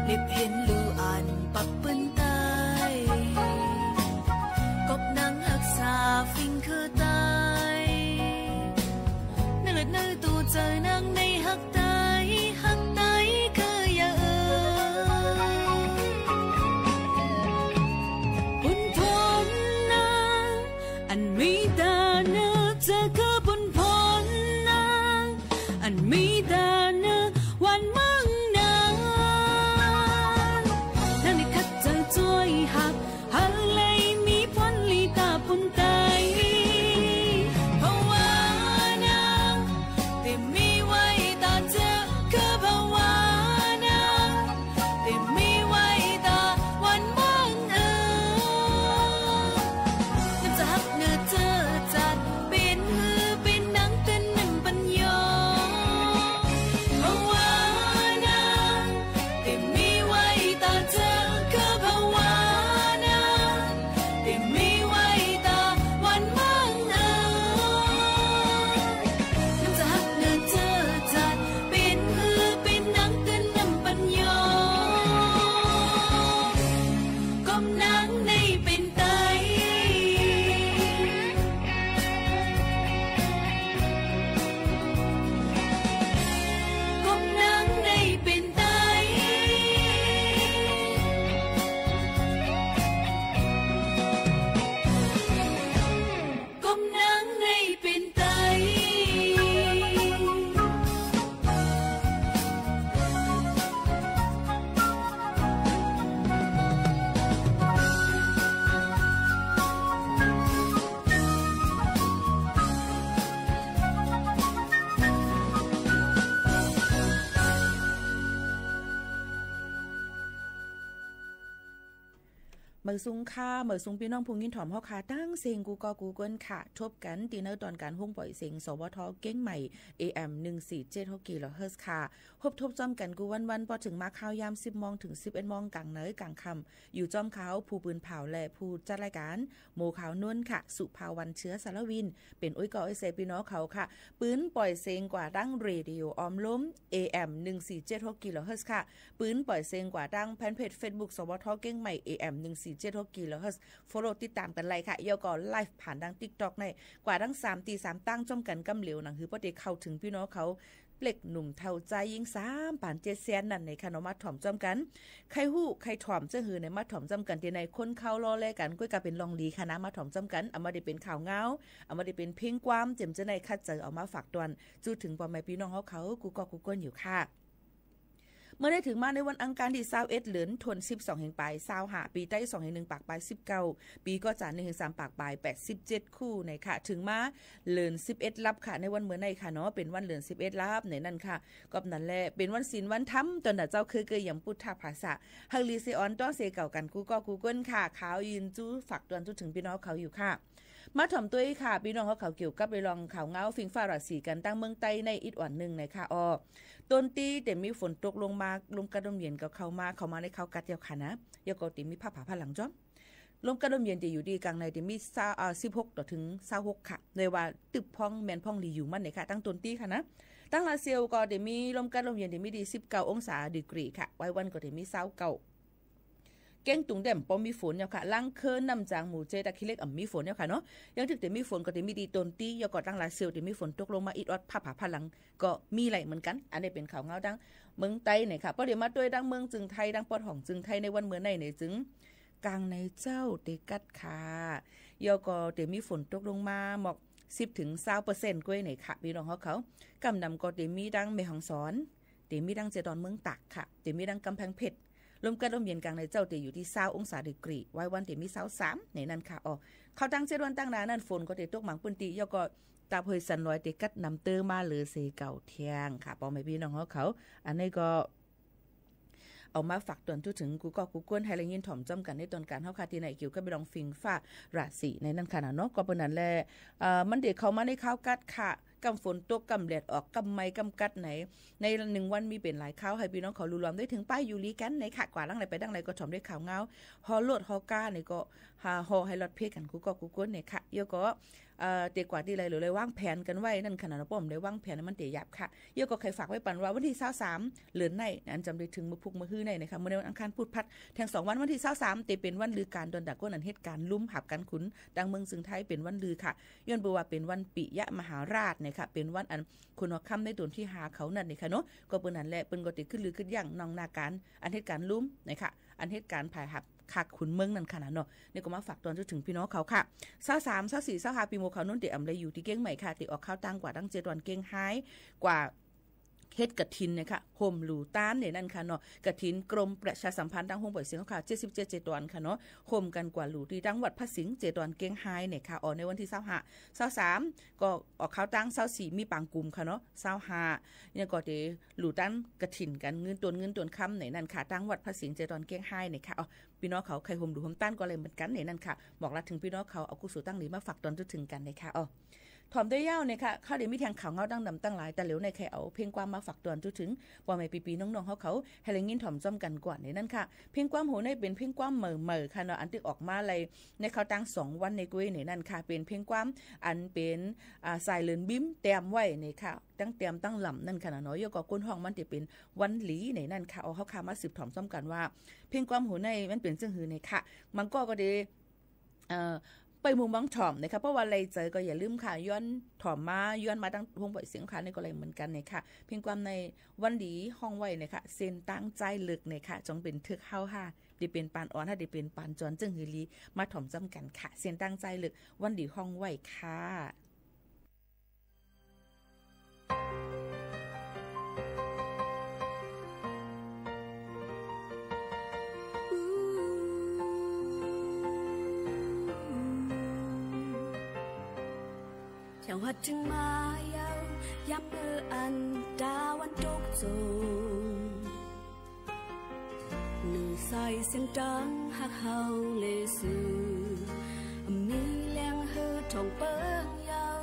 เล็บเห็นลูอันปักปืนไตกบนังหักษาฟิงคือไตนั่นแหละนั่นตัวเจอนั่งในหักไตคืออย่างบุญพรนางอันมีดาเนื้อเจอคือบุญพรนางอันมีดาเนื้อวันมั่งนางนั่นนี่คัดเจอจ้อยหักหันเลยมีพรลีตาปุ่นไตภาวานางแต่มีไว้ตาเจอคือภาวานางแต่มีไว้ตาวันมั่งน้ำจะหักเนื้อเจอจัดเป็นหือเป็นนังเป็นหนึ่งปัญญาภาวานางแต่มีไว้ตาเจอคือภาวานางแต่มีไว้ตาวันมั่งน้ำจะหักเนื้อเจอจัดเป็นหือเป็นนังเป็นหนึ่งปัญญากมนางในเป็นไตกมนางในเป็นไตกมนางในเป็นไตเมื่อซุงค่าเมื่อซุงพี่น้องพุงยินถ่อมเฮาคาตั้งเสียงกูกอกูเกินค่ะทบกันตีเนอร์ตอนการหุ้งปล่อยเสียงสวทเก้งใหม่ AM 1476 กิโลเฮิรตซ์ค่ะพบทบจอมกันกูวันพอถึงมาข่าวยาม 10 โมงถึง 11 โมงกลางเนยกลางค่ำอยู่จอมเขาผู้ปืนเผาและผู้จัดรายการโมข่าวนุ่นค่ะสุภาวันเชื้อสารวินเป็นอุ้ยก่อไอเซพี่น้องเขาค่ะปืนปล่อยเสียงกว่าดังเรดิโอออมล้ม AM 1476 กิโลเฮิรตซ์ค่ะปืนปล่อยเสียงกว่าดังแฟนเพจ Facebook สวทเก้งใหม่ AM 1476 กิโลเฮิรตซ์follow ติดตามกันเลยค่ะเยาก่อนไลฟ์ผ่านดัง TikTok ในกว่าดัง3 ตี 3ตั้งจอมกันกำเหลวหนังคือบ่ได้เข้าถึงพี่น้องเขา เปล็กหนุ่มเท่าใจยิง3 ป่าน 7 แสนนั่นในค่ะเนาะมาถ่อมจ้อมกันใครฮู้ใครถ่อมจะหือในมาถ่อมจ้อมกันที่ในคนเข้ารอแลกันก็ก็เป็นลองลีค่ะนะมาถ่อมจ้อมกันเอามาได้เป็นข่าวเงาเอามาได้เป็นเพลงความเจ็มจะในคัดเจอเอามาฝากตวนจูถึงพ่อแม่พี่น้องเขากูก็กูก้นอยู่ค่ะเมื่อได้ถึงมาในวันอังคารที่21เหลือนทน12แห่งปลาย25ปีใต้2แห่ง1ปากปลาย19ปีก็จะ1แห่ง3ปากปลาย87คู่ในค่ะถึงมาเหลือน11ลับค่ะในวันเมื่อในค่ะเนาะเป็นวันเหลือน11ลับในนั่นค่ะก็นั่นแหละเป็นวันศีลวันธรรมตอนน่ะเจ้าคือเกยอย่างพุทธภาษาฮังลีเซออนต้องเซเก่ากันกูก็กูก้นค่ะขาวยืนจู้ฝากตวนจู้ถึงพี่น้องเขาอยู่ค่ะมาถ่อมตัวค่ะพี่น้องเขาเกี่ยวกับไปลองข่าวเงาฟิงฟ้าราศีกันตั้งเมืองใต้ในอีกวันนึงในค่ะต้นตีแต่มีฝนตกลงมาลมกระดมเย็นก็เข้ามาในเขากัดเดียวค่ะนะยก็ติมีผ้าผาหลังจ้อมลมกระดมเย็นจะอยู่ดีกลางในที่มี16ต่อถึง26ค่ะในว่าตึบพองแมนพองดีอยู่มันในค่ะตั้งต้นตีค่ะนะตั้งลาเซียวก็จะมีลมกระดมเย็นที่มีดี19องศาดีกรีค่ะไว้วันก็จะมี29เก้งตุงเด่มปอมีฝนเนี่ยค่ะลังเคินนำจางหมู่เจตะคิเล็กมีฝนเนี่ยค่ะเนาะยังถึงแต่มีฝนก็จะมีดีต้นตียก็ตั้งลาเซียวแต่มีฝนตกลงมาอีออดผ้าผาหลังก็มีไหลเหมือนกันอันนี้เป็นข่าวเงาดังเมืองไต้เนี่ยค่ะเพราะเดี๋ยวมาด้วยดังเมืองจึงไทยดังปอดห่องจึงไทยในวันเมื่อในจึงกลางในเจ้าเตกัดค่ะยก็เดี๋ยวมีฝนตกลงมาหมอก10 ถึง 20% กล้วยเนี่ยค่ะพี่น้องเขากำนำก็เดี๋ยวมีดังแม่ฮ่องสอนเดี๋ยวมีดังเจดอนเมืองตากค่ะเดี๋ยวมีดังกำแพงเพชรลมกระดมเย็นกลางในเจ้าเตอยู่ที่20องศาดีกรีไว้วันเตมี23ในนั้นค่ะเขาตั้งเจดวันตั้งนานั้นฝนก็เตตกหมังปุ่นตียก็ตาเผยสันลอยเตกัดนำเตอร์มาหรือเซเก่าเที่ยงค่ะปอแม่พี่น้องเขาอันนี้ก็เอามาฝากตวนทุถึงกูก็กูก้นให้ละยินถ่อมจ้ำกันในตอนการเฮาคาที่ไหนเกี่ยวกับไปลองฟิงฟ้าราศีในนั้นค่ะเนาะก็เป็นนั้นแหละมันเด็กเขามาในข้าวกัดค่ะกำฝนตกกำแดดออกกำไม้กำกัดไหนใน1วันมีเป็นหลายข้าวให้พี่น้องเขารู้รวมได้ถึงป้ายยูริกันในค่ะกว่าลังไหนไปดังไหนก็ถ่อมด้วยข่าวเงาฮอลดฮอก้าในก็ฮอให้รถเพกันกูก็กูก้นในค่ะยก็เตกว่าที่ไรหรือเลยวางแผนกันไว้นั่นขนาดป้อมได้วางแผนมันเตะยับค่ะยก็ใครฝากไว้ปันว่าวันที่23เหลือนในอันจำได้ถึงมื้อพุกมื้อฮื้อในนะคะมื้อในวันอังคารพุธพัดแทง2วันที่23เตเป็นวันลือการดอนดักก้นอันเหตุการณ์ลุ่มหับกันขุนดังเมืองซึ่งไทยเป็นวันลือค่ะย้อนบ่ว่าเป็นวันปิยมหาราชเนี่ยค่ะเป็นวันอันคุณค่ำในตนที่หาเขานั่นนี่ค่ะเนาะก็เปิ้นนั่นแหละเปิ้นก็ติขึ้นลือขึ้นย่างนองนาการอันเหตุการณ์ลุ่มนะคะอันเหตุการณ์ภายหับคักขุนเมืองนั่นขนาดเนาะนี่ก็มาฝากตอนถึงพี่น้องเขาค่ะ23 24 25ปีโมเขานุ่นเตอำเลยอยู่ที่เก้งใหม่ค่ะติออกข้าวตั้งกว่าตั้ง7วันเก้งหายกว่าเฮ็ดกฐินเนี่ยค่ะห่มหลูต้านเนี่ยนั่นค่ะเนาะกฐินกรมประชาสัมพันธ์ดังห้องบ่อยเสียงค่ะ77 7 วันค่ะเนาะห่มกันกว่าหลูที่ดังวัดพระสิงห์7 วันเก้งหายเนี่ยค่ะในวันที่25 23ก็ออกข้าวตั้ง24มีปางกุมค่ะเนาะ25เนี่ยก็ได้หลูต้านกฐินกันเงินตนค่ำเนี่ยนั่นค่ะตั้งวัดพระสิงห์7 วันเก้งหายเนี่ยค่ะพี่น้องเขาใครห่มหลูห่มต้านก็เลยเหมือนกันเนี่ยนั่นค่ะบอกรักถึงพี่น้องเขาเอากุศลตั้งนี้มาฝากตอนถึงกันเลยค่ะถ่อมด้วยย่าวเนี่ยค่ะข้าวเดี๋ยวมีแทงข่าวเงาดังดำตั้งหลายแต่เหลียวในใครเอาเพียงความมาฝากตอนจุถึงว่าไม่ปีน้องๆเขาให้ละยินถ่อมจ้อมกันกว่าในนั้นค่ะเพียงความโหในเป็นเพียงความเหม่อค่ะเนาะอันที่ออกมาเลยในเขาตั้ง2วันในกุ้ยในนั้นค่ะเป็นเพียงความอันเป็นสายเลือนบิ้มเตรียมไว้ในค่ะตั้งเตรียมตั้งลำนั่นค่ะเนาะยก็ก้นห้องมันจะเป็นวันหลีในนั้นค่ะเอาเขาขามาสืบถ่อมจ้อมกันว่าเพียงความโหในมันเป็นซึ่งหือในค่ะมันก็ได้ไปมุมบังถ่อมนะคะเพราะว่าอะไรเจอก็อย่าลืมค่ะย้อนถ่อมมาย้อนมาตั้งวงบ่อยเสียงค่ะนี่ก็เลยเหมือนกันนะคะเพียงความในวันดีห้องไว้นะคะเส้นตั้งใจลึกนะคะจงเป็นทึกเฮาค่ะดิเป็นปานอ่อนถ้าดิเป็นปานจอนจึงหือลีมาถ่อมจำกันค่ะเส้นตั้งใจลึกวันดีห้องไว้ค่ะchẳng hoạt trưng ma yêu yếm mơ ăn đaวันตกจงหนึ่งใส่เส้นจังหักเฮาเลสือมีแรงเฮอทองเปิ้งยาว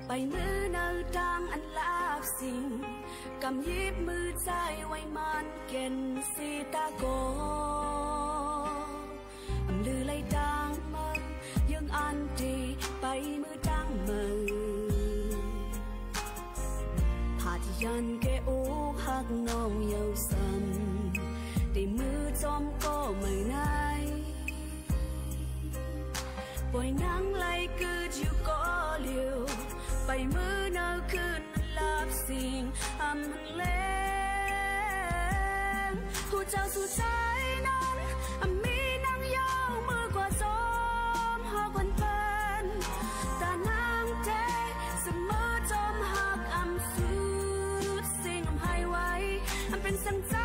ไปมือเนื้อดังอันลาบสิ่งกำยิบมือใจไว้มันเก่นสีตาโกลือไล่ดังมันยังอันดีไปมือดังมือผาที่ยันแกโอ้หักน้องเยาวสันได้มือจอมก็ไม่ไหนปล่อยนางไล่กืดอยู่ก็เลี้ยวไปมือเนื้อคืน มันแรงผู้เจ้าสู่ใจนั้นมีนางยาวมือกว่าจอมหอกวันเป็นแต่นางเจเสมอจอมหักสุดสิ่งให้ไว้เป็นสังใจ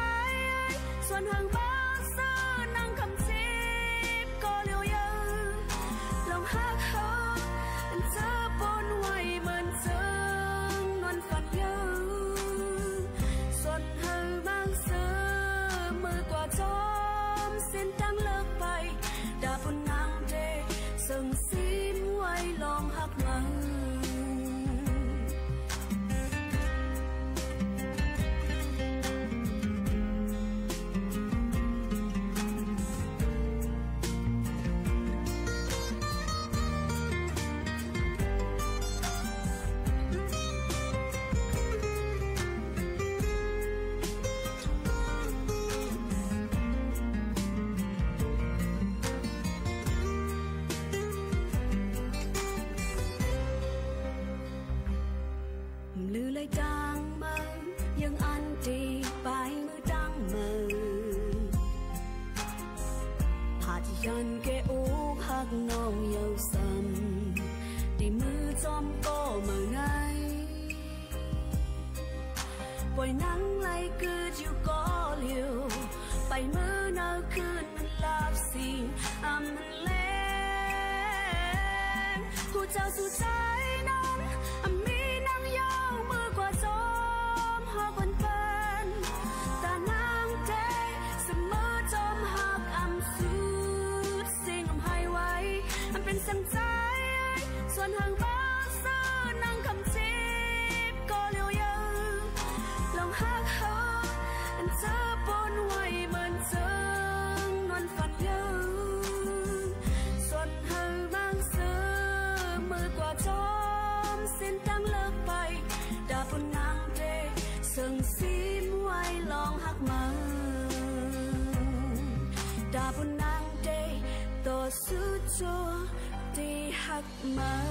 ส่วนห่างบ้าซื้อนางคำทิพย์ก็เลี้ยวยืนลองหักเขาเธอปนไว้เหมือนเธอนอนฝันยืนส่วนห่างบ้าซื้อมือกว่าจอมเส้นตั้งเลิกไปดาบนนางเดส่งสิ้นไว้ลองหักมันลือเลยดังมายังอันดีไปมือดังมือผาที่ยันเกอูหักน้องเยาวซ้ำดีมือจอมก็มาไงปล่อยนังไล่กืดอยู่ก็เลี้ยวไปมือนาคืนมันลาบสิมันแรงผู้เจ้าสู่ใจนั้นมีนางยาวมือกว่าจอมหอกวันเป็นแต่นางเจเสมอจอมหักสุดสิ่งให้ไว้เป็นสังใจส่วนห่างบ้าซื้อนางคำทิพย์ก็เลี้ยวยืนลองหักเขาเธอปนไว้เหมือนเธอนอนฝันยืนส่วนห่างบ้าซื้อมือกว่าจอมเส้นตั้งเลิกไปดาบนนางเดส่งสิ้นไว้ลองหักมันดาบนนางเดต่อสู้จัวที่หักมัน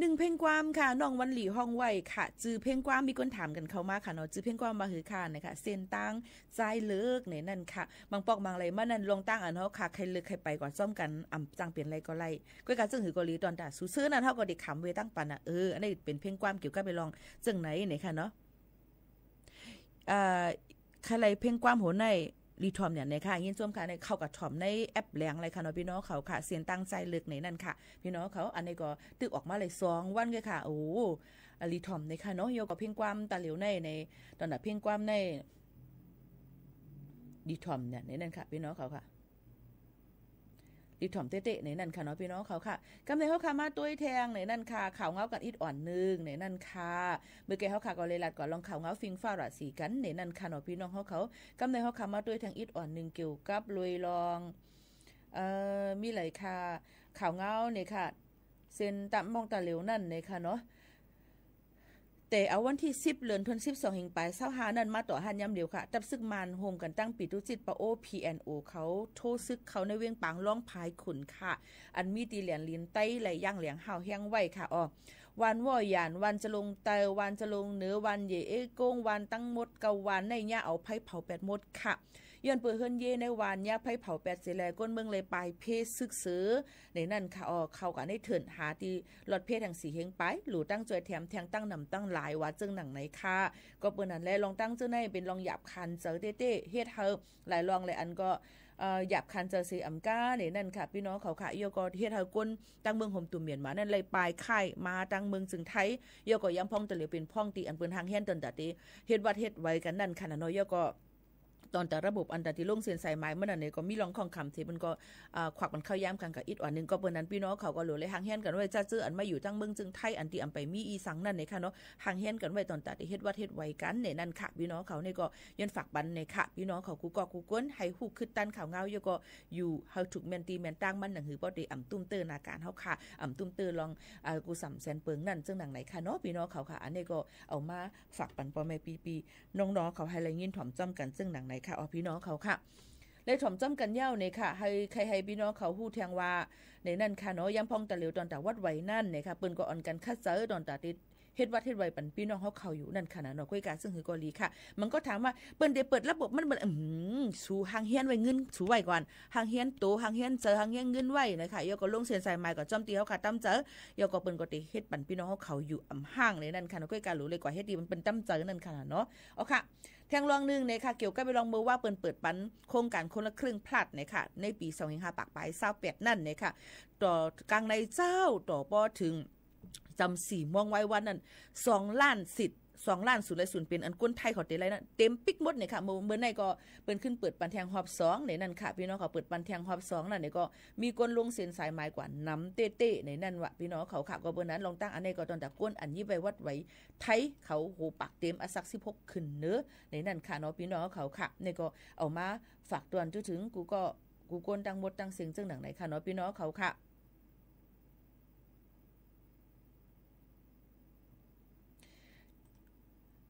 หนึ่งเพลงความค่ะน้องวันหลี่ห้องไว้ค่ะจื้อเพลงความมีคนถามกันเข้ามาค่ะเนาะจื้อเพลงความมาหือค่ะนะคะเส้นตั้งใจเลิกเนี่ยนั่นค่ะบางปอกบางอะไรมานั่นลงตั้งอันเฮาค่ะใครเลิกใครไปก่อนซ่อมกันจังเปลี่ยนอะไรก็ไล่ก้อยกะจึงหือก็ลีตอนตาซื้อนั่นเฮาก็ได้ขำเวตั้งปันน่ะอันนี้เป็นเพลงความเกี่ยวกับไปลองจึงไหนเนี่ยค่ะเนาะใครเพลงความโหในรีทอมเนี่ยนะคะยินส้มค่ะในเข้ากับทอมในแอปแหลงอะไรค่ะเนาะพี่น้องเขาค่ะเสียงตั้งใจเลิกในนั่นค่ะพี่น้องเขาอันนี้ก็ตึกออกมาเลย2วันเลยค่ะโอ้รีทอมในค่ะเนาะโยกับเพลงความตาเหลียวในตอนนั้นเพลงความในรีทอมเนี่ยในนั่นค่ะพี่น้องเขาค่ะรีทอมเตะๆในนั่นค่ะเนาะพี่น้องเขาค่ะกำในเขาค่ะมาตุ้ยแทงในนั่นค่ะข่าวเงากันอิดอ่อนนึงในนั่นค่ะเมื่อกี้เขาค่ะก็เลยลัดก่อนลองข่าวเงาฟิงฟ้าราศีกันในนั่นค่ะเนาะพี่น้องเขากำในเขาค่ะมาตุ้ยแทงอิดอ่อนนึงเกี่ยวกับลุยลองมีหลายค่ะข่าวเงาเนี่ยค่ะเส้นตะมองตาเหลวนั่นเนี่ยค่ะเนาะแต่เอาวันที่10เดือนธันวาคม12หิงปลาย25นั่นมาต่อหันยามเดียวค่ะตับซึกมานโฮมกันตั้งปิตุจิตปะโอ PNO เขาโทซึกเขาในเวียงปางร้องพายขุนค่ะอันมีตีเหรียญลินไต้ไหลย่างเหลียงห่าวแห้งไว้ค่ะวันว่อยานวันจะลงเตยวันจะลงเหนือวันเยเอโกงวันตั้งมดกะวันในย่าเอาไผ่เผา8มดค่ะย้อนเปิดเฮือนเยในวันย่าไผ่เผา8เสแลก้นเมืองเลยปลายเพศซึกซื้อในนั่นค่ะเข้ากันได้เถินหาที่รถเพศแห่งสีเฮงไปหลู่ตั้งจอยแถมแทงตั้งนำตั้งหลายว่าจึงหนังไหนค่ะก็เปิ้นนั้นแลลองตั้งเจ้าในเป็นลองหยาบคันเจอเต้ๆเฮ็ดเฮาหลายลองเลยอันก็หยาบคันเจอสีอำก้าเนี่ยนั่นค่ะพี่น้องเขาค่ะโยก็เฮ็ดเฮาก้นตั้งเมืองห่มตุ่มเมียนมานั่นเลยปลายไข่มาตั้งเมืองจึงไทยโยก็ย้ำพ้องตะเหลียวเป็นพ้องตีอันเปิ้นทางเฮียนตนตะติเฮ็ดวัดเฮ็ดไว้กันนั่นค่ะเนาะโยก็ตอนแต่ระบบอันที่ลงเส้นสายไม้เมื่อนั้นเนี่ยก็มีรองของคำที่มันก็ขวักมันเข้าย้ำกันกับอีกอันนึงก็เปิ้นนั้นพี่น้องเขาก็หลุเลยหางเฮียนกันไว้จ้าจื้ออันมาอยู่ตั้งเมืองจึงไทยอันที่อำไปมีอีสังนั่นเนี่ยค่ะเนาะหางเฮียนกันไว้ตอนแต่เฮ็ดวัดเฮ็ดไว้กันเนี่ยนั่นค่ะพี่น้องเขาเนี่ยก็ยันฝากบันเนี่ยค่ะพี่น้องเขากูก็กูก้นให้ฮู้คึดตันข่าวเงาอยู่ก็อยู่เฮาถูกแม่นตีแม่นตั้งมันหนังหือบ่ได้ตุ้มเตอนาการเฮาค่ะตุ้มเตอลองกูสำแสนเปิงนั่นซึ่งหนังไหนค่ะเนาะพี่น้องเขาค่ะอันนี้ก็เอามาฝากปันพ่อแม่ปีน้องๆเขาให้ไรยินถ่อมจ้อมกันซึ่งหนังไหนค่ะพี่น้องเขาค่ะ เลยถ่อมจ้ำกันยาวเนี่ยค่ะให้พี่น้องเขาฮู้แทงว่าในนั่นค่ะเนาะย้ำพองตะเหลียวตอนตาวัดไหวนั่นเนี่ยค่ะเปิ้นก็อ่อนกันคัดเจอตอนตาติดเฮ็ดวัดเฮ็ดไว้ปันพี่น้องเฮาเข้าอยู่นั่นค่ะเนาะคุยกันซึ่งคือกอลีค่ะมันก็ถามว่าเปิ้นได้เปิดระบบมันสู่หางเฮียนไว้เงินสู่ไว้ก่อนหางเฮียนโตหางเฮียนเจอหางเฮียนเงินไว้นะคะยก็ลงเส้นสายไม้ก็จ้อมตีเฮาค่ะตั้มเจอยก็เปิ้นก็ติเฮ็ดปันพี่น้องเฮาเข้าอยู่ห้างในนั่นค่ะเนาะคุยกันรู้เลยกว่าเฮ็ดดีมันเป็นตั้มเจอนั่นค่ะเนาะเอาค่ะแทงรองนึงเนี่ยค่ะเกี่ยวกับไปลองมือว่าเปิดปันโครงการคนละครึ่งพลัดเนี่ยค่ะในปี25ปากปลาย28นั่นเนี่ยค่ะต่อกลางในเจ้าต่อปอถึงจำ4มองไว้วันนั้น2ล้านสิทธิ์2ล้านศูนย์เลยศูนย์เป็นอันก้นไทยเขาเต็มเลยนะเต็มปิกหมดเนี่ยค่ะเมื่อไหร่ก็เปิ้นขึ้นเปิดปันแทงฮอบ2ในนั้นค่ะพี่น้องเขาเปิดปันแทงฮอบ2นั่นเนี่ยก็มีก้นลงเส้นสายไม้กว่าน้ำเต้ๆในนั้นว่ะพี่น้องเขาค่ะก็เบิ่นนั้นลองตั้งอันนี้ก็ตอนตะก้นอันนี้ไปวัดไว้ไทยเขาโหปักเต็มอสัก16ขึ้นเนื้อในนั้นค่ะเนาะพี่น้องเขาค่ะนี่ก็เอามาฝากตอนจนถึงกูก้นตั้งหมดตั้งเสียงจังหนังไหนค่ะเนาะพี่น้องเขาค่ะ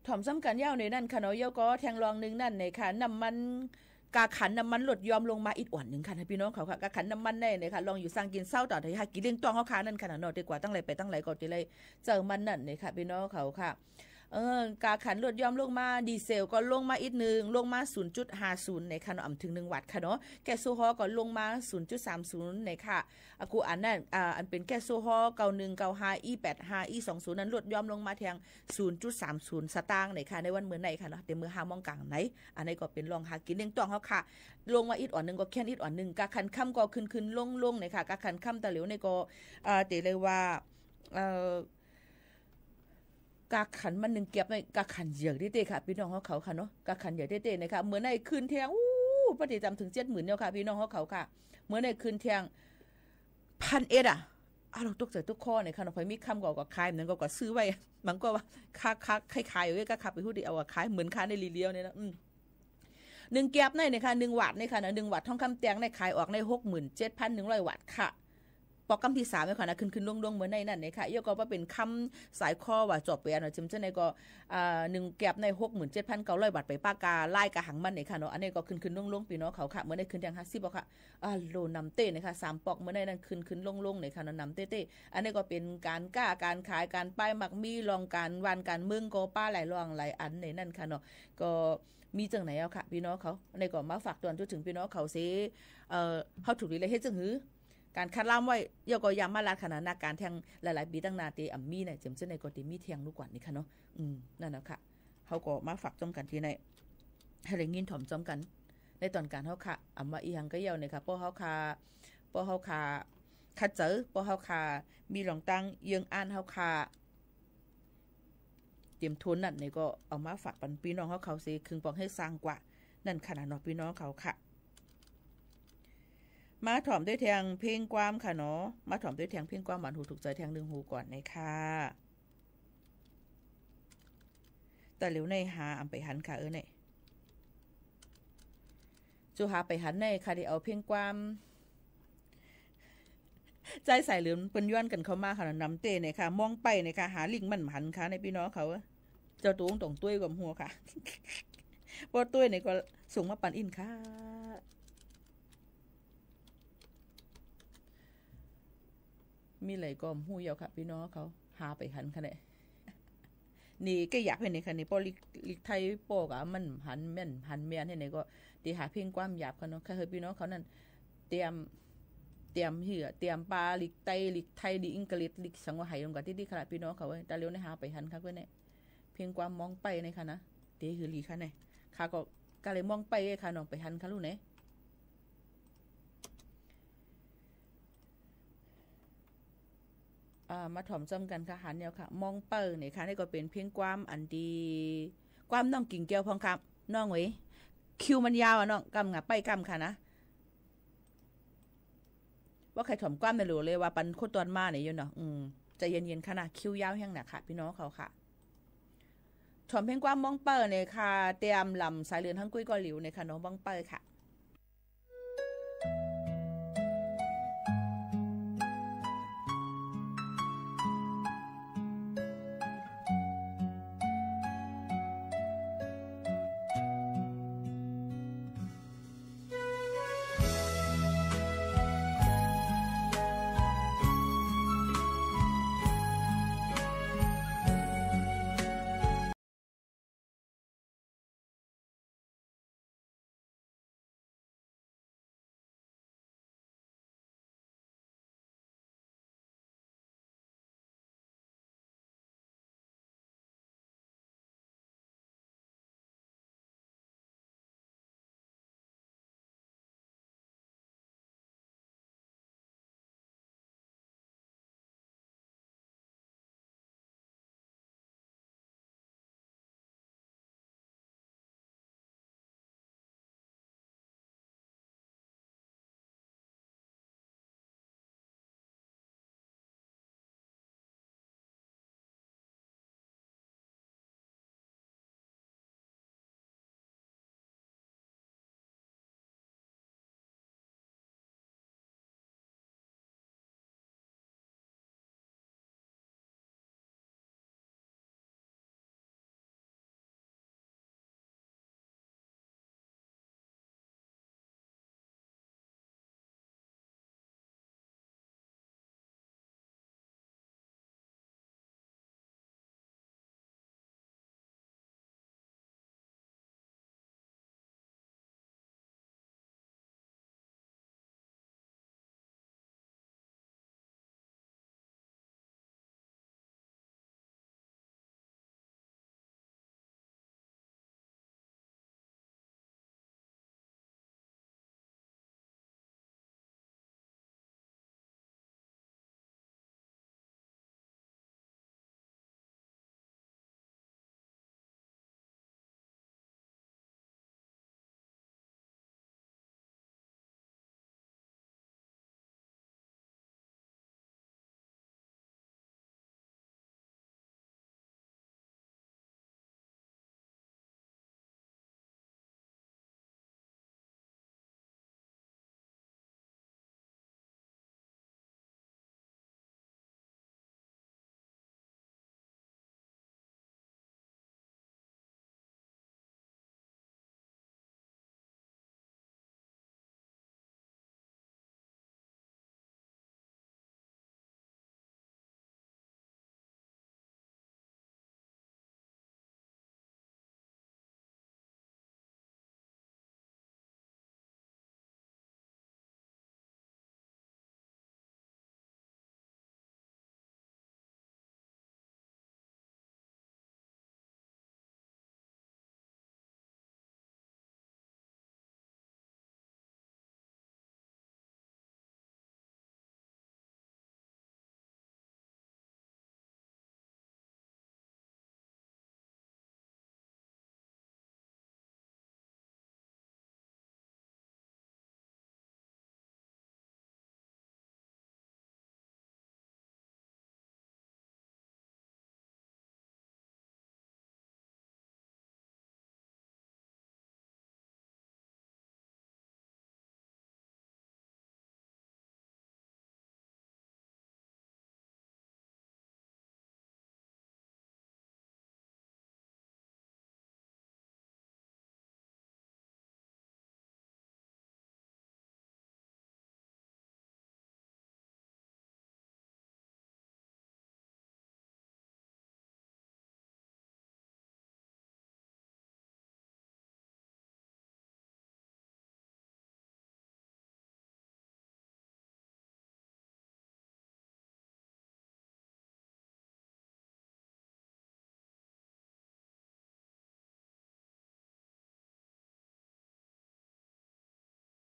ถ่อมซ้ำกันยาวในนั่นค่ะเนาะเยาก็แทงรองนึงนั่นในค่ะน้ำมันกาขันน้ำมันลดยอมลงมาอีกอ่อนนึงค่ะพี่น้องเขาค่ะกาขันน้ำมันได้เนี่ยค่ะลองอยู่สร้างกินเศร้าต่อที่หากินเลี้ยงต้องเขาค่ะนั่นค่ะเนาะดีกว่าตั้งไรไปตั้งไรก็จะเลยเจอมันนั่นเนี่ยค่ะพี่น้องเขาค่ะกาขันลดยอมลงมาดีเซลก็ลงมาอีกนึงลงมา 0.50 ในค่ะเนาะถึง1วัตต์ค่ะเนาะแก๊สโซฮอล์ก็ลงมา 0.30 ในค่ะกูอันนั้นอันเป็นแก๊สโซฮอล์9195 E85 E20 นั้นลดยอมลงมาแทง 0.30 สตางค์ในค่ะในวันมื้อไหนค่ะเนาะแต่มื้อ5โมงกลางไหนอันนี้ก็เป็นลองหากินเลี้ยงต้องเฮาค่ะลงมาอีกอ่อนนึงก็แค่นิดอ่อนนึงกาขันค่ำก็ขึ้นลงในค่ะกาขันค่ำตะเหลียวในก็เตเลยว่ากาขันมัน1เก็บในกาขันเหยือกเต้ๆค่ะพี่น้องเขาค่ะเนาะกาขันเหยือกเต้ๆนะคะเหมือนในคืนเที่ยงปฏิจำถึง 70,000 เนี่ยค่ะพี่น้องเขาค่ะเหมือนในคืนเที่ยง 1,100 อ่ะเราตกใจทุกข้อเนี่ยค่ะเนาะพอมีคำก็ขายนั้นก็ซื้อไว้มันก็ว่าค่าขายอยู่ก็ขับไปฮู้ดิเอาขายเหมือนค้าในรีเลียวเนี่ยนะ1เก็บในเนี่ยค่ะ1วัตต์เนี่ยค่ะนะ1วัตต์ทองคำแตงในขายออกใน 67,100 วัตต์ค่ะปอกคำที่3เนี่ยค่ะนะขึ้นลงๆเหมือนในนั่นเนี่ยค่ะยกก็ว่าเป็นคำสายข้อว่าจบไปอันจิมเจ้าในก็1แก็บใน 67,900 บาทไปป้ากาไล่กะหังมันเนี่ยค่ะเนาะอันนี้ก็ขึ้นลงๆพี่น้องเขาค่ะเหมือนในขึ้นแทง50บ่ค่ะโลนำเต้เนี่ยค่ะ3ปอกเหมือนในนั้นขึ้นลงๆเนี่ยค่ะเนาะนำเต้ๆอันนี้ก็เป็นการก้าการขายการป้ายมักมีรองการวันการเมืองก็ป้าหลายรองหลายอันในนั่นค่ะเนาะก็มีจังไหนเอาค่ะพี่น้องเขาในก็มาฝากตอนจนถึงพี่น้องเขาสิเฮาถูกดีเลยเฮ็ดจังหือการคัดล่ามไว้ยก็ยามมาลาขนาดนาการแทงหลายๆปีตั้งนาเตอัมมี่เนี่ยเจมเจในก็ติมีเทียงลูกกว่านี่ค่ะเนาะนั่นน่ะค่ะเฮาก็มาฝากจ้อมกันที่ในให้ได้ยินถ่อมจ้อมกันในตอนการเฮาค่ะอำว่าอีหังก็เยาเนี่ยค่ะป้อเฮาค่ะคัดเจอป้อเฮาค่ะมีหลองตั้งเยืองอ่านเฮาค่ะเตรียมทุนนั่นนี่ก็เอามาฝากปันพี่น้องเขาสิครึ่งปองให้สร้างกว่านั่นขนาดเนาะพี่น้องเขาค่ะมาถ่อมด้วยแทงเพลงความค่ะเนาะมาถ่อมด้วยแทงเพลงความหวานหูถูกใจแทงดึงหูก่อนนะคะแต่เหลียวในหาอำไปหันค่ะเนี่ยจูหาไปหันในค่ะที่เอาเพลงความใจใส่เหลือมเปิ้นย้อนกันเข้ามาค่ะนำเต้เนี่ยค่ะมองไปเนี่ยค่ะหาลิงมันหันค่ะในพี่น้องเขาเจ้าตัวตรงตุ้ยกับหัวค่ะพอตุ้ยเนี่ยก็ส่งมาปั่นอินค่ะมีไหลกอมหูยาวค่ะพี่น้องเขาหาไปหันค่ะเนี่ยนี่ก็อยากให้ในค่ะนี่ปอลิไทยโปกอะมันหันแม่นหันแม่นให้ไหนก็ตีหาเพียงความหยาบค่ะเนาะค่ะเฮ้ยพี่น้องเขานั่นเตรียมเหือเตรียมปลาลิกไตลิกไทยลิกอังกฤษลิกสังวหายลงกับที่ขนาดพี่น้องเขาเว้ยตาเลี้ยวในหาไปหันค่ะเพื่อนเนี่ยเพียงความมองไปในค่ะนะเตหือลีค่ะเนี่ยค่ะก็เลยมองไปค่ะน้องไปหันค่ะลูกเนี่ยมาถ่อมจำกันค่ะหันเนี่ยค่ะมองเปิงเนี่ยค่ะนี่ก็เป็นเพียงความอันดีความน้องกิ่งแก้วพองครับน้องเว้ยคิวมันยาวอ่ะน้องกำงับไปกำค่ะนะว่าใครถ่อมความไม่รู้เลยว่าปันโคตรตอนมาเนี่ยอยู่เนาะใจเย็นๆค่ะนะคิวยาวแห้งหนักค่ะพี่น้องเขาค่ะถ่อมเพียงความมองเปิงเนี่ยค่ะเตรียมลำสายเรือนทั้งกุ้ยก้อยหลิวเนี่ยค่ะน้องมองเปิงค่ะ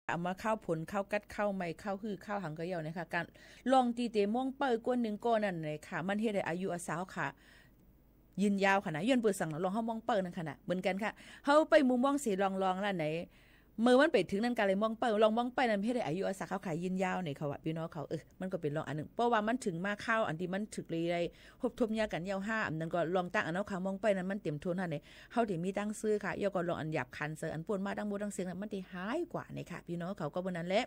เอามาข้าวผลข้าวกัดข้าวไม่ข้าวหื้อข้าวหังกะเยานะคะการลองตีเตม่วงเปิ้ลก้นหนึ่งก้นนั่นเลยค่ะมันเฮ็ดให้อายุอาสาวค่ะยืนยาวค่ะนะย้อนเปิดสั่งลองเฮามองเปิ้ลนั่นค่ะนะเหมือนกันค่ะเฮาไปมุมมองสีลองๆล่ะไหนเมื่อมันไปถึงนั่นการเลยมองไปลองมองไปนั่นเฮ็ดให้อายุอาสาเขาขายยืนยาวเนี่ยเขาว่าพี่น้องเขามันก็เป็นลองอันนึงเพราะว่ามันถึงมาเข้าอันที่มันถึกเลยได้ฮบทมยากันยาว5อันนั้นก็ลองตั้งอันเนาะค่ะมองไปนั้นมันเต็มทุนหั่นนี่เฮาได้มีตั้งซื้อค่ะยอก็ลองอันหยาบคันเซออันป่วนมาตั้งบ่ตั้งเสียงนั้นมันได้หายกว่านี่ค่ะพี่น้องเขาก็บ่นั้นแหละ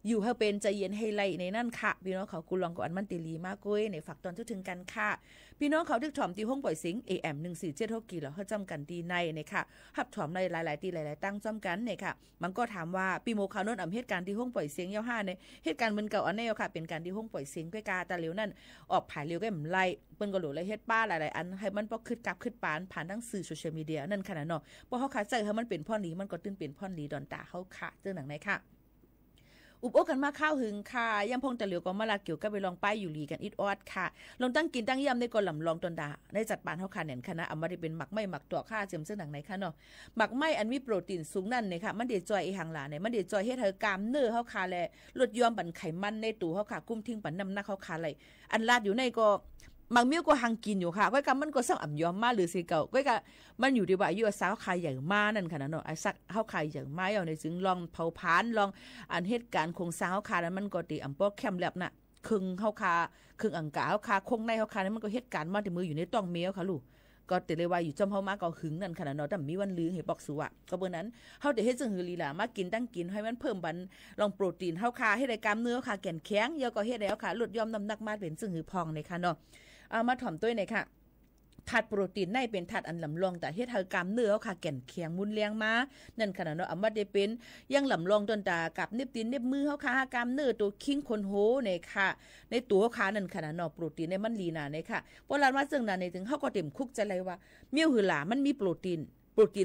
อยู่เฮาเป็นใจเย็นให้ไล่ในนั่นค่ะพี่น้องเขากูลองก็อันมันติลีมากกุ้ยในฝากตอนถึงกันค่ะพี่น้องเขาทึกถ่อมตีห้องปล่อยเสียง AM 1476กิโลเฮาจำกันดีในนี่ค่ะหับถ่อมในหลายๆตีหลายๆตั้งจำกันนี่ค่ะมันก็ถามว่าปีโมคาโนนอำเหตุการณ์ที่ห้องปล่อยเสียงยาว5ในเหตุการณ์มันเก่าอันแนวค่ะเป็นการที่ห้องปล่อยเสียงก้อยกาตาเหลวนั่นออกผายเร็วก็ไล่เปิ้นก็หลุดเลยเฮ็ดป้าหลายๆอันให้มันบ่ขึ้นกลับขึ้นปานผ่านทั้งสื่อโซเชียลมีเดียนั่นขนาดเนาะบ่เฮาขาใจให้มันเป็นพ่อหลีมันก็ตื่นเป็นพ่อหลีดอนตาเฮาค่ะเจ้าหนังไหนค่ะอุบโอกันมาข้าวหึงค่ะย่ำพงตะเหลียวก็มาลาเกี่ยวกับไปลองป้ายอยู่ลีกันอิดออดค่ะลองตั้งกินตั้งย่ำในก่อนลำลองตนดาได้จัดปานเฮาค่ะแหน่นคณะเอามาได้เป็นหมักไม้หมักตัวค่าเจิมเสื้อหนังไหนค่ะเนาะหมักไม้อันมีโปรตีนสูงนั่นเนี่ยค่ะมันเดจอยอีหังหลาเนี่ยมันเดจอยเฮ็ดให้กล้ามเนื้อเฮาค่ะแลลดยอมบั่นไขมันในตัวเฮาค่ะกุ้มทิ้งปันน้ำหนักเฮาค่ะไหลอันลาดอยู่ในก็บางเมี้ยวก็หังกินอยู่ค่ะก้อยกำมันก็สั่งอ่ำยอมมาหรือสิเก่าก้อยกำมันอยู่ที่ว่าอายุสาวคายใหญ่มานั่นค่ะเนาะไอ้สักเฮาคายใหญ่มาเอาในจึงลองเผาผลาญลองอันเหตุการณ์โครงสร้างเฮาคานั้นมันก็ติอำป้อแคมแลบน่ะครึ่งเฮาคาครึ่งอังกาเฮาคาคงในเฮาคานั้นมันก็เหตุการณ์มาที่มืออยู่ในต้องเมี้ยวค่ะลูกก็ติเลยว่าอยู่จำเฮามาก็หึงนั่นค่ะเนาะแต่มีวันลือให้บอกสู่อ่ะก็เบิ่นั้นเฮาได้เฮ็ดจังหือลีล่ะมากินตั้งกินให้มันเพิ่มบันลองโปรตีนเฮาคาให้ได้กล้ามเนื้อค่ะแก่นแข็งยาก็เฮ็ดแล้วค่ะลดยอมน้ำหนักมาเป็นจังหือพองในค่ะเนาะเอามาถ่อมตัวหน่อยค่ะธาตุโปรตีนในเป็นธาตุอันลำลองแต่เฮ็ดให้กล้ามเนื้อค่ะแก่นแข็งมุนเลี้ยงมานั่นขนาดเนาะเอามาได้เป็นยังลำลองต้นตากับเน็บตีนเน็บมือเฮาค่ะกล้ามเนื้อตัวคิงคนโหเนี่ยค่ะในตัวขานั่นขนาดเนาะโปรตีนในมันลีน่ะเนี่ยค่ะโบราณว่าซึ่งนั้นในถึงเฮาก็เต็มคุกจะเลยว่าเมี่ยวหือหลามันมีโปรตีน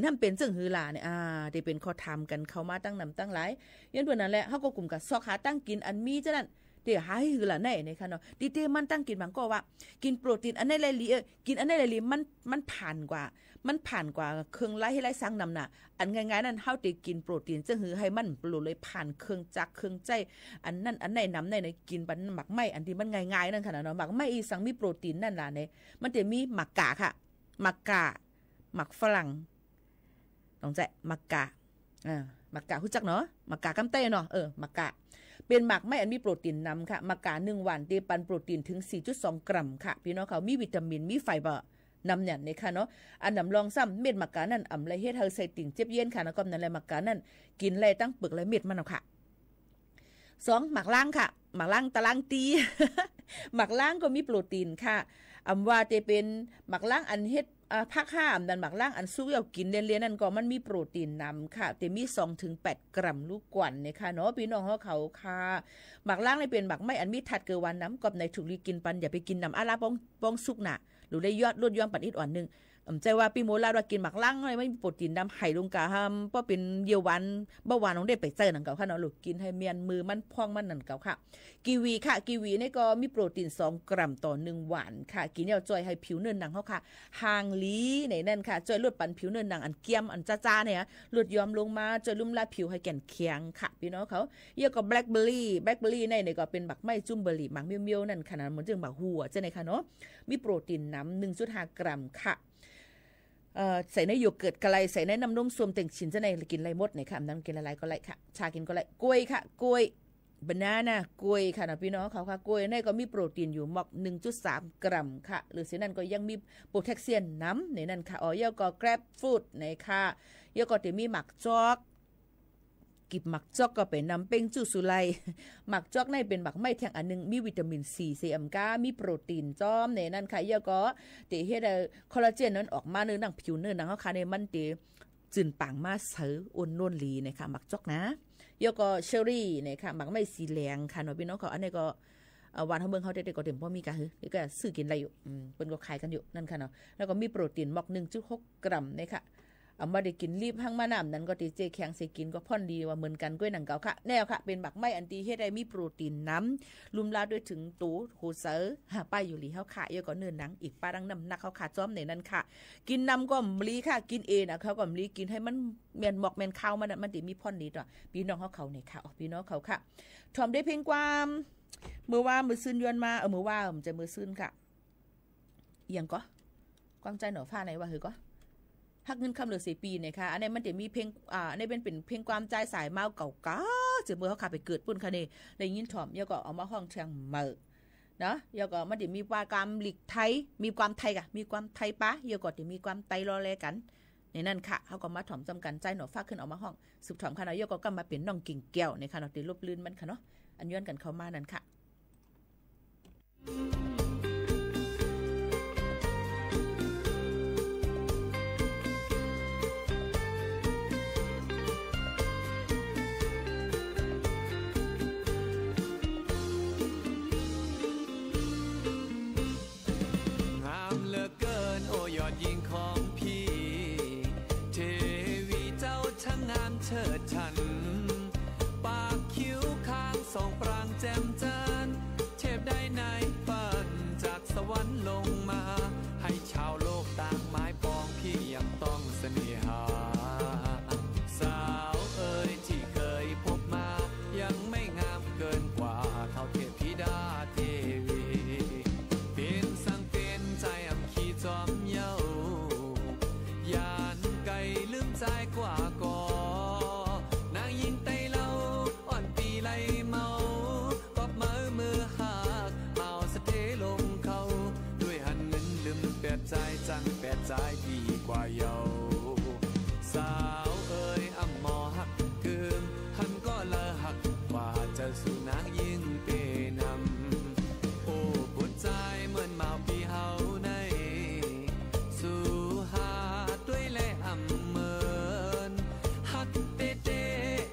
ทำเป็นซึ่งหือหลาเนี่ยได้เป็นข้อทำกันเข้ามาตั้งนำตั้งหลายยันเพิ่นนั่นแหละเฮาก็กลุ่มกับซอกหาตั้งกินอันมีจังนั้นเดี๋ยวหาให้หือละแน่ในค่ะเนาะดีเตมันตั้งกินบางก็ว่ากินโปรตีนอันไหนหลายกินอันไหนหลายมันผ่านกว่าเครื่องไล่ให้ไล่สร้างนำน่ะอันง่ายๆนั่นเฮาติกินโปรตีนจะหือให้มันโปรเลยผ่านเครื่องจักรเครื่องใจอันนั้นอันไหนนำในกินบันหมักไหมอันที่มันง่ายๆนั่นค่ะเนาะหมักไหมอีสังมีโปรตีนนั่นล่ะเนี่ยมันจะมีหมักกะค่ะหมักกะหมักฝรั่งต้องใจหมักกะหมักกะรู้จักเนาะหมักกะกำเต้เนาะหมักกะเป็นหมักไม่อันมีโปรตีนนำค่ะหมักกะ1วันได้ปันโปรตีนถึง 4.2 กรัมค่ะพี่น้องเขามีวิตามินมีไฟเบอร์นำเนี่ยค่ะเนาะอันนำลองซ้ำเม็ดหมักกะนั่นอำไรเฮ็ดเฮาใส่ติ่งเจ็บเย็นค่ะแล้วก็นั่นแหละหมักกะนั่นกินไรตั้งปึกไรเม็ดมันเอาค่ะ2หมักล่างค่ะหมักล่างตะล่างตี หมักล่างก็มีโปรตีนค่ะอำว่าจะเป็นหมักล่างอันเฮ็ดผัก5ดันหมักล่างอันซุกเอากินเรียนๆนั่นก็มันมีโปรตีนนำค่ะแต่มี 2-8 กรัมลูกกวนเนี่ยค่ะเนาะพี่น้องเขาค่ะหมักล่างนี่เป็นหมักไม่อันมีถัดเกวันน้ำกับในถูกลีกินปันอย่าไปกินน้ำอาลาป้องซุกน่ะหรือได้ยอดลดย้อนปันอีกอ่อนนึงใจว่าปีโมลาว่ากินหมักล่างไม่มีโปรตีนดำไห่ลงกะห้ามเพราะเป็นเยาวันเบาหวานน้องได้ไปเจอหนังเก่าค่ะเนาะลูกกินให้เมียนมือมันพองมันหนังเก่าค่ะกีวีค่ะกีวีนี่ก็มีโปรตีน2 กรัมต่อ1วันค่ะกินเนี่ยจอยให้ผิวเนื้อหนังเขาค่ะหางลีในนั่นค่ะจอยลดปันผิวเนื้อหนังอันเกียมอันจ้าๆเนี่ยลดยอมลงมาจอยลุ่มลาผิวให้แก่นแข็งค่ะพี่น้องเขาเยอะก็แบล็คเบอร์รี่ในก็เป็นหมักไม้จุ่มเบอร์รี่หมักเมียวๆนั่นขนาดเหมือนจึงหมักหัวจะไหนค่ะเนาะมีโปรตีนน้ำ 1.5 กรัมค่ะใส่ในโยเกิร์ตกะไรใส่ในน้ำนมส้มเต่งชิ้นจะในกินไรหมดเนี่ยค่ะน้ำกินอะไรก็ไรค่ะชากินก็ไรกล้วยค่ะกล้วยบานาน่ากล้วยค่ะนะพี่น้องเขาค่ะกล้วยในก็มีโปรตีนอยู่หมอก 1.3 กรัมค่ะหรือเสียนั่นก็ยังมีโพแทสเซียมน้ำในนั่นค่ะเยอะก็แกร็บฟูดในค่ะเยอะก็จะมีหมักจอกกิบหมักจอกก็เป็นน้ำเป้งจูสุไลหมักจอกในเป็นหมักไม่แทงอันนึงมีวิตามินซีเซมกามีโปรตีนจอมในนั้นค่ะเยอะก็เตะเฮ็ดคอลลาเจนนั้นออกมาเนื้อหนังผิวเนื้อหนังเขาค่ะในมันเตะจืนปังมาเสืออ้วนนวลลีนะคะหมักจอกนะเยอะก็เชอรี่นะคะหมักไม่สีแดงค่ะเนาะพี่น้องเขาอันนี้ก็วันเขาเมืองเขาได้ก็เต็มเพราะมีกะนี่ก็ซื้อกินอะไรอยู่เป็นก็ขายกันอยู่นั่นค่ะเนาะแล้วก็มีโปรตีนหมอก 1.6 กรัมนะคะ บ่ได้กินรีบหั่งมะน้ำนั้นก็ติเจแข็งสิกินก็พ่อนดีว่าเหมือนกันก้วยหนังเก่าค่ะแนวค่ะเป็นบักไม้อันที่เฮ็ดให้มีโปรตีนน้ำลุมลาด้วยถึงตูหูเสอหาป้ายอยู่หลีเฮาค่ะยก็เนื้อหนังอีกป้าดังน้ำหนักเฮาค่ะจ้อมในนั้นค่ะกินน้ำก็มลีค่ะกินเองนะเขาก็มลีกินให้มันแม่นหมอกแม่นข้าวมันสิมีพ่อนดีต่อพี่น้องเขาในค่ะพี่น้องเขาค่ะทอมได้เพียงความมือว่ามือซื่นยวนมามือว่ามันจะมือซื่นค่ะเอียงก็กวางใจหนอฟ้าไหนว่าคือก็หักเงินคำเหลือ4 ปีเนี่ยค่ะอันนี้มันจะมีเพลงอันนี้เป็นเพลงความใจสายเมาเก่าๆเจอเมื่อเขาขับไปเกิดปุ่นค่ะนี่ได้ยินถ่อมยาก็เอามาห้องเชียงเมื่อนะยาก็มันจะมีความหลีกไทยมีความไทยกะมีความไทยปะยาก็จะมีความไตรอแลกันในนั่นค่ะเขาก็มาถ่อมจำกันใจหนอฟ้าขึ้นเอามาห้องสืบถ่อมค่ะเนาะยาก็มาเป็นน้องกิ่งแก้วในค่ะเนาะติลบลื่นมันค่ะเนาะอันย้อนกันเข้ามานั่นค่ะเชิดฉันปากคิ้วข้างสองปรางแจ่มจันเทพได้ในฝันจากสวรรค์ลงมาให้ชาวโลกต่างไม้ปองพี่ยังต้องเสน่หาสาวเอ๋ยที่เคยพบมายังไม่งามเกินกว่าเท่าเทพธิดาเทวีเป็นสังเป็นใจอำขี้จอมเย้ายานไก่ลืมใจกว่าก่อนใจจังแปดใจดีกว่าเยาสาวเอ๋ยอำมอหักเกิมหันก็ละหักกว่าจะสู่นางยิ่งเปนำโอ้ปวดใจเหมือนเมาพี่เฮาในสู่หาด้วยแลอำเมินหักเตเต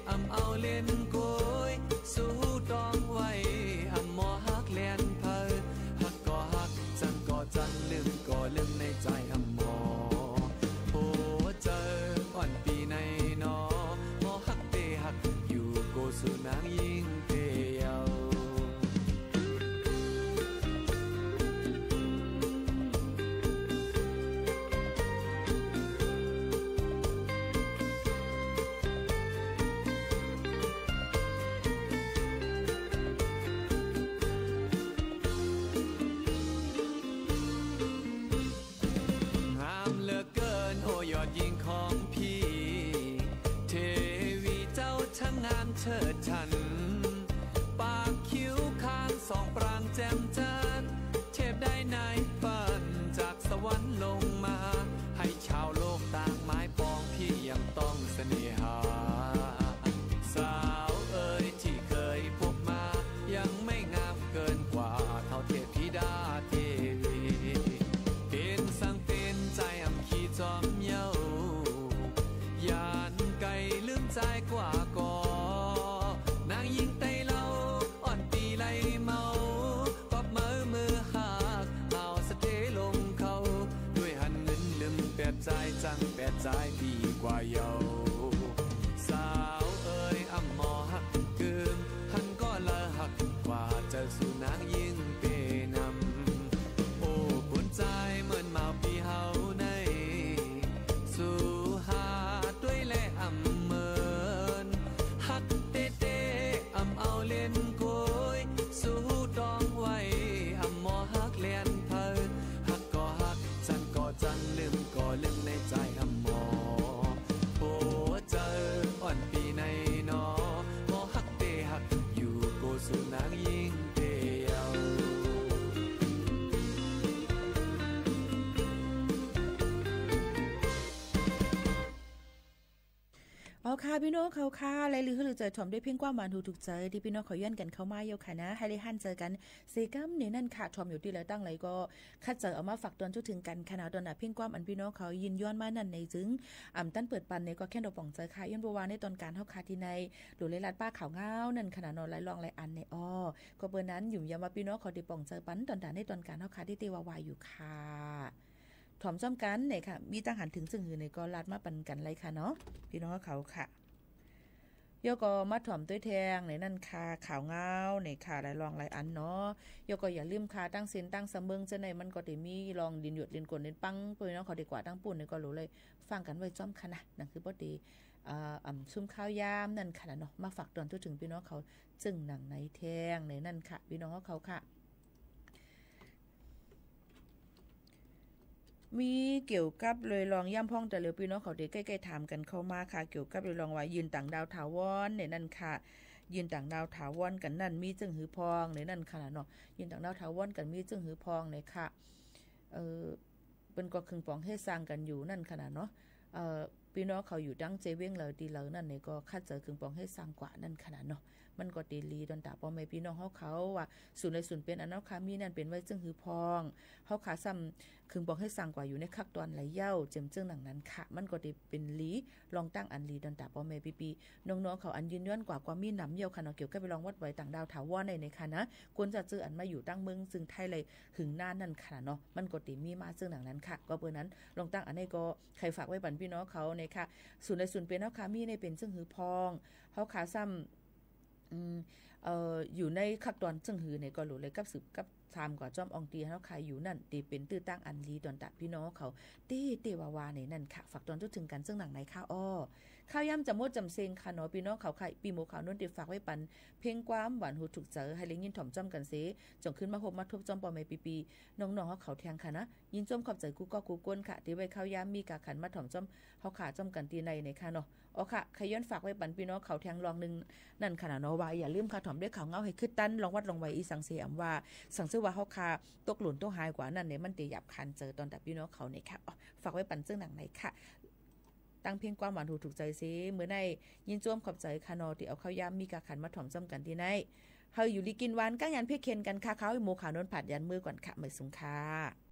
อำเอาเล่นโกยสู่ตองไว้อำมอหักแลนเพอหักก็หักจังก็จังลืมก็ลืมในใจอำมอโอ้เจออ่อนปีในนอมอหักเตหักอยู่โกสุนางยิ่งเตเยายิ่งของพี่เทวีเจ้าช่างงามเชิดฉันปากคิ้วข้างสองปรางแจ่มจันเทพได้ในฝันจากสวรรค์ลงมาให้ชาวโลกต่างไม้ปองพี่ยังต้องเสน่หาสาวเอ๋ยที่เคยพบมายังไม่งามเกินกว่าเท่าเทพธิดาเทวีเป็นสังเป็นใจอำขี้จอมเย้ายานไก่ลืมใจกว่าก่อนางยิงไตเล่าอ่อนปีไหลเมาก็มือหักเอาสะเทลงเขาด้วยหันเงินลืมแปดใจจังแปดใจดีกว่าเยาสาวเอ๋ยอำมอหักเกิมหันก็ละหักกว่าจะสู่นางยิ่งเปนำโอ้ปวดใจเหมือนเมาปีเฮาในสู่หาด้วยแลอำเมินหักเตเตอำเอาเล่นโกยสู่ตองไว้อำมอหักเลียนเพอหักก็หักจันก็จันลืมก็ลืมในใจอำมอโอ้เจออ่อนปีในนอมอหักเตหักอยู่โกสู่นางยิ่งเตเยาเอาค่ะพี่น้องเขาค่ะและลือหรือเจอถ่อมด้วยเพียงความหวานถูกใจที่พี่น้องขอย้อนกันเข้ามาเยอะค่ะนะให้ได้หันเจอกันเซกัมในนั่นค่ะถ่อมอยู่ที่แล้วตั้งเลยก็คัดเจอเอามาฝากตอนจุดถึงกันขนาดตอนน่ะเพียงความอันพี่น้องเขายินย้อนมานั่นในจึงตั้นเปิดปันในก็แค่ดอกป่องเจอค่ะย้อนบัวในตอนการเฮาค่ะที่ในหรือเลลัดป้าขาวเงานั่นขนาดนอนไหลลองไหลอันในอ้อก็เบอร์นั้นหยุ่มยามว่าพี่น้องเขาได้ป่องเจอปันตอนด่าในตอนการเฮาค่ะที่เตวาวายอยู่ค่ะ ถ่อมจ้อมกันเนี่ยค่ะมีตั้งหันถึงซึ่งหือในก็ลาดมาปันกันเลยค่ะเนาะพี่น้องเขาค่ะยก็มาถ่อมด้วยแทงในนั่นค่ะข่าวเงาในค่ะหลายรองหลายอันเนาะยก็อย่าลืมค่ะตั้งเส้นตั้งสะเบิงจะในมันก็ได้มีรองดินหยดดินกลดินปังพี่น้องเขาดีกว่าตั้งปุ่นในก็รู้เลยฟังกันไว้จ้อมค่ะนะนั่นคือบ่ดีซุ่มข้าวยามนั่นค่ะเนาะมาฝากตอนทุกถึงพี่น้องเขาจึงหนังในแทงในนั่นค่ะพี่น้องเขาค่ะมีเกี่ยวกับเลยลองย่ำพ่องแต่เหลือพี่น้องเขาเด็กใกล้ๆถามกันเข้ามาค่ะเกี่ยวกับเลยลองว่ายืนต่างดาวถาวรในนั่นค่ะยืนต่างดาวถาวรกันนั่นมีจึงหือพองในนั่นค่ะเนาะยืนต่างดาวถาวรกันมีจึงหือพองในค่ะเป็นก็คึงปองให้สร้างกันอยู่นั่นขนาดเนาะพี่น้องเขาอยู่ดังเจเว้งเลยดีเลยนั่นเนี่ยก็คาดเจอคึงปองให้สร้างกว่านั่นขนาดเนาะมันก็ตีลีดอนตาพ่อแม่พี่น้องเขาว่าศูนย์ในศูนย์เป็นอันนั้นค่ะมีนั่นเป็นไว้จึงหือพองเขาขาซ้ำคึงปองให้สร้างกว่าอยู่ในคักตอนไหลเย้าเจิมจึงหนังนั้นค่ะมันก็ตีเป็นลีลองตั้งอันลีดอนตาพ่อแม่ปีน้องๆเขาอันยืนย้อนกว่ามีหนำเยี่ยวค่ะเนาะเกี่ยวกับไปลองวัดไว้ต่างดาวถาวรในค่ะนะควรจะจื้ออันมาอยู่ตั้งเมืองซึ่งไทยเลยหึงหน้านั่นค่ะเนาะมันก็ตีมีมาซึ่งหนังนั้นค่ะก็เบอร์นั้นลองตั้งอันนี้ก็ใครฝากไว้บันพี่น้องเขาในค่ะศูนย์ในศูนย์เป็นเฮาขามีในเป็นซึ่งหือพองเฮาขาซ้ำอยู่ในคักตอนซึ่งหือในก็รู้เลยกับสืบกับทามกว่าจอมอองตีเฮาขายอยู่นั่นตีเป็นตื้อตั้งอันลีตอนตัดพี่น้องเขาตีวาวาในนั่นค่ะฝากตอนทุกถึงกันซึ่งหนังในข้าวอ้อข้าวย่ำจำมดจำเซงค่ะเนาะพี่น้องเขาไข่ปีโมขาวนุ่นติฝากไว้ปันเพ่งความหวานหูถูกเจอให้เลี้ยงยินถ่อมจ้อมกันเสจงขึ้นมาพบมาทบจ้อมปอไม่ปีน้องๆเขาแทงค่ะนะยินจ้อมขอบใจกูก็กูก้นค่ะที่ไว้ข้าวย่ำมีกาขันมาถ่อมจ้อมเขาขาจ้อมกันตีในค่ะเนาะอ๋อค่ะใครย้อนฝากไว้ปันพี่น้องเขาแทงลองนึงนั่นค่ะเนาะว่าอย่าลืมค่ะถ่อมด้วยข่าวเงาให้ขึ้นตั้นลองวัดลองไว้อีสังเสียมว่าสังซื้อว่าเขาขาตกหลุนตัวหายกว่านั่นเนี่ยมันตีหยับคันเจอตอนแต่พี่น้องเขาเนี่ยค่ะฝากไว้ปันซึ่งหนังไหนค่ะตั้งเพียงความหวานถูกใจซิเมื่อในยินจ้วมขอบใจคานอที่เอาข้าวยำมีกาขันมาถ่อมจ้อมกันที่ไหนเฮาอยู่ลีกินหวานก้างยันเพียเคนกันค่ะเขาโมขาวนนผัดยันมือก่อนค่ะไม่สุงค่ะ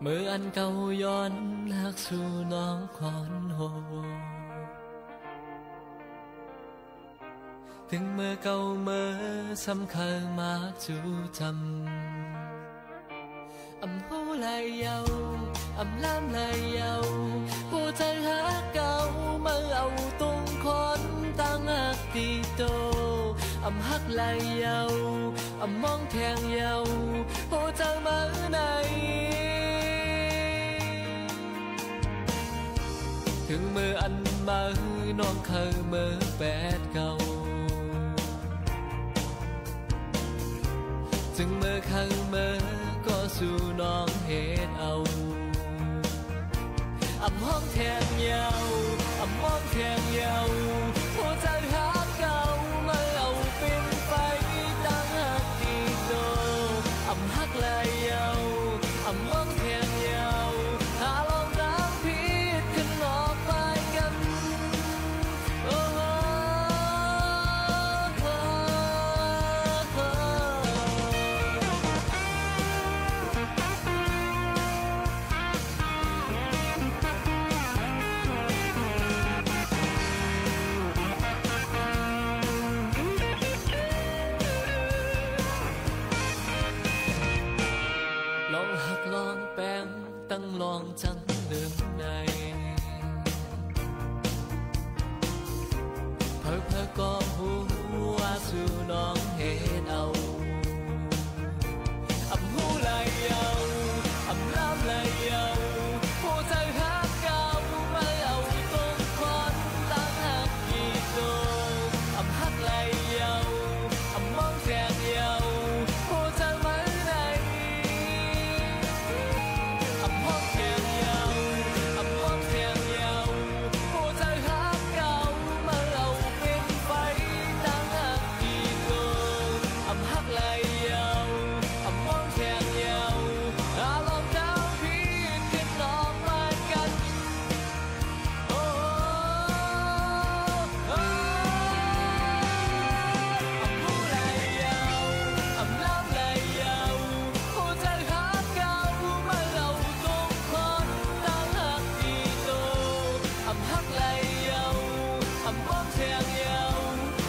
เมื่ออันเก่าย้อนหักสู่น้องคอนโฮถึงเมื่อเก่าเมื่อสำคัญมากจู่จำอำหูไหลเยาอำล้ำไหลเยาผู้ใจหักเก่าเมื่อเอาตรงคนตั้งหักตีโตอำหักไหลเยาอำมองแทงเยาผู้ใจมาไหนถึงมืออันมาน้องเคยมือแปดเก่าจึงมือเคยมือก็สู่น้องเฮ็ดเอาอำห้องแทงเยาอำมองแทงเยาหัวใจหักเก่ามาเอาเป็นไฟตั้งหักดีโตอำหักไหลเยาอำมองแทงเยาหาลองรักผิดขึ้นออกไปกันโอ้ลองหักลองแป้งตั้งลองจังเดิมในเพิ่งก็หูว่าสู่น้องเฮ็ดเอาอำหูไหลเยาอำล้ำไหลเยาผู้ใจหักเก่าไม่เอาตรงคนตั้งหักกี่โตอำหักไหลเยาอำมองแทงเยาผู้ใจไม่ไหนอำมองแทงเยาอำมองแทงเยาผู้ใจหักเก่าไม่เอาเป็นไฟตั้งหักกี่โตอำหักไหลเยาอำมองแทงเยาอารมณ์ดาวพิษขึ้นออกมากันโอ้อำหูไหลเยาอำล้ำไหลเยาผู้ใจหักเก่าไม่เอาตรงคนตั้งหักกี่โตอำหักไหลเยาอำมองแทงเยา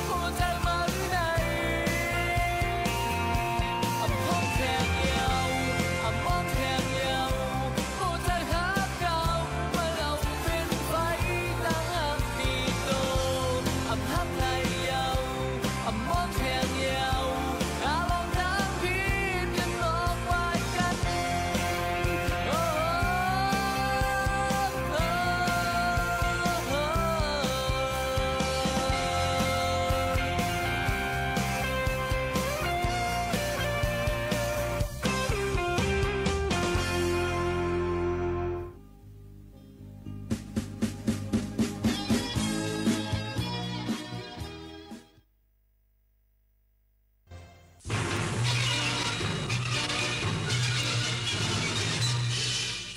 ผู้ใจมันไหนอำมองแทงเยาอำมองแทงเยาผู้ใจหักเก่าไม่เอาเป็นไฟตั้งหักกี่โตอำหักไหลเยาอำมองแทงเยาอารมณ์ทางพิษกันออกไปกันโอ้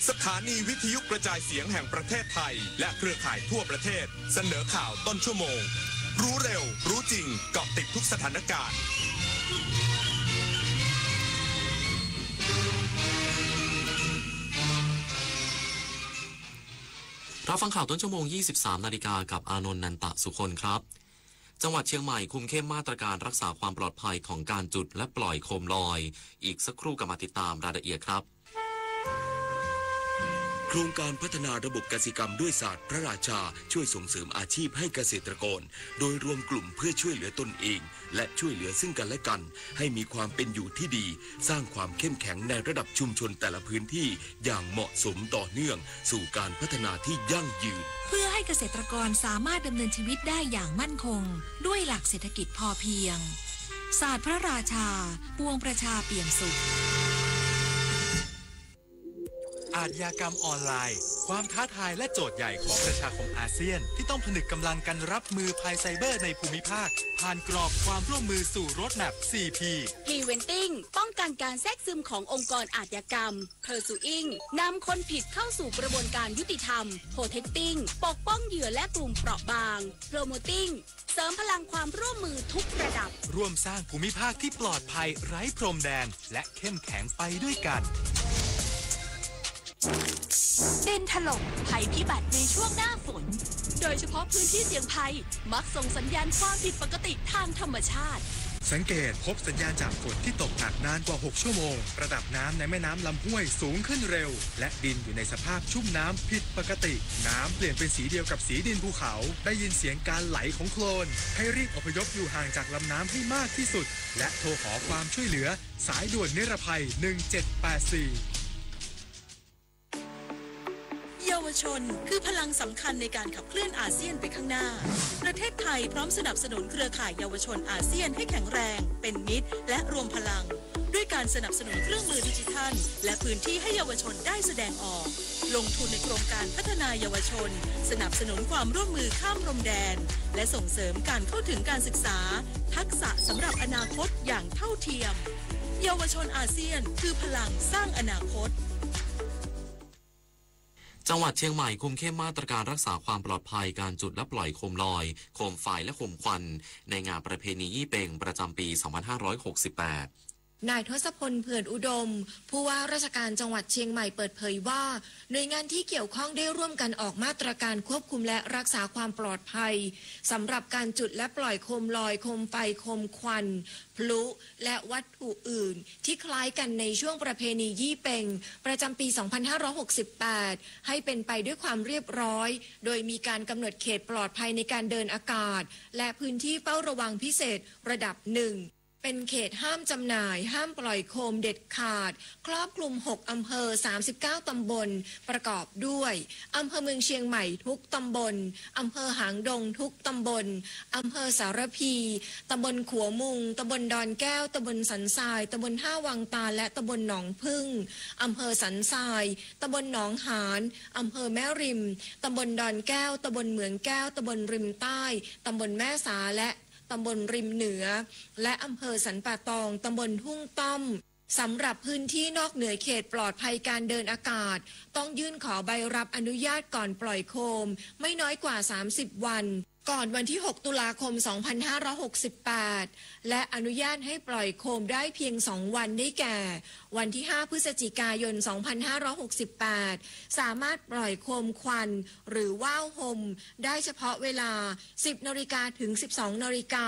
สถานีวิทยุกระจายเสียงแห่งประเทศไทย และเครือข่ายทั่วประเทศ เสนอข่าวต้นชั่วโมง รู้เร็ว รู้จริงเกาะติดทุกสถานการณ์ รับฟังข่าวต้นชั่วโมง 23 นาฬิกากับอานนท์ นันตะสุคนครับ จังหวัดเชียงใหม่คุมเข้มมาตรการรักษาความปลอดภัยของการจุดและปล่อยโคมลอย อีกสักครู่กลับมาติดตามรายละเอียดครับ โครงการพัฒนาระบบกสิกรรมด้วยศาสตร์พระราชาช่วยส่งเสริมอาชีพให้เกษตรกรโดยรวมกลุ่มเพื่อช่วยเหลือตนเองและช่วยเหลือซึ่งกันและกันให้มีความเป็นอยู่ที่ดีสร้างความเข้มแข็งในระดับชุมชนแต่ละพื้นที่อย่างเหมาะสมต่อเนื่องสู่การพัฒนาที่ยั่งยืนเพื่อให้เกษตรกรสามารถดำเนินชีวิตได้อย่างมั่นคงด้วยหลักเศรษฐกิจพอเพียงศาสตร์พระราชาปวงประชาเปี่ยมสุข อาชญากรรมออนไลน์ความท้าทายและโจทย์ใหญ่ของประชาคมอาเซียนที่ต้องผนึกกำลังกันรับมือภัยไซเบอร์ในภูมิภาคผ่านกรอบความร่วมมือสู่โรดแมพ 4P Preventing ป้องกันการแทรกซึมขององค์กรอาชญากรรม Pursuing นำคนผิดเข้าสู่กระบวนการยุติธรรม Protecting ปกป้องเหยื่อและกลุ่มเปราะบาง Promoting เสริมพลังความร่วมมือทุกระดับร่วมสร้างภูมิภาคที่ปลอดภัยไร้พรมแดนและเข้มแข็งไปด้วยกัน ดินถล่มภัยพิบัติในช่วงหน้าฝนโดยเฉพาะพื้นที่เสี่ยงภัยมักส่งสัญญาณความผิดปกติทางธรรมชาติสังเกตพบสัญญาณจากฝนที่ตกหนักนานกว่า6ชั่วโมงระดับน้ำในแม่น้ำลำห้วยสูงขึ้นเร็วและดินอยู่ในสภาพชุ่มน้ำผิดปกติน้ำเปลี่ยนเป็นสีเดียวกับสีดินภูเขาได้ยินเสียงการไหลของโคลนให้รีบอพยพอยู่ห่างจากลำน้ำให้มากที่สุดและโทรขอความช่วยเหลือสายด่วนนิรภัย1784เยาวชนคือพลังสำคัญในการขับเคลื่อนอาเซียนไปข้างหน้าประเทศไทยพร้อมสนับสนุนเครือข่ายเยาวชนอาเซียนให้แข็งแรงเป็นมิตรและรวมพลังด้วยการสนับสนุนเครื่องมือดิจิทัลและพื้นที่ให้เยาวชนได้แสดงออกลงทุนในโครงการพัฒนาเยาวชนสนับสนุนความร่วมมือข้ามพรมแดนและส่งเสริมการเข้าถึงการศึกษาทักษะสำหรับอนาคตอย่างเท่าเทียมเยาวชนอาเซียนคือพลังสร้างอนาคตจังหวัดเชียงใหม่คุมเข้มมาตรการรักษาความปลอดภัยการจุดและปล่อยโคมลอยโคมไฟและโคมควันในงานประเพณียี่เป่งประจำปี 2568 นายทศพล เผื่อนอุดมผู้ว่าราชการจังหวัดเชียงใหม่เปิดเผยว่าหน่วยงานที่เกี่ยวข้องได้ร่วมกันออกมาตรการควบคุมและรักษาความปลอดภัยสำหรับการจุดและปล่อยโคมลอยโคมไฟโคมควันพลุและวัตถุอื่นที่คล้ายกันในช่วงประเพณียี่เป่งประจำปี 2568 ให้เป็นไปด้วยความเรียบร้อยโดยมีการกำหนดเขตปลอดภัยในการเดินอากาศและพื้นที่เฝ้าระวังพิเศษระดับ 1เป็นเขตห้ามจำหน่ายห้ามปล่อยโคมเด็ดขาดครอบคลุม6อำเภอ39ตำบลประกอบด้วยอำเภอเมืองเชียงใหม่ทุกตำบลอำเภอหางดงทุกตำบลอำเภอสารพีตำบลขัวมุงตำบลดอนแก้วตำบลสันทรายตำบลท่าวังตาและตำบลหนองพึ่งอำเภอสันทรายตำบลหนองหานอำเภอแม่ริมตำบลดอนแก้วตำบลเหมืองแก้วตำบลริมใต้ตำบลแม่สาและตำบลริมเหนือและอำเภอสันป่าตองตำบลทุ่งต้อมสำหรับพื้นที่นอกเหนือเขตปลอดภัยการเดินอากาศต้องยื่นขอใบรับอนุญาตก่อนปล่อยโคมไม่น้อยกว่า30วันก่อนวันที่6ตุลาคม 2568 และอนุญาตให้ปล่อยโคมได้เพียง2วันได้แก่วันที่5พฤศจิกายน 2568 สามารถปล่อยโคมควันหรือว่าวหมได้เฉพาะเวลา 10 นาฬิกาถึง 12 นาฬิกา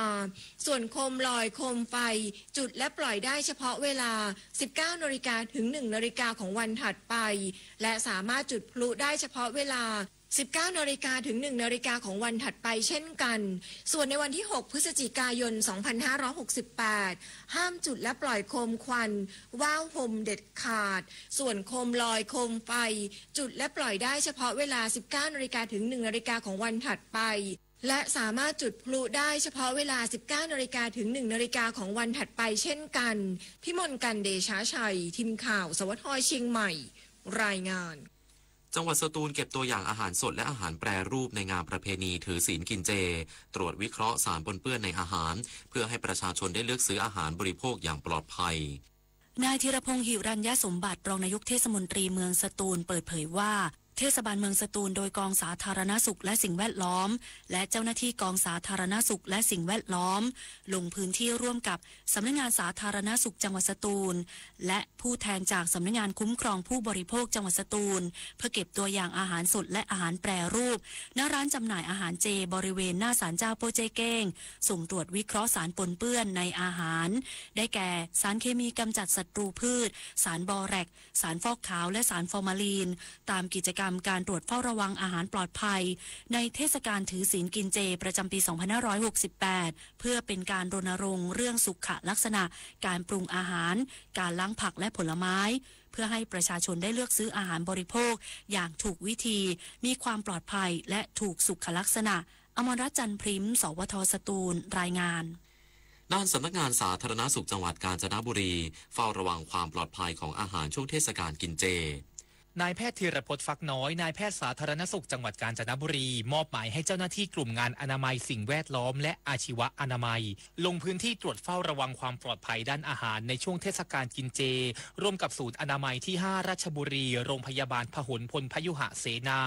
ส่วนโคมลอยโคมไฟจุดและปล่อยได้เฉพาะเวลา 19 นาฬิกาถึง 1 นาฬิกาของวันถัดไปและสามารถจุดพลุได้เฉพาะเวลา19 นาฬิกาถึง 1 นาฬิกาของวันถัดไปเช่นกันส่วนในวันที่ 6 พฤศจิกายน 2568 ห้ามจุดและปล่อยโคมควันว่าวหมเด็ดขาดส่วนโคมลอยโคมไฟจุดและปล่อยได้เฉพาะเวลา 19 นาฬิกาถึง 1 นาฬิกาของวันถัดไปและสามารถจุดพลุได้เฉพาะเวลา 19 นาฬิกาถึง 1 นาฬิกาของวันถัดไปเช่นกันพิมลกันเดชาชัยทีมข่าวสวทเชียงใหม่รายงานจังหวัดสตูลเก็บตัวอย่างอาหารสดและอาหารแปรรูปในงานประเพณีถือศีลกินเจตรวจวิเคราะห์สารปนเปื้อนในอาหารเพื่อให้ประชาชนได้เลือกซื้ออาหารบริโภคอย่างปลอดภัยนายธีรพงษ์หิรัญญสมบัติรองนายกเทศมนตรีเมืองสตูลเปิดเผยว่าเทศบาลเมืองสตูลโดยกองสาธารณสุขและสิ่งแวดล้อมและเจ้าหน้าที่กองสาธารณสุขและสิ่งแวดล้อมลงพื้นที่ร่วมกับสำนักงานสาธารณสุขจังหวัดสตูลและผู้แทนจากสำนักงานคุ้มครองผู้บริโภคจังหวัดสตูลเพื่อเก็บตัวอย่างอาหารสดและอาหารแปรรูปณร้านจำหน่ายอาหารเจบริเวณหน้าศาลเจ้าโปเจเก้งส่งตรวจวิเคราะห์สารปนเปื้อนในอาหารได้แก่สารเคมีกำจัดศัตรูพืชสารบอแรกสารฟอกขาวและสารฟอร์มาลีนตามกิจกรรมการตรวจเฝ้าระวังอาหารปลอดภัยในเทศกาลถือศีลกินเจประจำปี 2568 เพื่อเป็นการรณรงค์เรื่องสุขลักษณะการปรุงอาหารการล้างผักและผลไม้เพื่อให้ประชาชนได้เลือกซื้ออาหารบริโภคอย่างถูกวิธีมีความปลอดภัยและถูกสุขลักษณะอมรรัตน์จันทร์พริมสวทสตูลรายงานด้านสำนักงานสาธารณสุขจังหวัดกาญจนบุรีเฝ้าระวังความปลอดภัยของอาหารช่วงเทศกาลกินเจนายแพทย์ธีรพจน์ฟักน้อยนายแพทย์สาธารณสุขจังหวัดกาญจนบุรีมอบหมายให้เจ้าหน้าที่กลุ่มงานอนามัยสิ่งแวดล้อมและอาชีวะอนามัยลงพื้นที่ตรวจเฝ้าระวังความปลอดภัยด้านอาหารในช่วงเทศกาลกินเจร่วมกับศูนย์อนามัยที่5ราชบุรีโรงพยาบาลพหลพลพยุหเสนา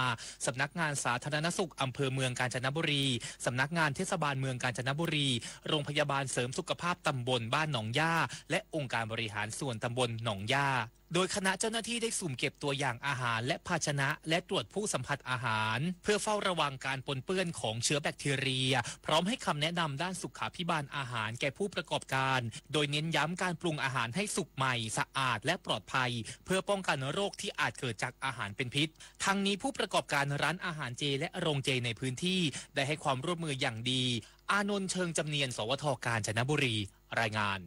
สำนักงานสาธารณสุขอำเภอเมืองกาญจนบุรีสำนักงานเทศบาลเมืองกาญจนบุรีโรงพยาบาลเสริมสุขภาพตำบลบ้านหนองย่าและองค์การบริหารส่วนตำบลหนองย่า โดยคณะเจ้าหน้าที่ได้สุ่มเก็บตัวอย่างอาหารและภาชนะและตรวจผู้สัมผัสอาหารเพื่อเฝ้าระวังการปนเปื้อนของเชื้อแบคทีเรียพร้อมให้คำแนะนำด้านสุขาภิบาลอาหารแก่ผู้ประกอบการโดยเน้นย้ำการปรุงอาหารให้สุกใหม่สะอาดและปลอดภัยเพื่อป้องกันโรคที่อาจเกิดจากอาหารเป็นพิษทั้งนี้ผู้ประกอบการร้านอาหารเจและโรงเจในพื้นที่ได้ให้ความร่วมมืออย่างดีอานนท์เชิงจำเนียนสวท.กาญจนบุรีรายงาน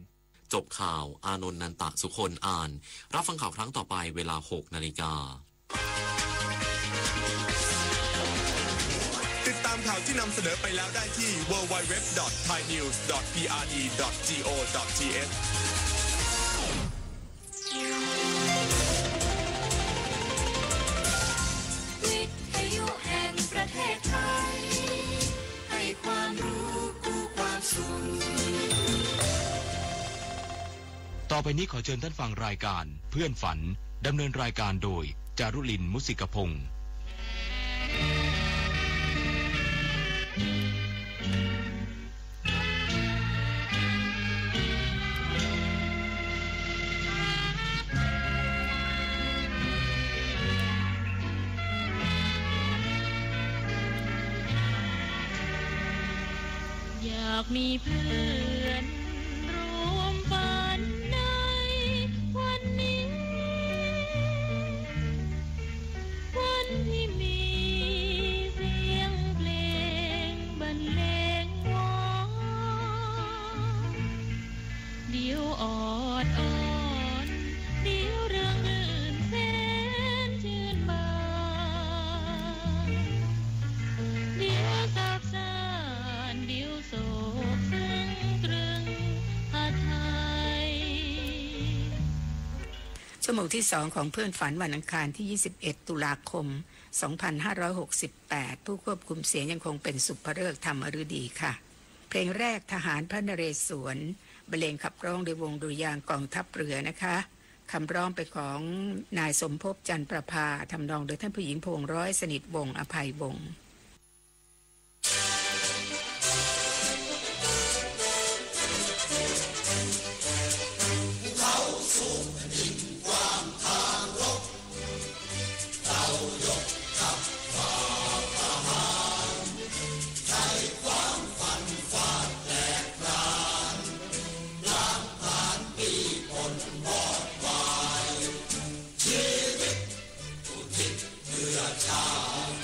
จบข่าวอานนท์นันตะสุคนอ่านรับฟังข่าวครั้งต่อไปเวลา 6 นาฬิกาติดตามข่าวที่นำเสนอไปแล้วได้ที่ www.thainews.prd.go.th วิทยุแห่งประเทศไทยให้ความรู้กู้ความสุขต่อไปนี้ขอเชิญท่านฟังรายการเพื่อนฝันดำเนินรายการโดยจารุลินมุสิกพงศ์อยากมีเพื่อนร่วมฝันในวันนี้วันที่มีเสียงเพลงบรรเลงวอนเดี๋ยวออดอ่อนเดี๋ยวเรื่องอื่นแสนชื่นบานเดี๋ยวสับสานเดี๋ยวโศกซึ้งตรึงหาไทยชั่วโมงที่2ของเพื่อนฝันวันอังคารที่21ตุลาคม2568ผู้ควบคุมเสียงยังคงเป็นสุภฤกษ์ธรรมฤดีค่ะเพลงแรกทหารพระนเรศวรบรรเลงขับร้องโดยวงดุริยางค์กองทัพเรือนะคะคำร้องไปของนายสมภพจันทร์ประภาทำนองโดยท่านผู้หญิงพงษ์ร้อยสนิทวงศ์อภัยวงศ์ชีวิตอุทิศเพื่อชาติ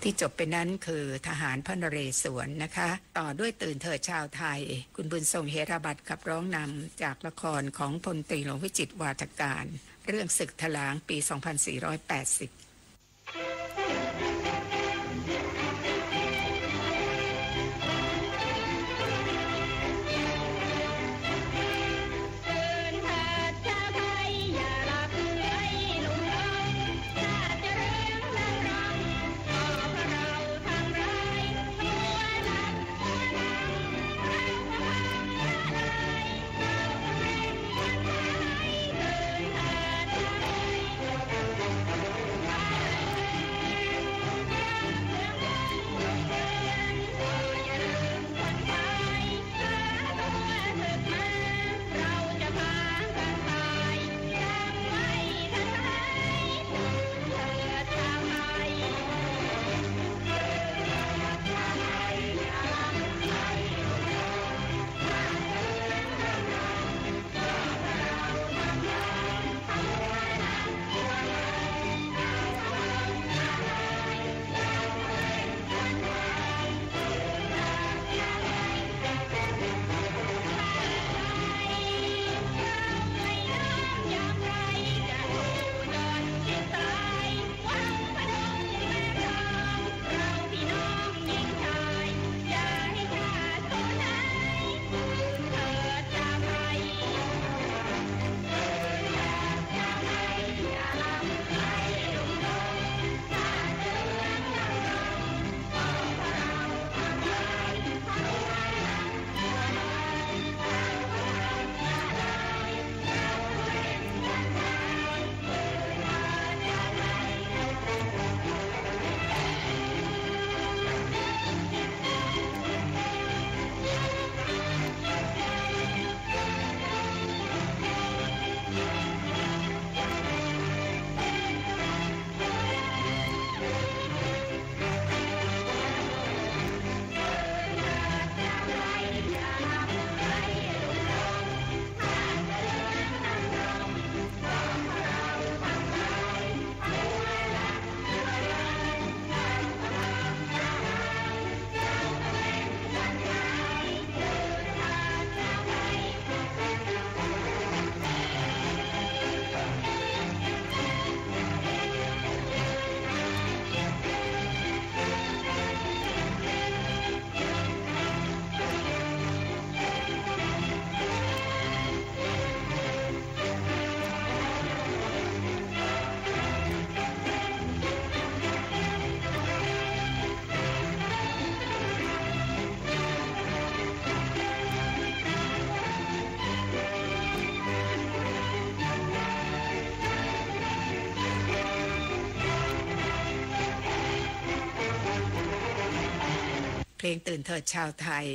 ที่จบไปนั้นคือทหารพระนเรศวรนะคะ ต่อด้วยตื่นเถิดชาวไทยคุณบุญทรงเฮราบัตรขับร้องนำจากละครของพลตรีหลวงวิจิตรวาทการเรื่องศึกถลางปี 2480เพลงตื่นเถิดชาวไทย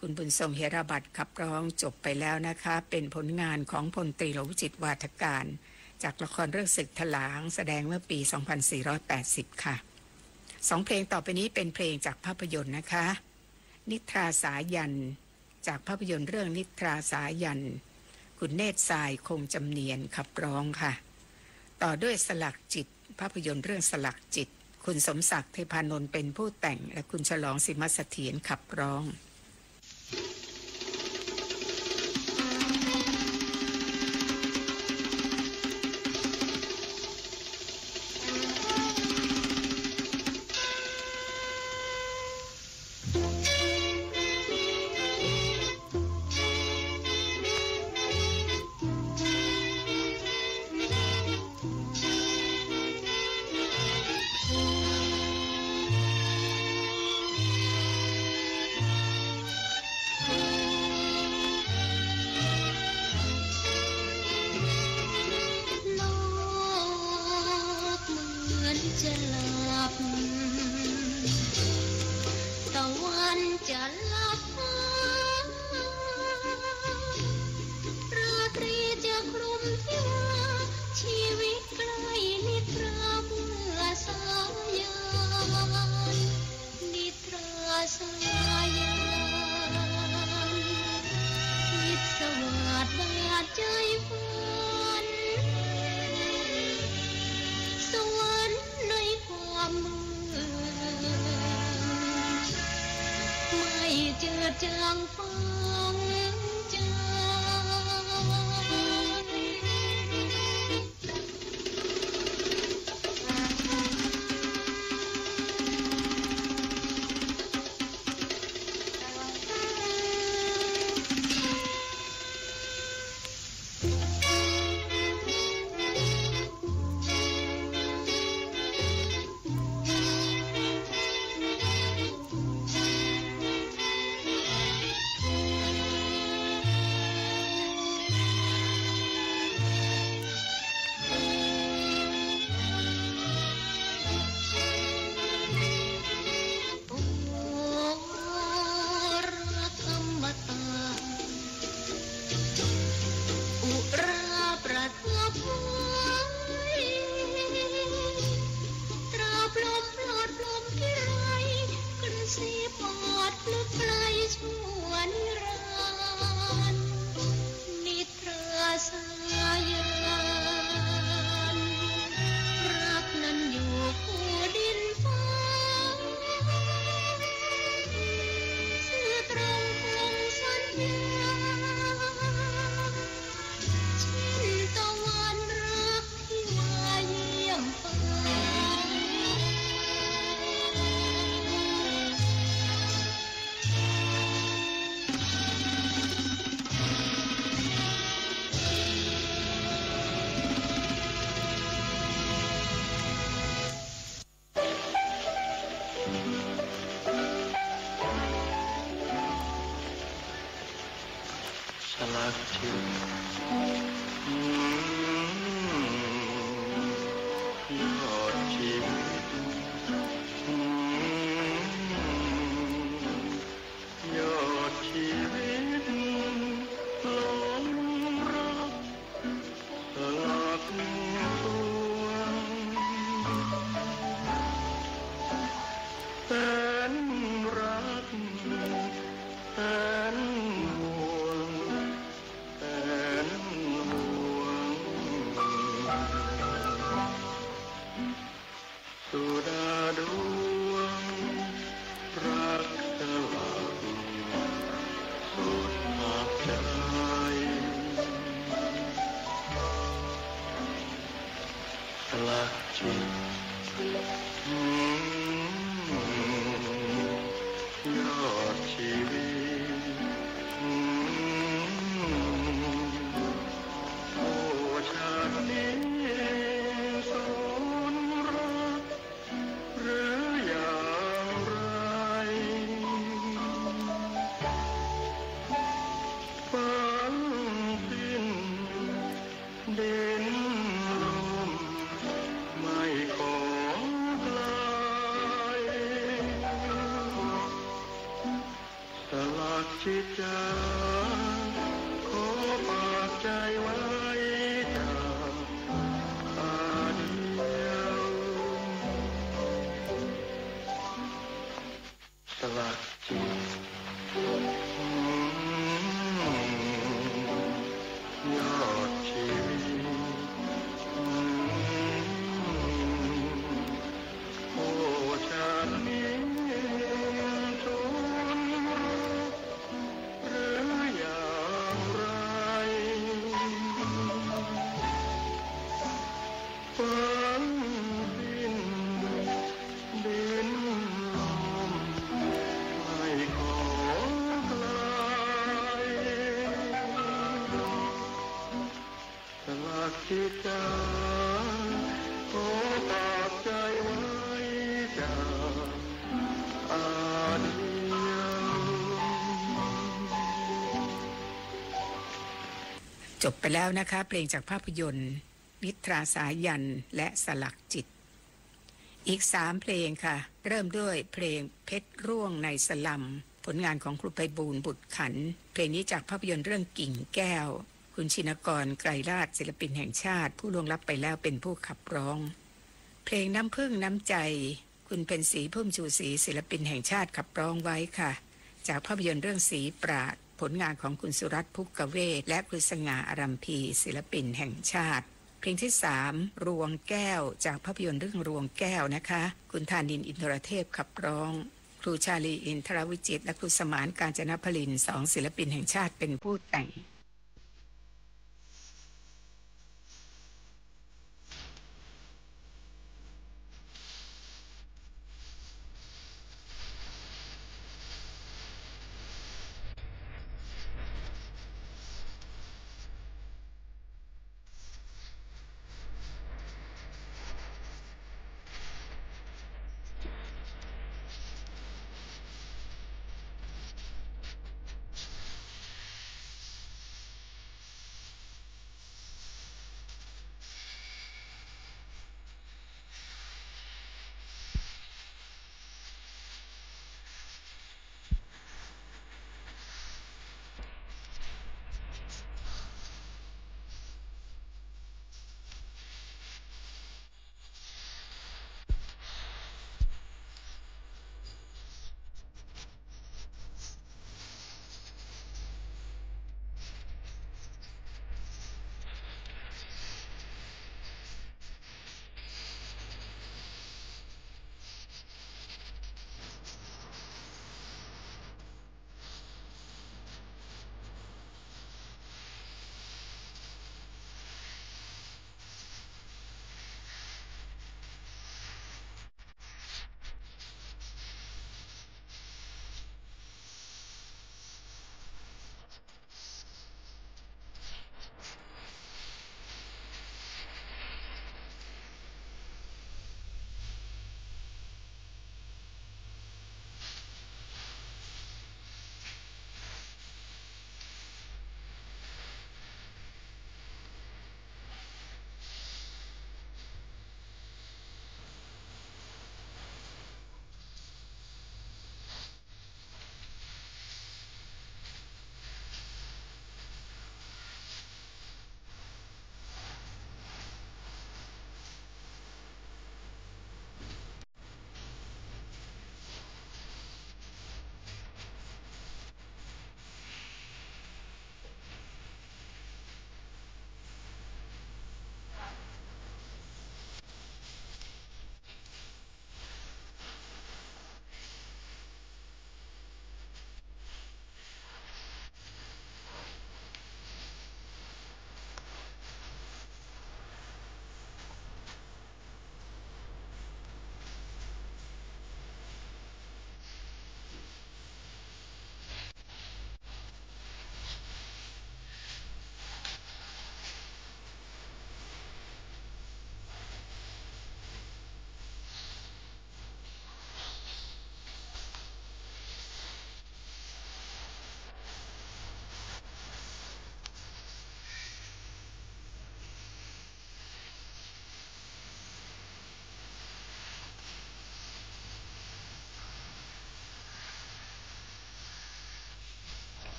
คุณบุญทรงเฮราบัตรขับร้องจบไปแล้วนะคะเป็นผลงานของพลตรีหลวงวิจิตรวาทการจากละครเรื่องศึกถลางแสดงเมื่อปี 2480 ค่ะ2เพลงต่อไปนี้เป็นเพลงจากภาพยนตร์นะคะนิทราสายันจากภาพยนตร์เรื่องนิทราสายันคุณเนตรทรายคงจำเนียนขับร้องค่ะต่อด้วยสลักจิตภาพยนตร์เรื่องสลักจิตคุณสมศักดิ์เทพานนท์เป็นผู้แต่งและคุณฉลองสิมเสถียรขับร้องสวรรค์ในความมืด างฟังใจ จิตใจขอฝากใจไว้จากอาเดียวสลักจิตยอดชีวิตโอ้ชาตินี้จิตใจขอฝากใจไว้จากอาเดียวจบไปแล้วนะคะเพลงจากภาพยนตร์นิทราสายันและสลักจิตอีก3เพลงค่ะเริ่มด้วยเพลงเพชรร่วงในสลัมผลงานของครูไพบูลย์บุตรขันเพลงนี้จากภาพยนตร์เรื่องกิ่งแก้วคุณชินกรไกรราชศิลปินแห่งชาติผู้ล่วงลับไปแล้วเป็นผู้ขับร้องเพลงน้ำพึ่งน้ำใจคุณเพ็ญศรีพุ่มชูศรีศิลปินแห่งชาติขับร้องไว้ค่ะจากภาพยนตร์เรื่องศรีปราดผลงานของคุณสุรัตน์ภุกเวศและคุณสง่าอารัมพีศิลปินแห่งชาติเพลงที่3รวงแก้วจากภาพยนตร์เรื่องรวงแก้วนะคะคุณธานินทร์อินทรเทพขับร้องค รูชาลีอินทรวิจิตรและครูสมานกาญจนพลิน2ศิลปินแห่งชาติเป็นผู้แต่ง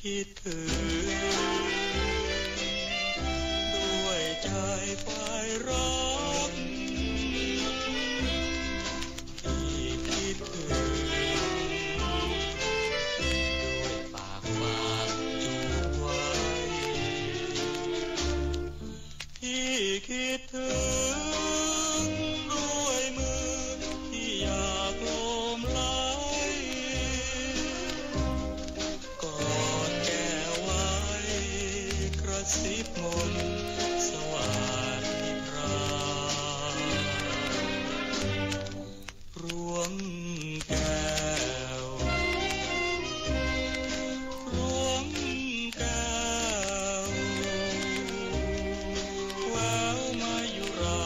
คิดถึงด้วยใจฝ่ายรักที่คิดถึงด้วยปากจูบไว้ที่คิดถึงด้วยมือที่อยากโลมไหลกอดแก้วไว้กระซิบมนต์สวัสดิพรารวงแก้วรวงแก้วแววมายุรา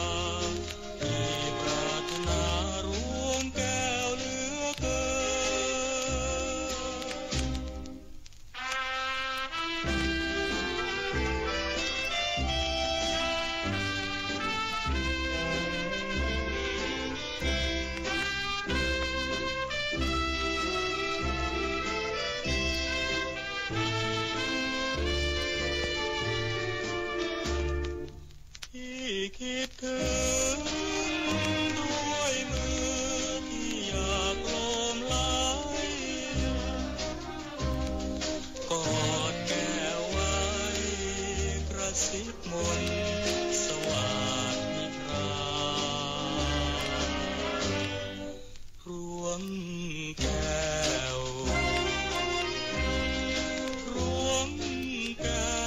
ที่ปรารถนารวงแก้วเหลือเกิที่คิดถึงด้วยมือที่อยากโลมไหลกอดแก้วไว้กระซิบมนต์สวัสดิพรารวงแก้วรวงแก้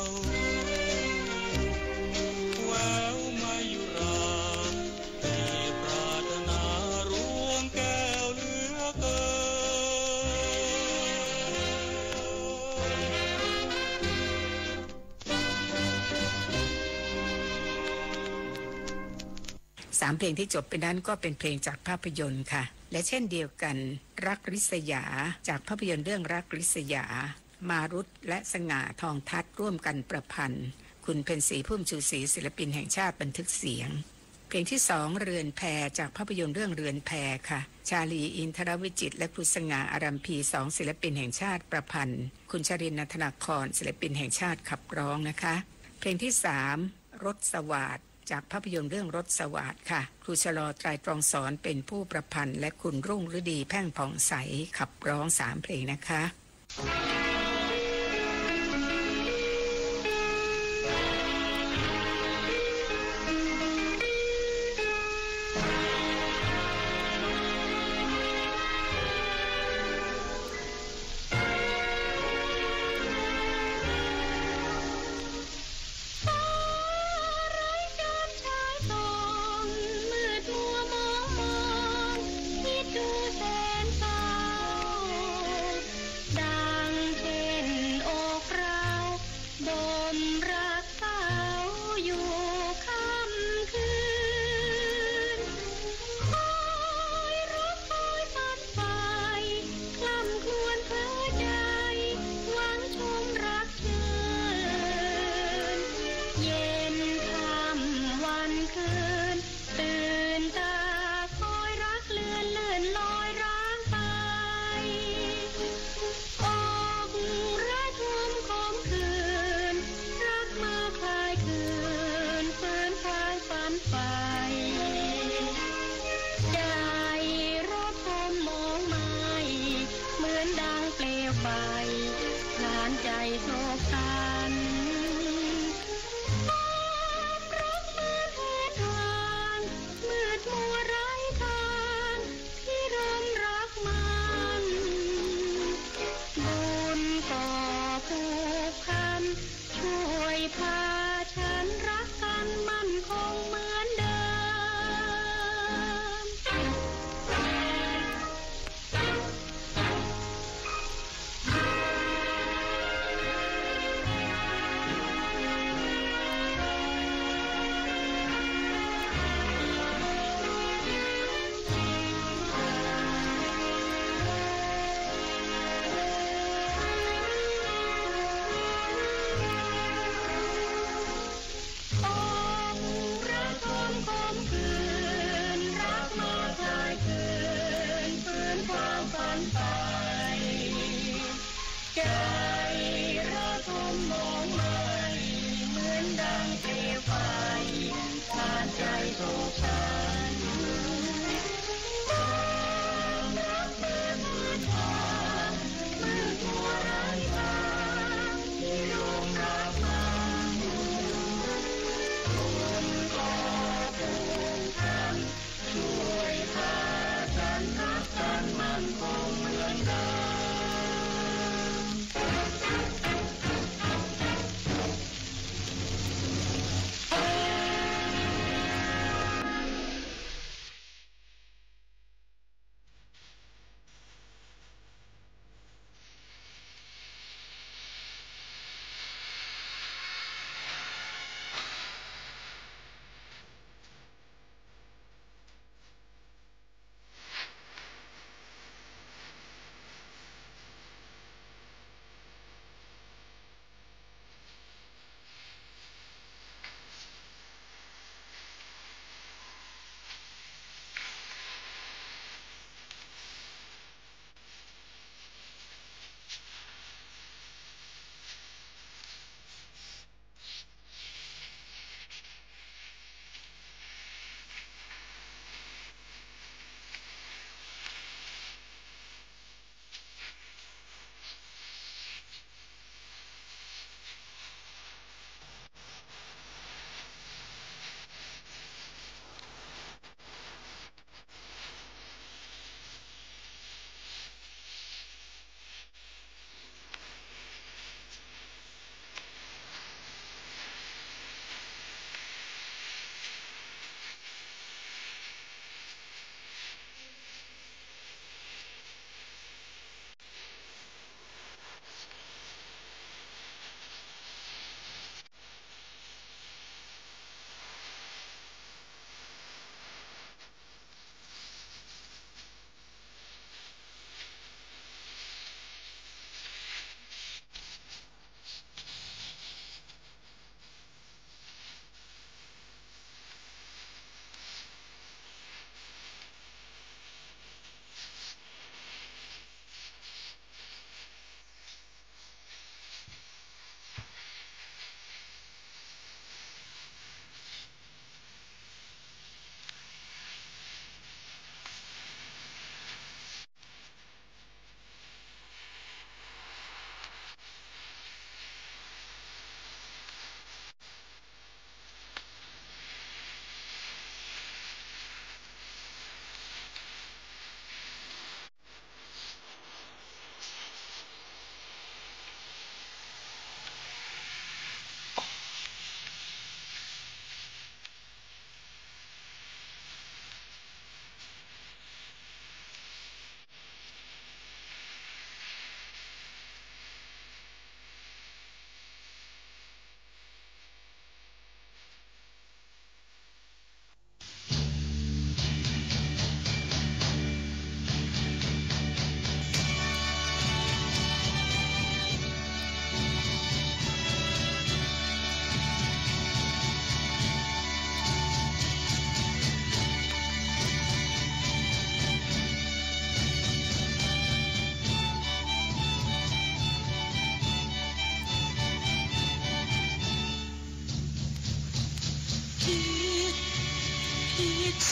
วแววมายุราที่ปรารถนารวงแก้วเหลือเกิสามเพลงที่จบไปนั้นก็เป็นเพลงจากภาพยนตร์ค่ะและเช่นเดียวกันรักริษยาจากภาพยนตร์เรื่องรักริษยามารุตและสง่าทองทัศน์ร่วมกันประพันธ์คุณเพ็ญศรีพุ่มชูศรีศิลปินแห่งชาติบันทึกเสียงเพลงที่2เรือนแพจากภาพยนตร์เรื่องเรือนแพค่ะชาลีอินทรวิจิตรและครูสง่าอารัมพี2ศิลปินแห่งชาติประพันธ์คุณชรินทร์ ณัฐนาครศิลปินแห่งชาติขับร้องนะคะเพลงที่3รถสวาทจากภาพยนตร์เรื่องรถสวาทค่ะครูชลอไตรตรองสอนเป็นผู้ประพันธ์และคุณรุ่งฤดีแพ่งผ่องใสขับร้อง3เพลงนะคะ ร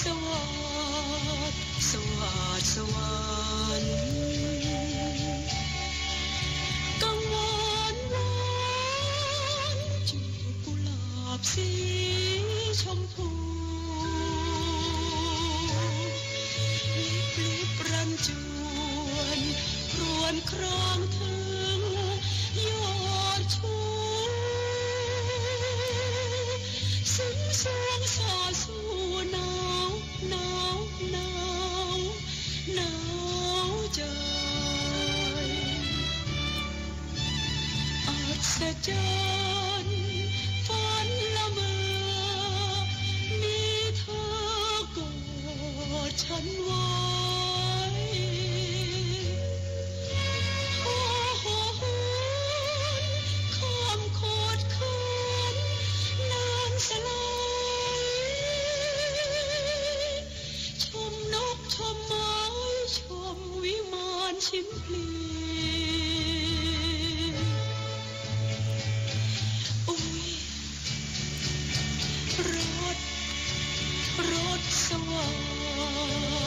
สวัสดิ์สวัสดิ์สวรรค์กังวานหวานจูบกุหลาบสีชมพูลิบรันจวนรวนครางถึงยอดชูสิ้นสวงสาสู่หนาวหนาวหนาวหนาวใจอัศจรรย์ฝันละเมอมีเธอกอดฉันไว้ชิมพลีอุ้ยรถสวั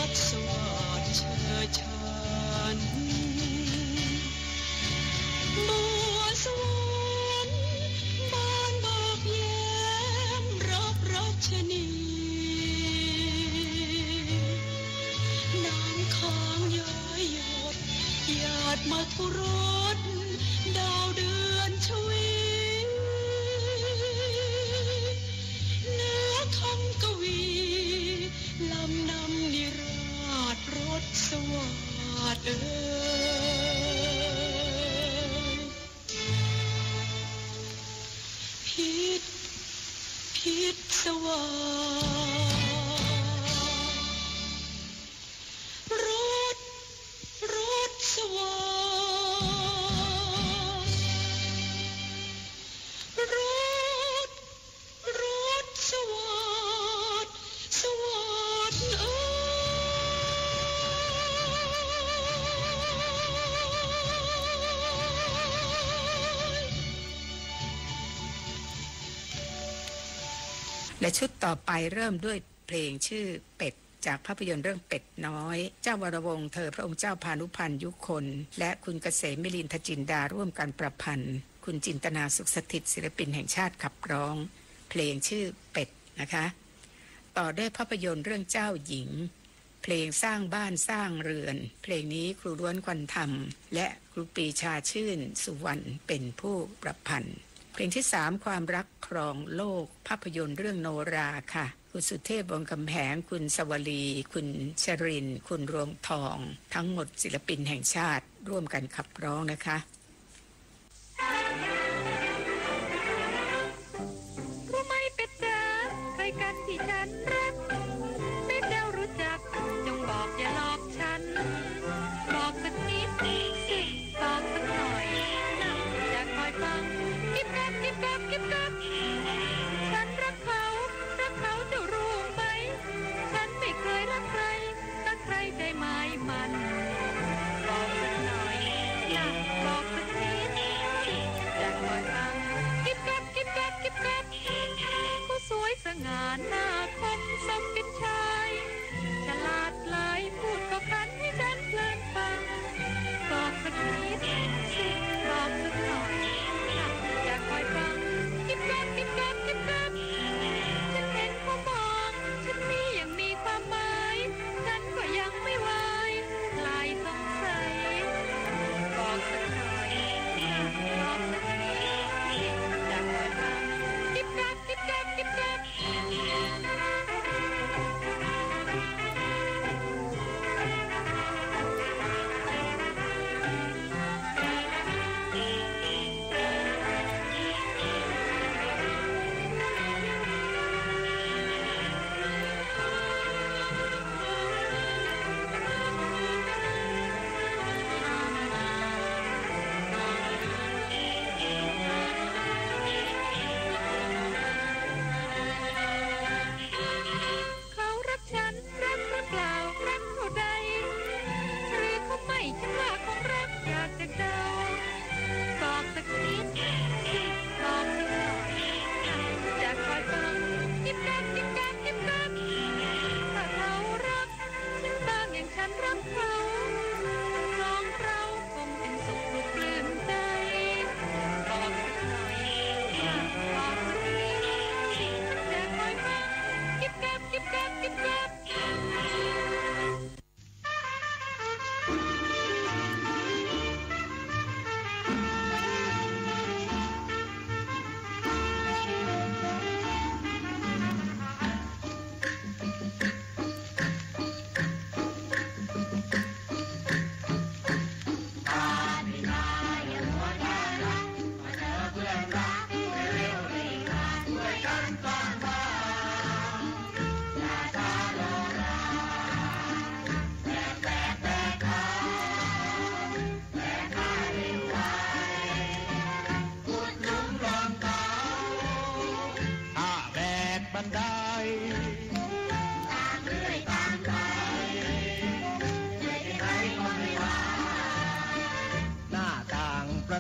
สดิ์สวัสดิ์เชิดชันบัวสวรรค์บานบากแย้มรับรัชนีน้ำค้างย้อยหยดหยาดมาทุรสดาวเดือนชวีเนื้อคำกวีลำนำนิราชรสสวัสดิ์พิษสวัสดิ์รถสวัสดิ์รถสวัสดิ์สวัสดิ์และชุดต่อไปเริ่มด้วยเพลงชื่อเป็ดจากภาพยนตร์เรื่องเป็ดน้อยเจ้าวรวงศ์เธอพระองค์เจ้าพานุพันธ์ยุคนและคุณเกษมมิลินทจินดาร่วมกันประพันธ์คุณจินตนาสุขสถิตศิลปินแห่งชาติขับร้องเพลงชื่อเป็ดนะคะต่อด้วยภาพยนตร์เรื่องเจ้าหญิงเพลงสร้างบ้านสร้างเรือนเพลงนี้ครูล้วนควันธรรมและครูปรีชาชื่นสุวรรณเป็นผู้ประพันธ์เพลงที่3ความรักครองโลกภาพยนตร์เรื่องโนราค่ะคุณสุเทพวงศ์คำแหงคุณสวลีคุณชรินทร์คุณรวงทองทั้งหมดศิลปินแห่งชาติร่วมกันขับร้องนะคะรู้ไหมเป็ดจ๋าใครกันที่ฉันรักเป็ดเจ้ารู้จักจงบอกอย่าหลอกฉันบอกสักนิดสิบอกสักหน่อยนะจะคอยฟังกิ๊บกับกิ๊บกับกิ๊บกับฉันรักเขาจะรู้ไหมฉันไม่เคยรักใครใจไม่มันบอกสักหน่อยนะบอกสั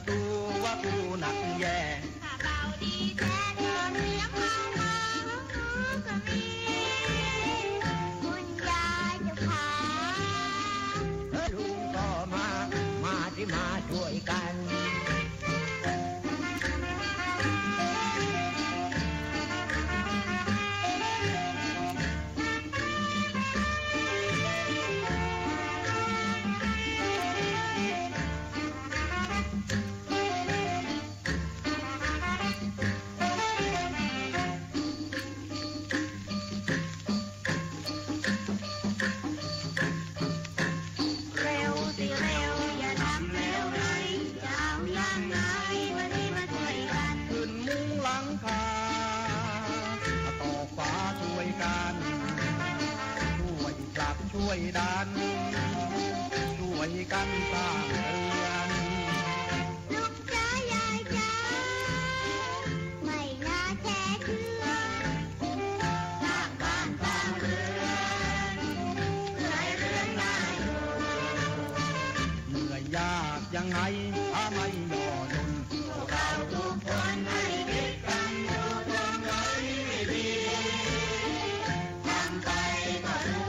ประตูว่ากูหนักแย่ถ้าเบาดีแท้เธอเรียกเข้ามาก็มีคุณยายจะพาลุงก็มาที่มาช่วยกันช่วยดันช่วยกันสร้างเรือนลูกจ๋ายายจ๋าไม่น่าแท้เชื่อสร้างบ้านสร้างเรือนเพื่อให้เรือนน่าอยู่เหนื่อยยากยังไงถ้าไม่ย่อหย่อนพวกเราทุกคนให้คิดกันอยู่ตรงไหนดีทำไปก็รู้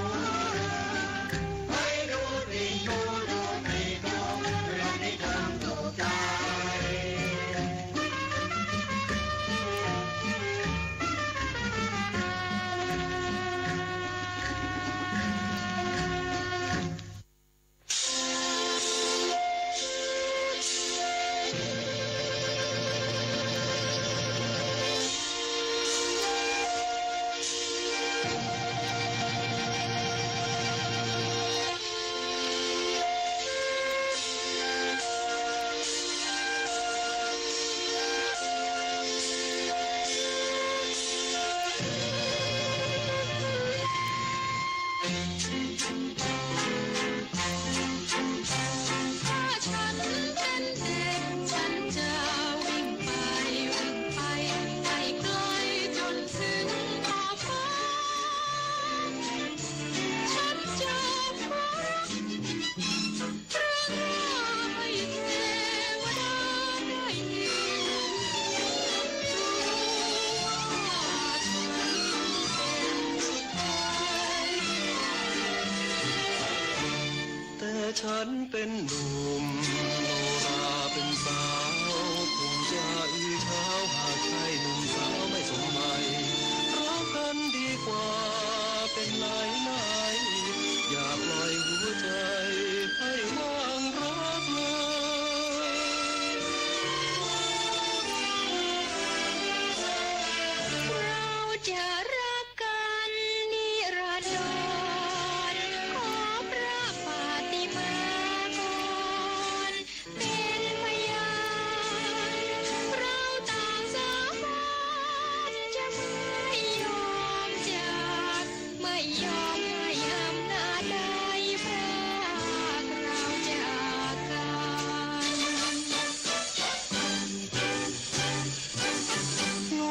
ฉันเป็นหนุ่มโนราเป็นสาวคงจะอื้อเช้าหากใช่หนุ่มสาวไม่สมหมายรักกันดีกว่าเป็นไหนอย่าปล่อยหัวใจให้ว่างรักเลยเราจะรักกันนิรันดรขอพระปฏิมาเป็นพยานเราต่างสาบานจะไม่ยอมจากไม่ยอมให้อำนาจใดพรากเราจากกันโล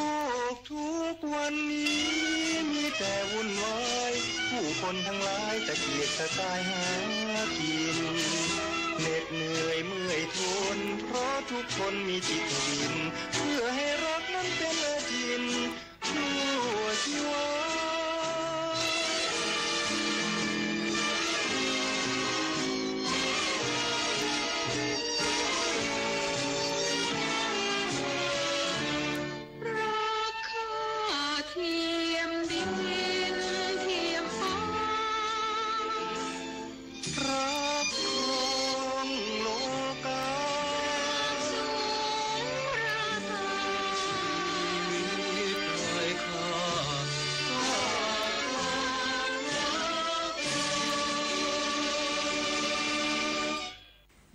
กทุกวันนี้มีแต่วุ่นวายผู้คนทั้งหลายตะเกียกตะกายหากินเหน็ดเหนื่อยเมื่อยทนเพราะทุกคนมีจิตวินเพื่อให้รักนั้นเป็นอาจินชั่วชีวารักข้าเทียมดินเทียมฟ้ารักของโลกาสูงราคามีใครค่า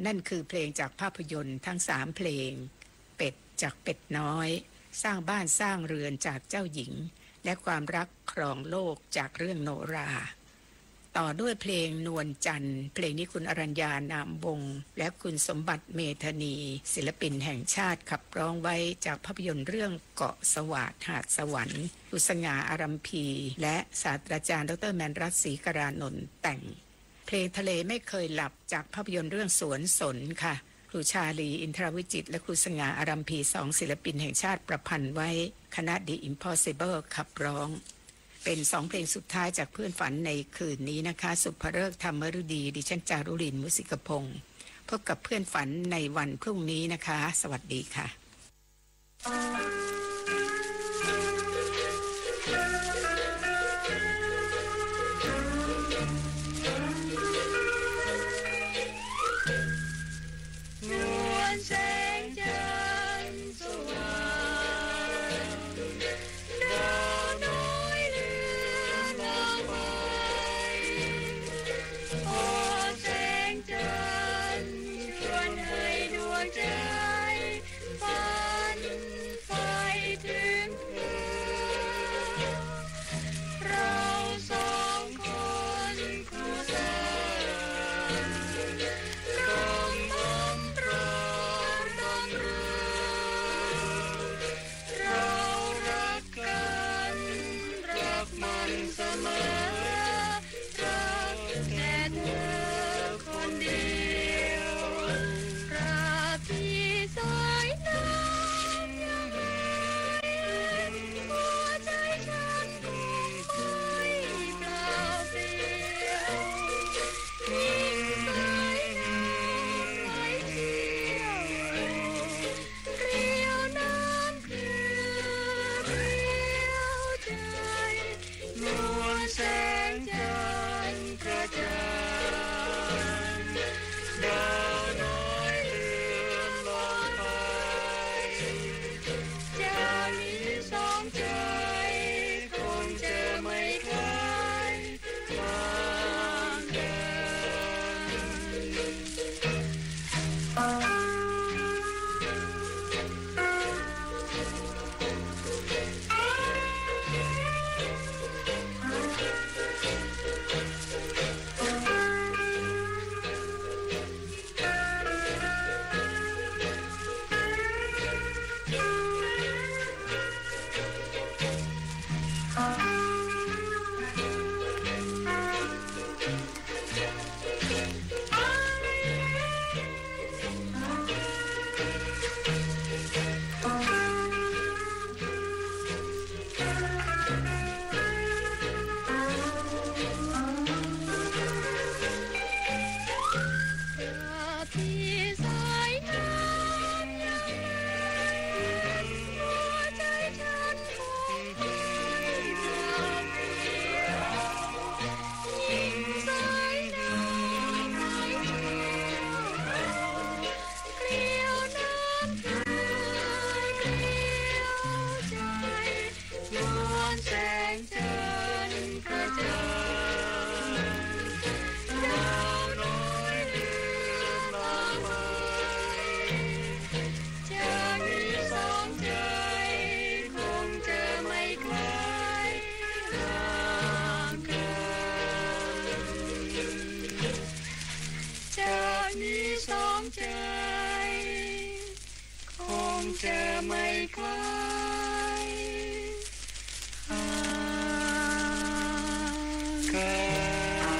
นั่นคือเพลงจากภาพยนตร์ทั้ง3เพลงเป็ดจากเป็ดน้อยสร้างบ้านสร้างเรือนจากเจ้าหญิงและความรักครองโลกจากเรื่องโนราต่อด้วยเพลงนวลจันทร์เพลงนี้คุณอรัญญานามวงศ์และคุณสมบัติเมธานีศิลปินแห่งชาติขับร้องไว้จากภาพยนตร์เรื่องเกาะสวาทหาดสวรรค์อุสงาอารัมพีและศาสตราจารย์ดรแมนรัตน์ศรีกรานนท์แต่งเพลงทะเลไม่เคยหลับจากภาพยนตร์เรื่องสวนสนค่ะ ครูชาลีอินทรวิจิตรและครูสง่าอารัมพี2ศิลปินแห่งชาติประพันธ์ไว้คณะ The Impossible ขับร้องเป็น2เพลงสุดท้ายจากเพื่อนฝันในคืนนี้นะคะสุภฤกษ์ธรรมฤดีดิฉันจารุลินมุสิกพงศ์พบกับเพื่อนฝันในวันพรุ่งนี้นะคะสวัสดีค่ะแสงจันทร์สว่างดาวน้อยเรืองบางไปโอ้แสงจันทร์ชวนให้ดวงใจฝันไฟถึงเธอเราสองคนคู่กันกำลังเรารักกันรักมันเสมอรักแต่เธอคนเดียวราตรีสายน้ำยังไหลหัวใจฉันคงไม่เปล่าเปลี่ยวยิ่งสายน้ำไหลเชี่ยวเกลียวน้ำคืนเรียวใจนวลแสงจันทร์กระจ่างดาวน้อยเรือนลอยไปจากนี้สองใจคงจะไม่คล้ายบางกันจะไม่คล้ายกัน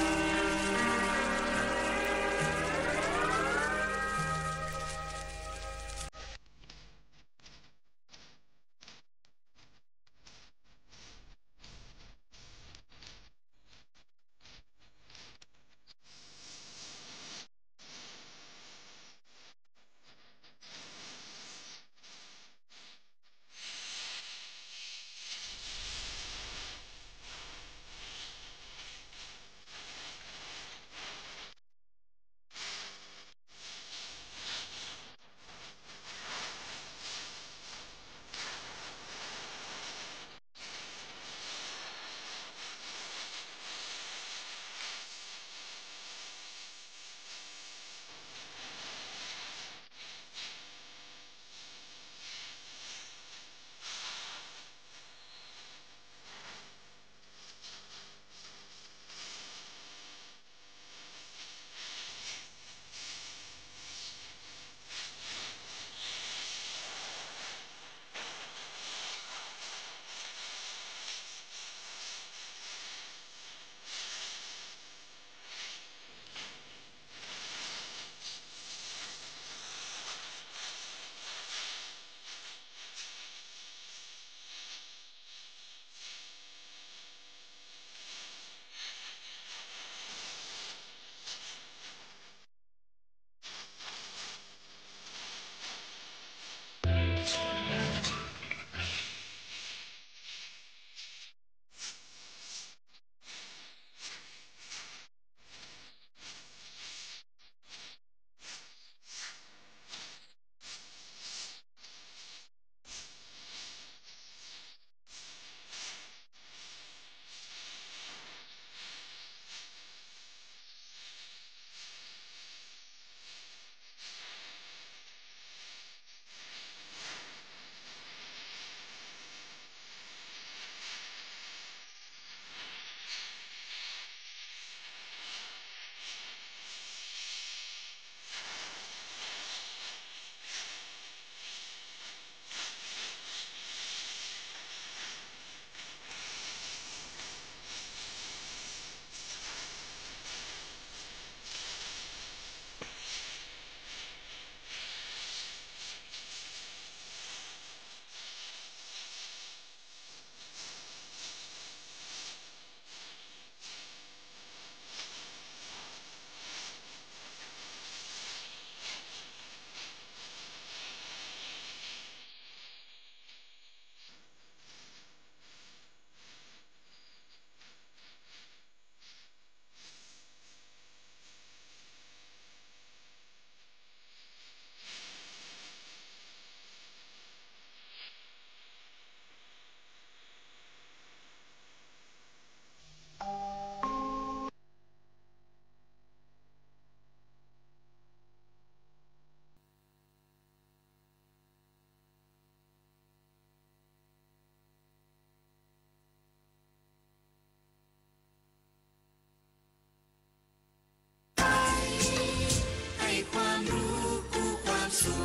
สุข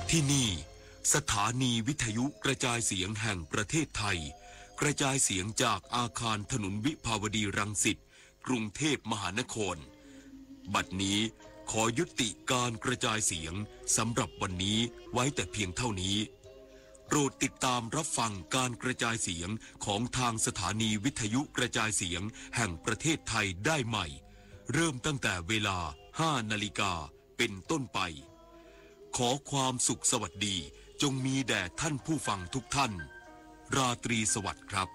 ที่นี่สถานีวิทยุกระจายเสียงแห่งประเทศไทยกระจายเสียงจากอาคารถนนวิภาวดีรังสิตกรุงเทพมหานครบัดนี้ขอยุติการกระจายเสียงสำหรับวันนี้ไว้แต่เพียงเท่านี้โปรดติดตามรับฟังการกระจายเสียงของทางสถานีวิทยุกระจายเสียงแห่งประเทศไทยได้ใหม่เริ่มตั้งแต่เวลา 5 นาฬิกาเป็นต้นไปขอความสุขสวัสดีจงมีแด่ท่านผู้ฟังทุกท่านราตรีสวัสดิ์ครับ